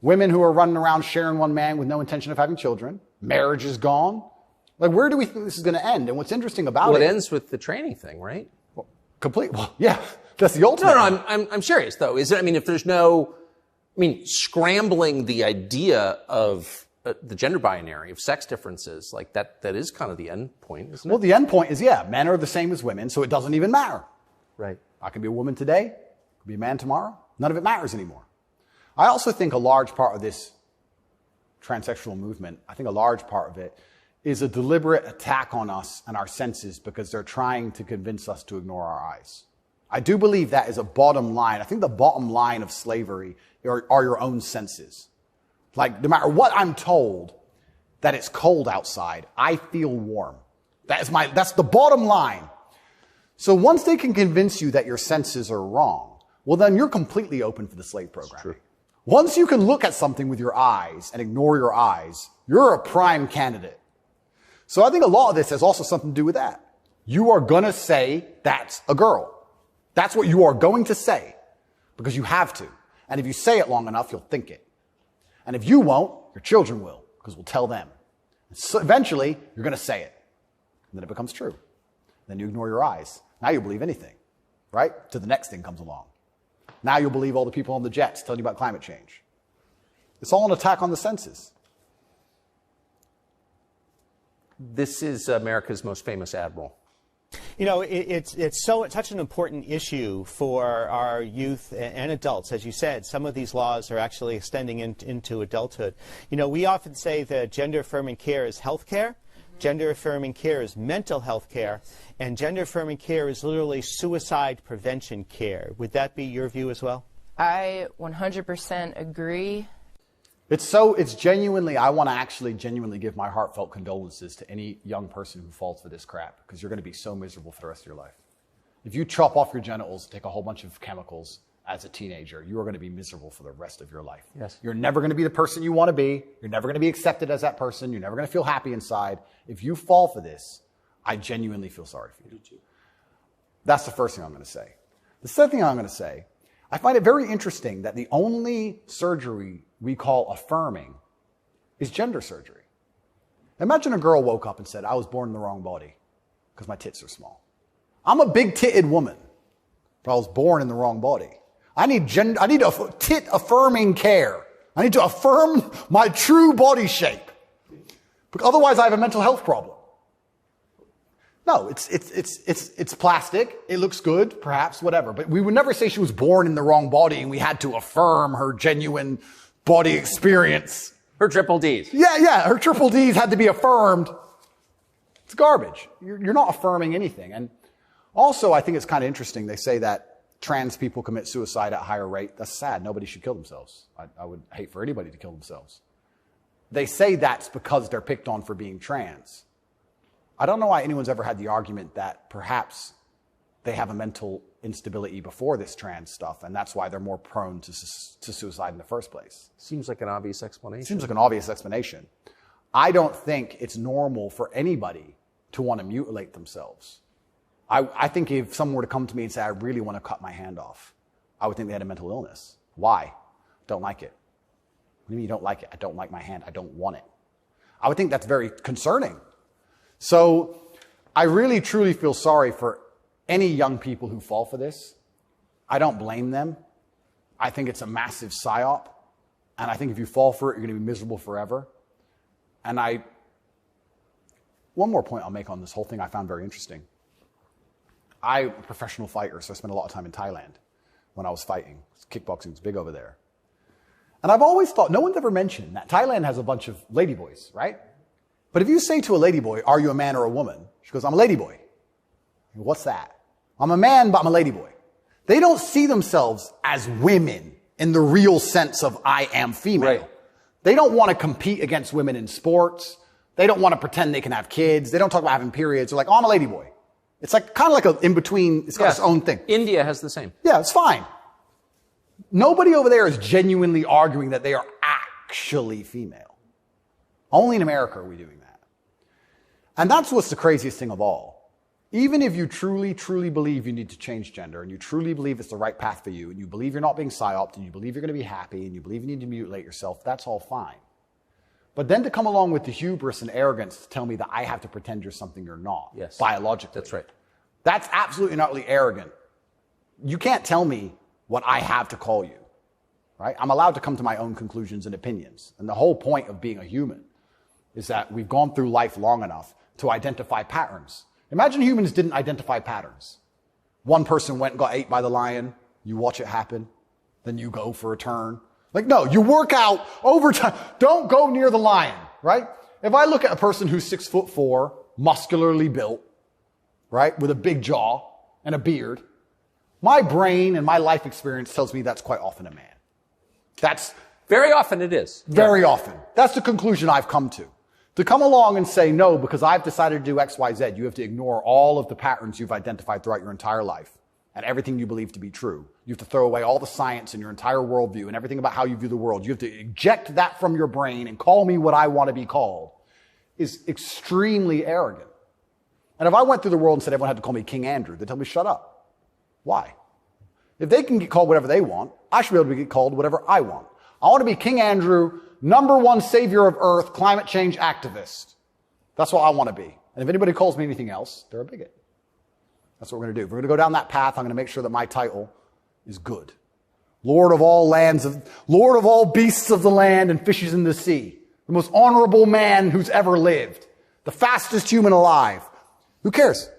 women who are running around sharing one man with no intention of having children, marriage is gone. Like, where do we think this is going to end? And what's interesting about it ends with the training thing, right? Well, yeah, that's the ultimate. No, I'm serious though. Is it? I mean, if there's scrambling the idea of the gender binary of sex differences, like that is kind of the end point, isn't it? Well, the end point is, men are the same as women, so it doesn't even matter. Right. I can be a woman today, I can be a man tomorrow. None of it matters anymore. I also think a large part of this transsexual movement, I think a large part of it is a deliberate attack on us and our senses because they're trying to convince us to ignore our eyes. I do believe that is a bottom line. I think the bottom line of slavery are your own senses. Like, no matter what I'm told, that it's cold outside, I feel warm. That's the bottom line. So once they can convince you that your senses are wrong, well, then you're completely open for the slave programming. Once you can look at something with your eyes and ignore your eyes, you're a prime candidate. So I think a lot of this has also something to do with that. You are going to say that's a girl. That's what you are going to say because you have to. And if you say it long enough, you'll think it. And if you won't, your children will because we'll tell them. So eventually, you're going to say it. And then it becomes true. Then you ignore your eyes. Now you'll believe anything, right? Till the next thing comes along. Now you'll believe all the people on the jets telling you about climate change. It's all an attack on the senses. This is America's most famous admiral. You know, it's such an important issue for our youth and adults. As you said, some of these laws are actually extending into adulthood. You know, we often say that gender-affirming care is health care. Gender-affirming care is mental health care. And gender-affirming care is literally suicide prevention care. Would that be your view as well? I 100% agree. It's genuinely, I want to actually genuinely give my heartfelt condolences to any young person who falls for this crap, because you're going to be so miserable for the rest of your life. If you chop off your genitals, take a whole bunch of chemicals as a teenager, you are going to be miserable for the rest of your life. Yes. You're never going to be the person you want to be. You're never going to be accepted as that person. You're never going to feel happy inside. If you fall for this, I genuinely feel sorry for you. That's the first thing I'm going to say. The second thing I'm going to say, I find it very interesting that the only surgery we call affirming is gender surgery. Imagine a girl woke up and said, I was born in the wrong body because my tits are small. I'm a big-titted woman, but I was born in the wrong body. I need tit affirming care. I need to affirm my true body shape. Because otherwise I have a mental health problem. No, it's plastic. It looks good, perhaps, whatever. But we would never say she was born in the wrong body and we had to affirm her genuine body experience. Her triple Ds. Yeah, her triple Ds had to be affirmed. It's garbage. You're not affirming anything. And also, I think it's kind of interesting. They say that trans people commit suicide at a higher rate. That's sad. Nobody should kill themselves. I would hate for anybody to kill themselves. They say that's because they're picked on for being trans. I don't know why anyone's ever had the argument that perhaps they have a mental instability before this trans stuff, and that's why they're more prone to suicide in the first place. Seems like an obvious explanation. Seems like an obvious explanation. I don't think it's normal for anybody to want to mutilate themselves. I think if someone were to come to me and say, I really want to cut my hand off, I would think they had a mental illness. Why? Don't like it. What do you mean you don't like it? I don't like my hand. I don't want it. I would think that's very concerning. So I really, truly feel sorry for any young people who fall for this. I don't blame them. I think it's a massive psyop. And I think if you fall for it, you're going to be miserable forever. And one more point I'll make on this whole thing I found very interesting. I'm a professional fighter, so I spent a lot of time in Thailand when I was fighting. Kickboxing was big over there. And I've always thought, no one's ever mentioned that Thailand has a bunch of ladyboys, right? But if you say to a ladyboy, are you a man or a woman? She goes, I'm a ladyboy. What's that? I'm a man, but I'm a ladyboy. They don't see themselves as women in the real sense of I am female. Right. They don't want to compete against women in sports. They don't want to pretend they can have kids. They don't talk about having periods. They're like, oh, I'm a ladyboy. It's like kind of like an in-between. It's got its own thing. India has the same. Yeah, it's fine. Nobody over there is genuinely arguing that they are actually female. Only in America are we doing that. And that's what's the craziest thing of all. Even if you truly, truly believe you need to change gender, and you truly believe it's the right path for you, and you believe you're not being psyoped, and you believe you're going to be happy, and you believe you need to mutilate yourself, that's all fine. But then to come along with the hubris and arrogance to tell me that I have to pretend you're something you're not, yes, biologically. That's right. That's absolutely and utterly arrogant. You can't tell me what I have to call you, right? I'm allowed to come to my own conclusions and opinions. And the whole point of being a human is that we've gone through life long enough to identify patterns. Imagine humans didn't identify patterns. One person went and got ate by the lion. You watch it happen. Then you go for a turn. Like, no, you work out over time. Don't go near the lion, right? If I look at a person who's 6'4", muscularly built, right, with a big jaw and a beard, my brain and my life experience tells me that's quite often a man. That's very often it is. Very often. That's the conclusion I've come to. To come along and say, no, because I've decided to do X, Y, Z, you have to ignore all of the patterns you've identified throughout your entire life and everything you believe to be true. You have to throw away all the science in your entire worldview and everything about how you view the world. You have to eject that from your brain and call me what I want to be called is extremely arrogant. And if I went through the world and said everyone had to call me King Andrew, they'd tell me, shut up. Why? If they can get called whatever they want, I should be able to get called whatever I want. I want to be King Andrew, #1 savior of Earth, climate change activist. That's what I want to be. And if anybody calls me anything else, they're a bigot. That's what we're going to do. If we're going to go down that path, I'm going to make sure that my title is good. Lord of all beasts of the land and fishes in the sea. The most honorable man who's ever lived. The fastest human alive. Who cares?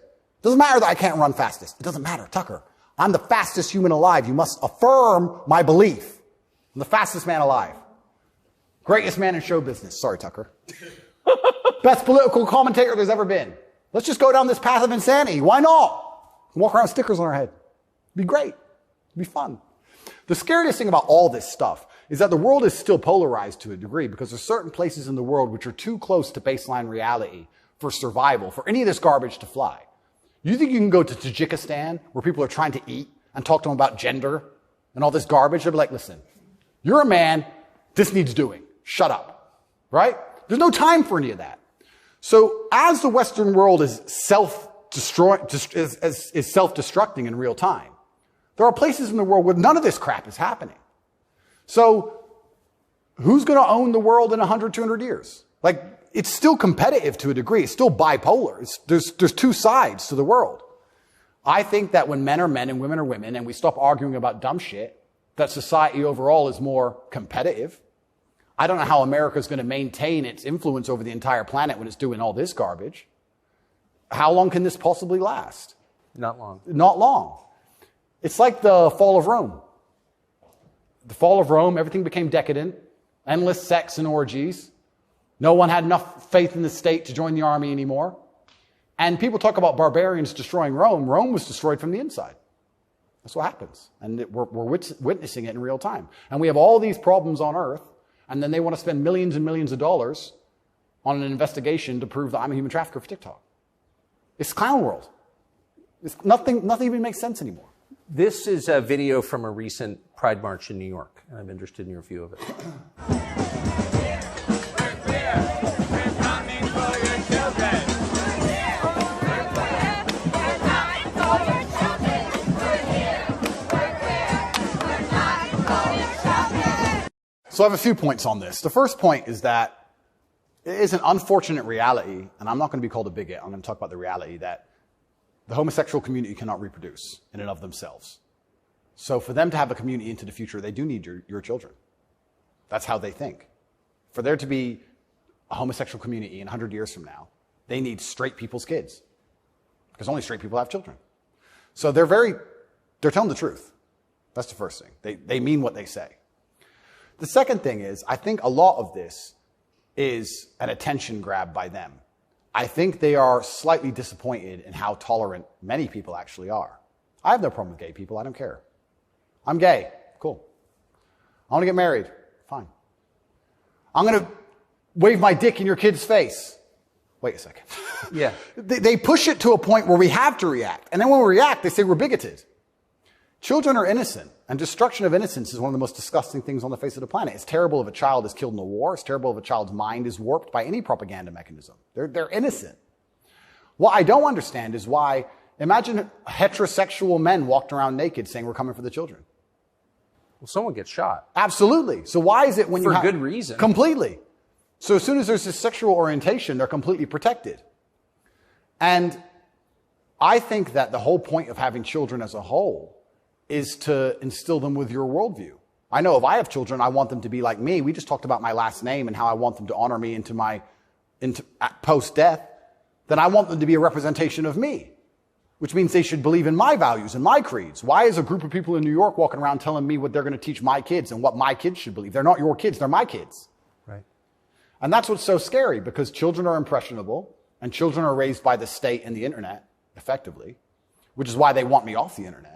Doesn't matter that I can't run fastest. It doesn't matter, Tucker. I'm the fastest human alive. You must affirm my belief. I'm the fastest man alive. Greatest man in show business. Sorry, Tucker. Best political commentator there's ever been. Let's just go down this path of insanity. Why not? Walk around with stickers on our head. It'd be great. It'd be fun. The scariest thing about all this stuff is that the world is still polarized to a degree because there's certain places in the world which are too close to baseline reality for survival, for any of this garbage to fly. You think you can go to Tajikistan where people are trying to eat and talk to them about gender and all this garbage? They'll be like, listen, you're a man. This needs doing. Shut up. Right? There's no time for any of that. So as the Western world is self-destructing in real time, there are places in the world where none of this crap is happening. So who's going to own the world in 100, 200 years? Like, it's still competitive to a degree. It's still bipolar. There's two sides to the world. I think that when men are men and women are women and we stop arguing about dumb shit, that society overall is more competitive. I don't know how America is going to maintain its influence over the entire planet when it's doing all this garbage. How long can this possibly last? Not long. Not long. It's like the fall of Rome. The fall of Rome, everything became decadent. endless sex and orgies. No one had enough faith in the state to join the army anymore. And people talk about barbarians destroying Rome. Rome was destroyed from the inside. That's what happens. And we're witnessing it in real time. And we have all these problems on earth, and then they want to spend millions and millions of dollars on an investigation to prove that I'm a human trafficker for TikTok. It's clown world. Nothing even makes sense anymore. This is a video from a recent Pride March in New York, and I'm interested in your view of it. So I have a few points on this. The first point is that it is an unfortunate reality, and I'm not going to be called a bigot. I'm going to talk about the reality that the homosexual community cannot reproduce in and of themselves. So for them to have a community into the future, they do need your children. That's how they think. For there to be a homosexual community in 100 years from now, they need straight people's kids. Because only straight people have children. So they're telling the truth. That's the first thing. They mean what they say. The second thing is, I think a lot of this is an attention grab by them. I think they are slightly disappointed in how tolerant many people actually are. I have no problem with gay people. I don't care. I'm gay. Cool. I want to get married. Fine. I'm going to wave my dick in your kid's face. Wait a second. Yeah. They push it to a point where we have to react. And then when we react, they say we're bigoted. Children are innocent, and destruction of innocence is one of the most disgusting things on the face of the planet. It's terrible if a child is killed in a war. It's terrible if a child's mind is warped by any propaganda mechanism. They're innocent. What I don't understand is why, imagine heterosexual men walked around naked saying we're coming for the children. Well, someone gets shot. Absolutely. So why is it when you For good reason. Completely. So as soon as there's this sexual orientation, they're completely protected. And I think that the whole point of having children as a whole is to instill them with your worldview. I know if I have children, I want them to be like me. We just talked about my last name and how I want them to honor me into post-death. Then I want them to be a representation of me, which means they should believe in my values and my creeds. Why is a group of people in New York walking around telling me what they're going to teach my kids and what my kids should believe? They're not your kids, they're my kids. Right. And that's what's so scary, because children are impressionable and children are raised by the state and the internet, effectively, which is why they want me off the internet.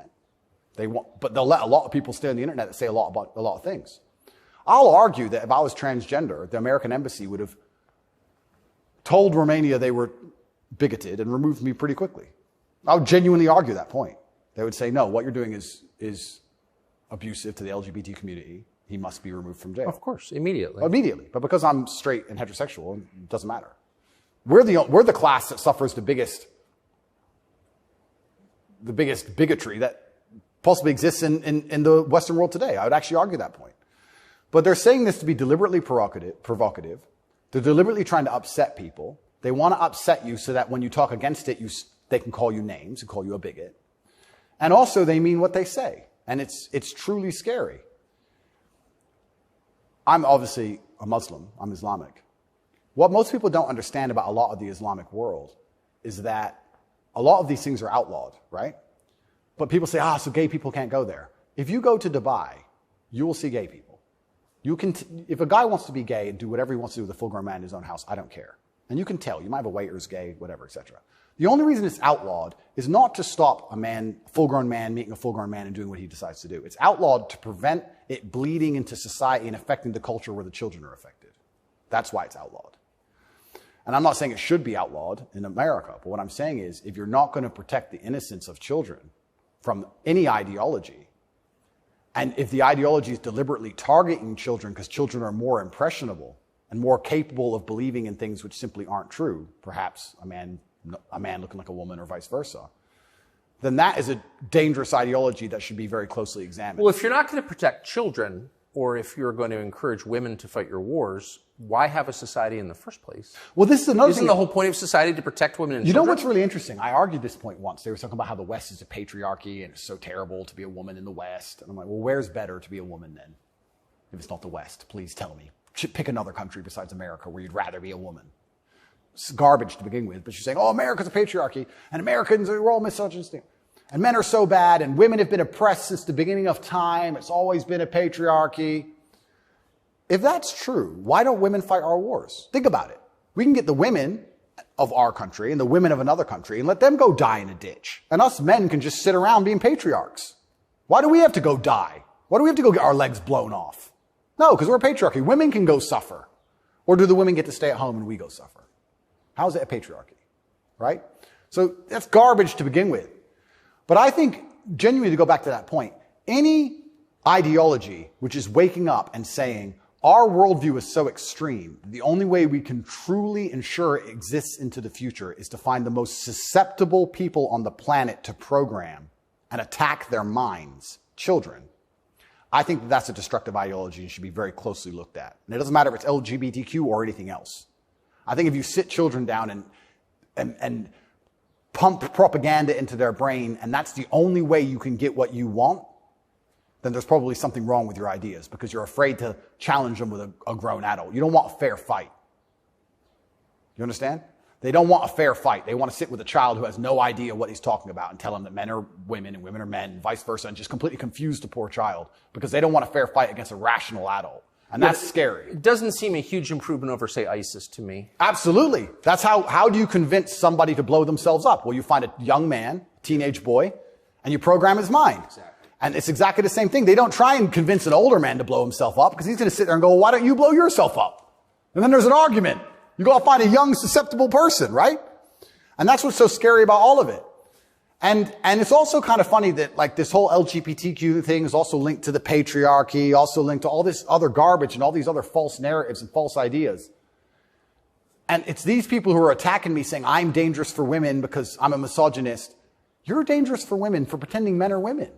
But they'll let a lot of people stay on the internet that say a lot about a lot of things. I'll argue that if I was transgender, the American embassy would have told Romania they were bigoted and removed me pretty quickly. I would genuinely argue that point. They would say, no, what you're doing is abusive to the LGBT community. He must be removed from jail. Of course, immediately. Immediately. But because I'm straight and heterosexual, it doesn't matter. We're the class that suffers the biggest bigotry that possibly exists in the Western world today. I would actually argue that point. But they're saying this to be deliberately provocative. They're deliberately trying to upset people. They want to upset you so that when you talk against it, they can call you names and call you a bigot. And also they mean what they say. And it's truly scary. I'm obviously a Muslim. I'm Islamic. What most people don't understand about a lot of the Islamic world is that a lot of these things are outlawed, right? But people say, so gay people can't go there. If you go to Dubai, you will see gay people. If a guy wants to be gay and do whatever he wants to do with a full-grown man in his own house, I don't care. And you can tell. You might have a waiter who's gay, whatever, etc. The only reason it's outlawed is not to stop a full-grown man meeting a full-grown man and doing what he decides to do. It's outlawed to prevent it bleeding into society and affecting the culture where the children are affected. That's why it's outlawed. And I'm not saying it should be outlawed in America, but what I'm saying is if you're not going to protect the innocence of children from any ideology, and if the ideology is deliberately targeting children because children are more impressionable and more capable of believing in things which simply aren't true, perhaps a man looking like a woman or vice versa, then that is a dangerous ideology that should be very closely examined. Well, if you're not going to protect children, or if you're going to encourage women to fight your wars, why have a society in the first place? Well, this is another thing. Isn't the whole point of society to protect women and children? You know what's really interesting? I argued this point once. They were talking about how the West is a patriarchy and it's so terrible to be a woman in the West. And I'm like, well, where's better to be a woman then? If it's not the West, please tell me. Pick another country besides America where you'd rather be a woman. It's garbage to begin with, but she's saying, America's a patriarchy and Americans are all misogynistic. And men are so bad and women have been oppressed since the beginning of time. It's always been a patriarchy. if that's true, why don't women fight our wars? Think about it. We can get the women of our country and the women of another country and let them go die in a ditch. And us men can just sit around being patriarchs. Why do we have to go die? Why do we have to go get our legs blown off? No, because we're a patriarchy. Women can go suffer. Or do the women get to stay at home and we go suffer? How is it a patriarchy? Right? So that's garbage to begin with. But I think, genuinely, to go back to that point, any ideology which is waking up and saying, our worldview is so extreme, the only way we can truly ensure it exists into the future is to find the most susceptible people on the planet to program and attack their minds, children. I think that's a destructive ideology and should be very closely looked at. And it doesn't matter if it's LGBTQ or anything else. I think if you sit children down and pump propaganda into their brain, and that's the only way you can get what you want, then there's probably something wrong with your ideas because you're afraid to challenge them with a grown adult. You don't want a fair fight. You understand? They don't want a fair fight. They want to sit with a child who has no idea what he's talking about and tell him that men are women and women are men and vice versa and just completely confuse the poor child because they don't want a fair fight against a rational adult. And that's scary. It doesn't seem a huge improvement over, say, ISIS to me. Absolutely. That's how do you convince somebody to blow themselves up? Well, you find a young man, teenage boy, and you program his mind. Exactly. And it's exactly the same thing. They don't try and convince an older man to blow himself up because he's going to sit there and go, well, why don't you blow yourself up? And then there's an argument. You go find a young, susceptible person, right? And that's what's so scary about all of it. And it's also kind of funny that like this whole LGBTQ thing is also linked to the patriarchy, also linked to all this other garbage and all these other false narratives and false ideas. And it's these people who are attacking me saying I'm dangerous for women because I'm a misogynist. You're dangerous for women for pretending men are women.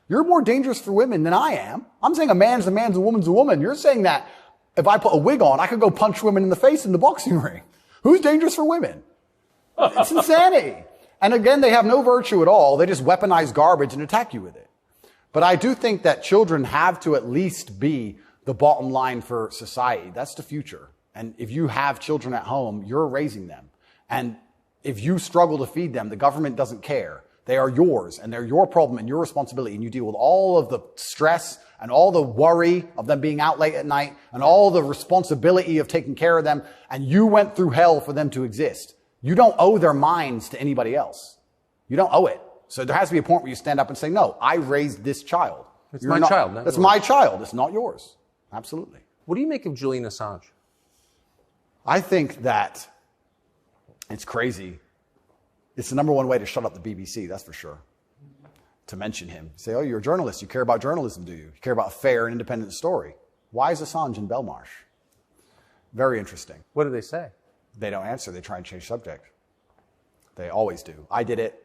You're more dangerous for women than I am. I'm saying a man's a man's, a woman's a woman. You're saying that if I put a wig on, I could go punch women in the face in the boxing ring. Who's dangerous for women? It's insanity. And again, they have no virtue at all. They just weaponize garbage and attack you with it. But I do think that children have to at least be the bottom line for society. That's the future. And if you have children at home, you're raising them. And if you struggle to feed them, the government doesn't care. They are yours, and they're your problem and your responsibility, and you deal with all of the stress and all the worry of them being out late at night and all the responsibility of taking care of them, and you went through hell for them to exist. You don't owe their minds to anybody else. You don't owe it. So there has to be a point where you stand up and say, no, I raised this child. It's my child. That's my child. It's not yours. Absolutely. What do you make of Julian Assange? I think that it's crazy. It's the number one way to shut up the BBC, that's for sure. To mention him. Say, oh, you're a journalist. You care about journalism, do you? You care about a fair and independent story. Why is Assange in Belmarsh? Very interesting. What do they say? They don't answer. They try and change subject. They always do. I did it.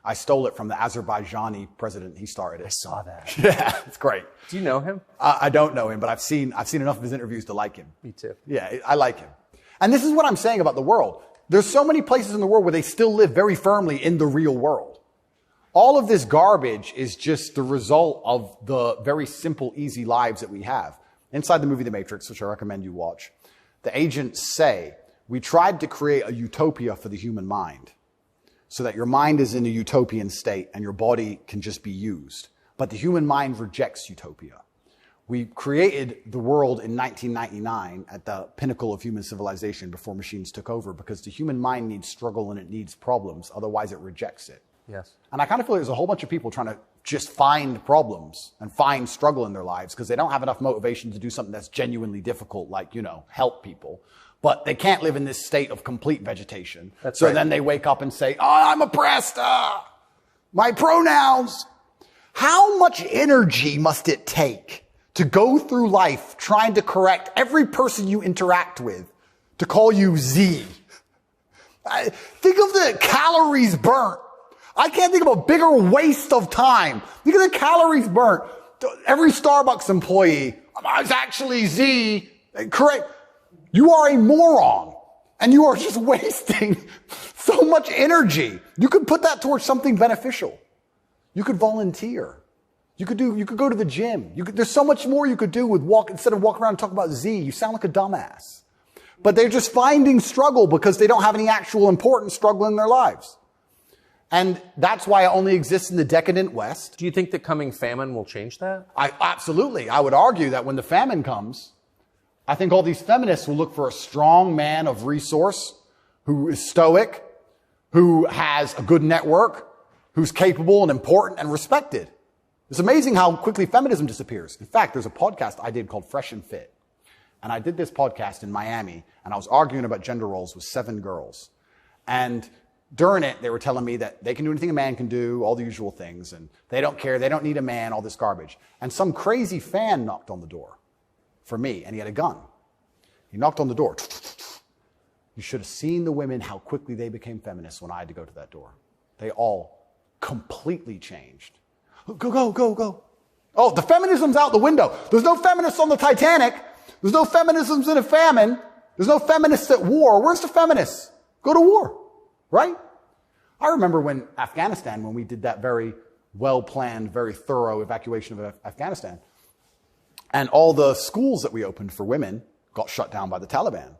I stole it from the Azerbaijani president. He started it. I saw that. Yeah, it's great. Do you know him? I don't know him, but I've seen enough of his interviews to like him. Me too. Yeah, I like him. And this is what I'm saying about the world. There's so many places in the world where they still live very firmly in the real world. All of this garbage is just the result of the very simple, easy lives that we have. Inside the movie The Matrix, which I recommend you watch, the agents say, we tried to create a utopia for the human mind so that your mind is in a utopian state and your body can just be used. But the human mind rejects utopia. We created the world in 1999 at the pinnacle of human civilization before machines took over because the human mind needs struggle and it needs problems. Otherwise, it rejects it. Yes. And I kind of feel like there's a whole bunch of people trying to just find problems and find struggle in their lives because they don't have enough motivation to do something that's genuinely difficult, like, help people. But they can't live in this state of complete vegetation. That's so right. Then they wake up and say, oh, I'm oppressed. My pronouns. How much energy must it take to go through life trying to correct every person you interact with to call you Z? Think of the calories burnt. I can't think of a bigger waste of time. Think of the calories burnt. Every Starbucks employee, it's actually Z. Correct. You are a moron. And you are just wasting so much energy. You could put that towards something beneficial. You could volunteer. You could go to the gym. There's so much more you could do with instead of walking around and talking about Z. You sound like a dumbass. But they're just finding struggle because they don't have any actual important struggle in their lives. And that's why it only exists in the decadent West. Do you think the coming famine will change that? Absolutely. I would argue that when the famine comes, I think all these feminists will look for a strong man of resource who is stoic, who has a good network, who's capable and important and respected. It's amazing how quickly feminism disappears. In fact, there's a podcast I did called Fresh and Fit. And I did this podcast in Miami, and I was arguing about gender roles with 7 girls. And during it, they were telling me that they can do anything a man can do, all the usual things, and they don't care, they don't need a man, all this garbage. And some crazy fan knocked on the door for me, and he had a gun. He knocked on the door. You should have seen the women, how quickly they became feminists when I had to go to that door. They all completely changed. Go. Oh, the feminism's out the window. There's no feminists on the Titanic. There's no feminisms in a famine. There's no feminists at war. Where's the feminists? Go to war, right? I remember when we did that very well-planned, very thorough evacuation of Afghanistan, and all the schools that we opened for women got shut down by the Taliban.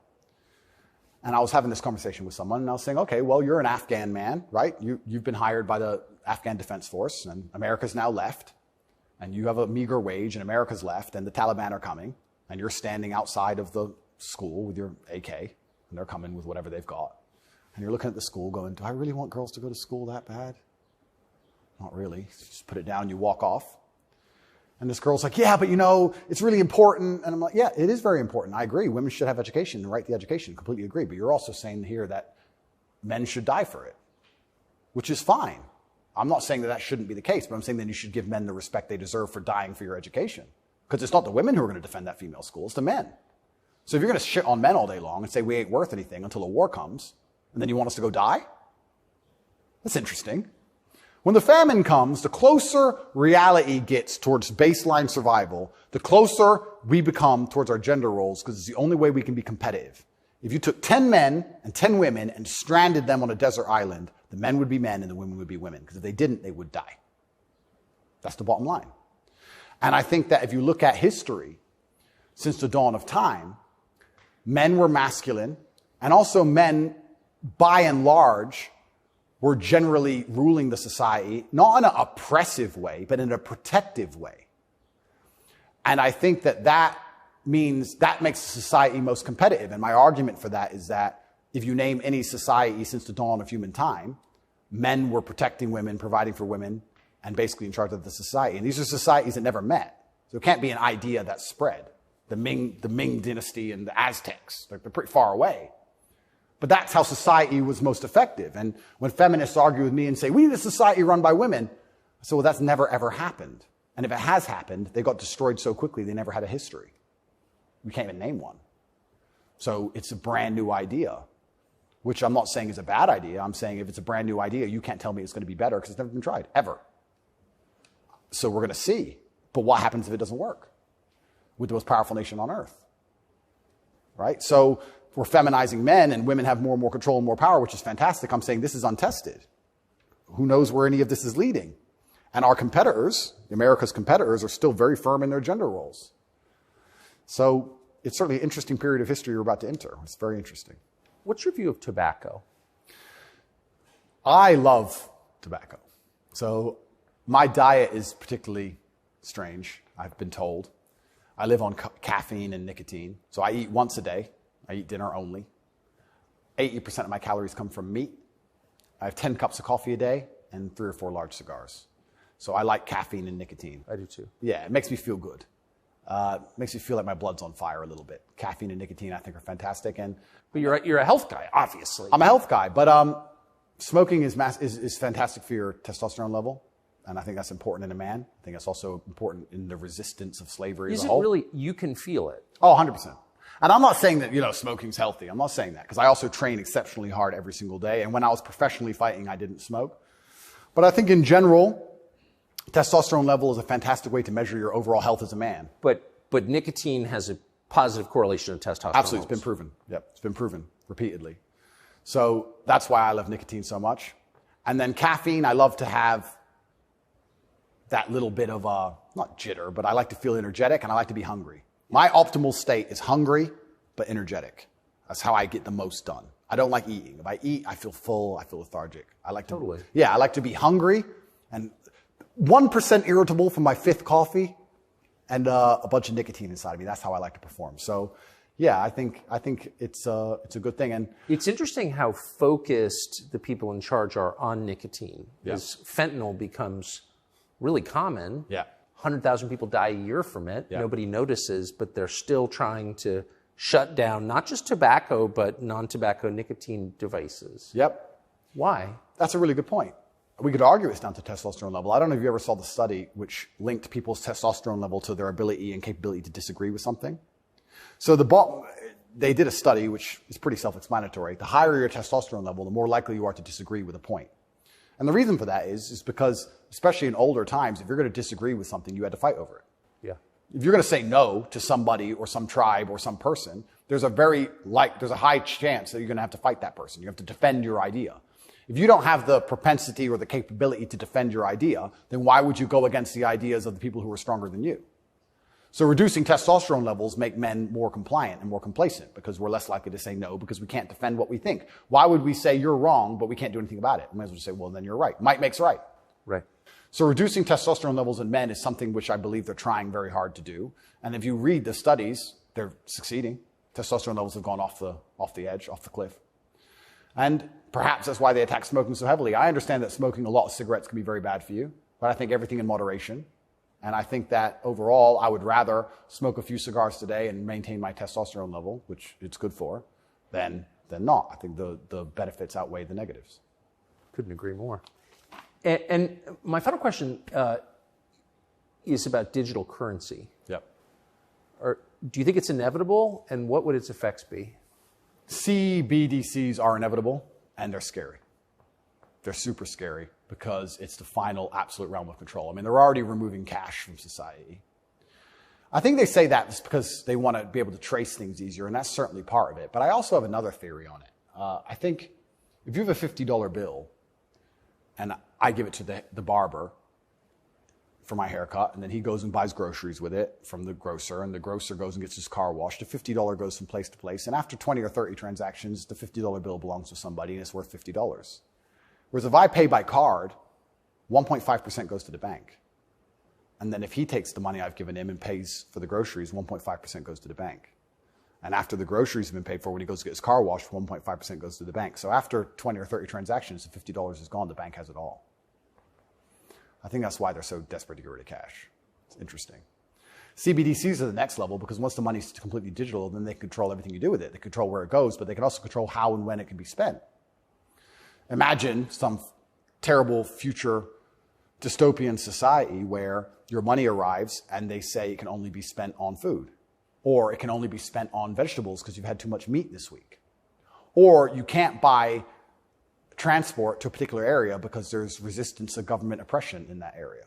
And I was having this conversation with someone, and I was saying, okay, well, you're an Afghan man, right? You've been hired by the Afghan Defense Force, and America's now left, and you have a meager wage, and America's left, and the Taliban are coming, and you're standing outside of the school with your AK, and they're coming with whatever they've got. And you're looking at the school going, do I really want girls to go to school that bad? Not really. Just put it down, you walk off. And this girl's like, yeah, but it's really important. And I'm like, yeah, it is very important. I agree. Women should have education and right the education. Completely agree. But you're also saying here that men should die for it, which is fine. I'm not saying that shouldn't be the case, but I'm saying that you should give men the respect they deserve for dying for your education. Because it's not the women who are going to defend that female school, it's the men. So if you're going to shit on men all day long and say we ain't worth anything until a war comes, and then you want us to go die? That's interesting. When the famine comes, the closer reality gets towards baseline survival, the closer we become towards our gender roles, because it's the only way we can be competitive. If you took 10 men and 10 women and stranded them on a desert island, the men would be men and the women would be women, because if they didn't, they would die. That's the bottom line. And I think that if you look at history, since the dawn of time, men were masculine, and also men, by and large, were generally ruling the society, not in an oppressive way, but in a protective way. And I think that means that makes the society most competitive. And my argument for that is that if you name any society since the dawn of human time, men were protecting women, providing for women, and basically in charge of the society. And these are societies that never met. So it can't be an idea that spread. The Ming dynasty and the Aztecs, they're pretty far away. But that's how society was most effective. And when feminists argue with me and say, we need a society run by women, I say, well, that's never, ever happened. And if it has happened, they got destroyed so quickly, they never had a history. We can't even name one. So it's a brand new idea, which I'm not saying is a bad idea. I'm saying if it's a brand new idea, you can't tell me it's going to be better because it's never been tried, ever. So we're going to see. But what happens if it doesn't work with the most powerful nation on earth? Right? So we're feminizing men and women have more and more control and more power, which is fantastic. I'm saying this is untested. Who knows where any of this is leading? And our competitors, America's competitors, are still very firm in their gender roles. So it's certainly an interesting period of history you're about to enter. It's very interesting. What's your view of tobacco? I love tobacco. So my diet is particularly strange, I've been told. I live on caffeine and nicotine. So I eat once a day. I eat dinner only. 80% of my calories come from meat. I have 10 cups of coffee a day and 3 or 4 large cigars. So I like caffeine and nicotine. I do too. Yeah, it makes me feel good. Makes me feel like my blood's on fire a little bit. Caffeine and nicotine, I think, are fantastic. But you're a health guy, obviously. I'm a health guy, but smoking is fantastic for your testosterone level, and I think that's important in a man. I think that's also important in the resistance of slavery as a whole. Is it really? You can feel it. Oh, 100%. And I'm not saying that, smoking's healthy. I'm not saying that, because I also train exceptionally hard every single day, and when I was professionally fighting, I didn't smoke. But I think in general, testosterone level is a fantastic way to measure your overall health as a man. But nicotine has a positive correlation to testosterone. Absolutely, it's been proven. Yep, it's been proven repeatedly. So that's why I love nicotine so much. And then caffeine, I love to have that little bit of not jitter, but I like to feel energetic and I like to be hungry. My optimal state is hungry, but energetic. That's how I get the most done. I don't like eating. If I eat, I feel full, I feel lethargic. I like to, totally. Yeah, I like to be hungry and 1% irritable from my 5th coffee and a bunch of nicotine inside of me. That's how I like to perform. So yeah, I think it's a good thing. And it's interesting how focused the people in charge are on nicotine. As fentanyl becomes really common. Yeah. 100,000 people die a year from it. Yeah. Nobody notices, but they're still trying to shut down not just tobacco, but non-tobacco nicotine devices. Yep. Why? That's a really good point. We could argue it's down to testosterone level. I don't know if you ever saw the study which linked people's testosterone level to their ability and capability to disagree with something. So they did a study which is pretty self-explanatory. The higher your testosterone level, the more likely you are to disagree with a point. And the reason for that is because, especially in older times, if you're going to disagree with something, you had to fight over it. Yeah. If you're going to say no to somebody or some tribe or some person, there's a high chance that you're going to have to fight that person. You have to defend your idea. If you don't have the propensity or the capability to defend your idea, then why would you go against the ideas of the people who are stronger than you? So reducing testosterone levels make men more compliant and more complacent because we're less likely to say no because we can't defend what we think. Why would we say you're wrong, but we can't do anything about it? We might as well say, well, then you're right. Might makes right. Right. So reducing testosterone levels in men is something which I believe they're trying very hard to do. And if you read the studies, they're succeeding. Testosterone levels have gone off the edge, off the cliff. And perhaps that's why they attack smoking so heavily. I understand that smoking a lot of cigarettes can be very bad for you, but I think everything in moderation. And I think that overall, I would rather smoke a few cigars today and maintain my testosterone level, which it's good for, than not. I think the benefits outweigh the negatives. Couldn't agree more. And my final question is about digital currency. Yep. Do you think it's inevitable, and what would its effects be? CBDCs are inevitable, and they're scary. They're super scary because it's the final absolute realm of control. I mean, they're already removing cash from society. I think they say that just because they want to be able to trace things easier, and that's certainly part of it. But I also have another theory on it. I think if you have a $50 bill, and I give it to the barber for my haircut, and then he goes and buys groceries with it from the grocer, and the grocer goes and gets his car washed, the $50 goes from place to place, and after 20 or 30 transactions, the $50 bill belongs to somebody, and it's worth $50. Whereas if I pay by card, 1.5% goes to the bank. And then if he takes the money I've given him and pays for the groceries, 1.5% goes to the bank. And after the groceries have been paid for, when he goes to get his car washed, 1.5% goes to the bank. So after 20 or 30 transactions, the $50 is gone, the bank has it all. I think that's why they're so desperate to get rid of cash. It's interesting. CBDCs are the next level because once the money's completely digital, then they control everything you do with it. They control where it goes, but they can also control how and when it can be spent. Imagine some terrible future dystopian society where your money arrives and they say it can only be spent on food, or it can only be spent on vegetables because you've had too much meat this week, or you can't buy transport to a particular area because there's resistance of government oppression in that area.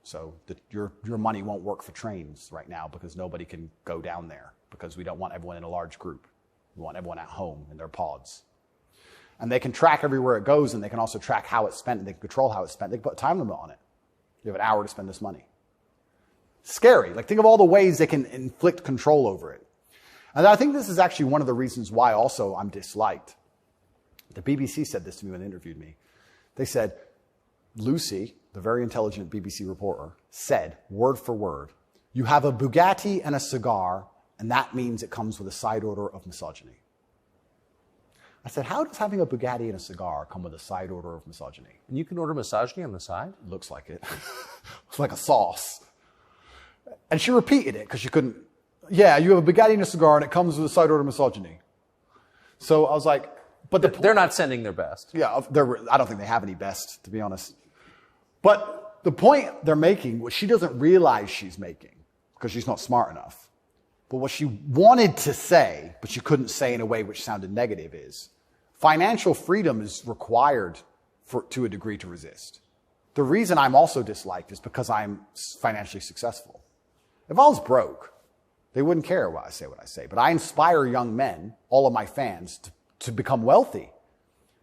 So your money won't work for trains right now because nobody can go down there because we don't want everyone in a large group. We want everyone at home in their pods. And they can track everywhere it goes, and they can also track how it's spent, and they can control how it's spent. They can put a time limit on it. You have an hour to spend this money. Scary. Like, think of all the ways they can inflict control over it. And I think this is actually one of the reasons why also I'm disliked. The BBC said this to me when they interviewed me. They said, Lucy, the very intelligent BBC reporter, said, word for word, you have a Bugatti and a cigar, and that means it comes with a side order of misogyny. I said, how does having a Bugatti and a cigar come with a side order of misogyny? And you can order misogyny on the side? Looks like it. It's like a sauce. And she repeated it because she couldn't. Yeah, you have a Bugatti and a cigar, and it comes with a side order of misogyny. So I was like, but they're not sending their best. Yeah, I don't think they have any best, to be honest. But the point they're making, what she doesn't realize she's making, because she's not smart enough, but what she wanted to say, but she couldn't say in a way which sounded negative, is financial freedom is required to a degree to resist. The reason I'm also disliked is because I'm financially successful. If I was broke, they wouldn't care what I say. But I inspire young men, all of my fans, to become wealthy.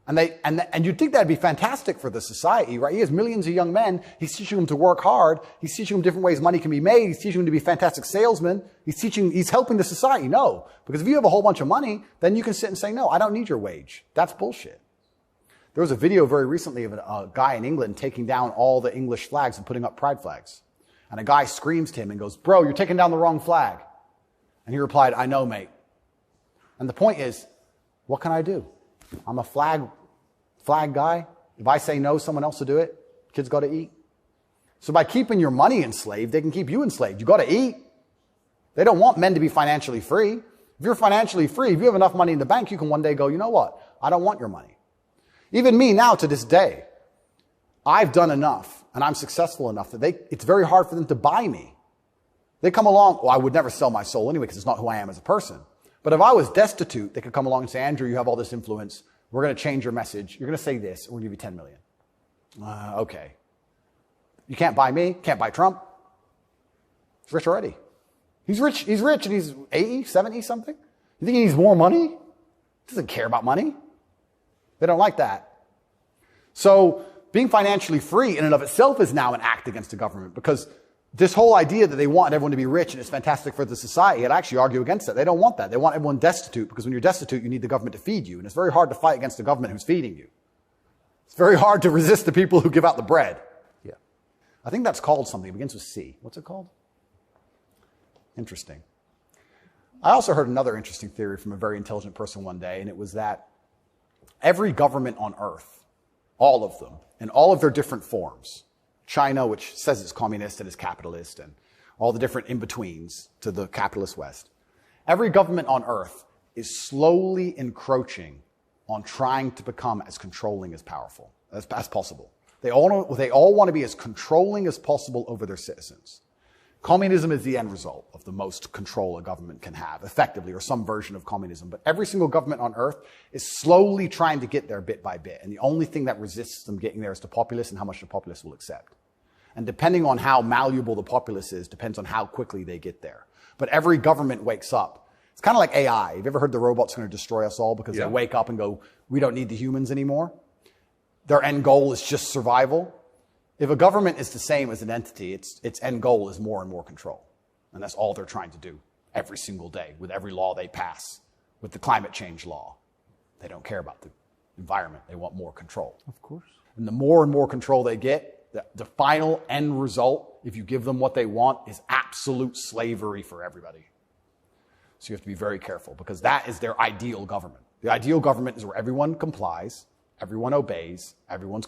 And you'd think that'd be fantastic for the society, right? He has millions of young men. He's teaching them to work hard. He's teaching them different ways money can be made. He's teaching them to be fantastic salesmen. He's helping the society. No. Because if you have a whole bunch of money, then you can sit and say, no, I don't need your wage. That's bullshit. There was a video very recently of a guy in England taking down all the English flags and putting up pride flags. And a guy screams to him and goes, bro, you're taking down the wrong flag. And he replied, I know, mate. And the point is, what can I do? I'm a flag guy. If I say no, someone else will do it. Kids got to eat. So by keeping your money enslaved, they can keep you enslaved. You got to eat. They don't want men to be financially free. If you're financially free, if you have enough money in the bank, you can one day go, you know what? I don't want your money. Even me now to this day, I've done enough and I'm successful enough that it's very hard for them to buy me. They come along, well, I would never sell my soul anyway because it's not who I am as a person. But if I was destitute, they could come along and say, Andrew, you have all this influence. We're going to change your message. You're going to say this. We'll give you 10 million. Okay. You can't buy me. Can't buy Trump. He's rich already. He's rich and he's 80, 70 something. You think he needs more money? He doesn't care about money. They don't like that. So being financially free in and of itself is now an act against the government, because this whole idea that they want everyone to be rich and it's fantastic for the society, I'd actually argue against that. They don't want that. They want everyone destitute, because when you're destitute, you need the government to feed you. And it's very hard to fight against the government who's feeding you. It's very hard to resist the people who give out the bread. Yeah. I think that's called something. It begins with C. What's it called? Interesting. I also heard another interesting theory from a very intelligent person one day, and it was that every government on earth, all of them, in all of their different forms, China, which says it's communist and is capitalist, and all the different in-betweens to the capitalist West, every government on earth is slowly encroaching on trying to become as controlling as powerful as possible. They all want to be as controlling as possible over their citizens. Communism is the end result of the most control a government can have, effectively, or some version of communism. But every single government on earth is slowly trying to get there bit by bit. And the only thing that resists them getting there is the populace and how much the populace will accept. And depending on how malleable the populace is, depends on how quickly they get there. But every government wakes up. It's kind of like AI. Have you ever heard the robot's going to destroy us all because they wake up and go, we don't need the humans anymore? Their end goal is just survival. If a government is the same as an entity, its end goal is more and more control. And that's all they're trying to do every single day with every law they pass, with the climate change law. They don't care about the environment. They want more control. Of course. And the more and more control they get, the final end result, if you give them what they want, is absolute slavery for everybody. So you have to be very careful, because that is their ideal government. The ideal government is where everyone complies, everyone obeys, everyone's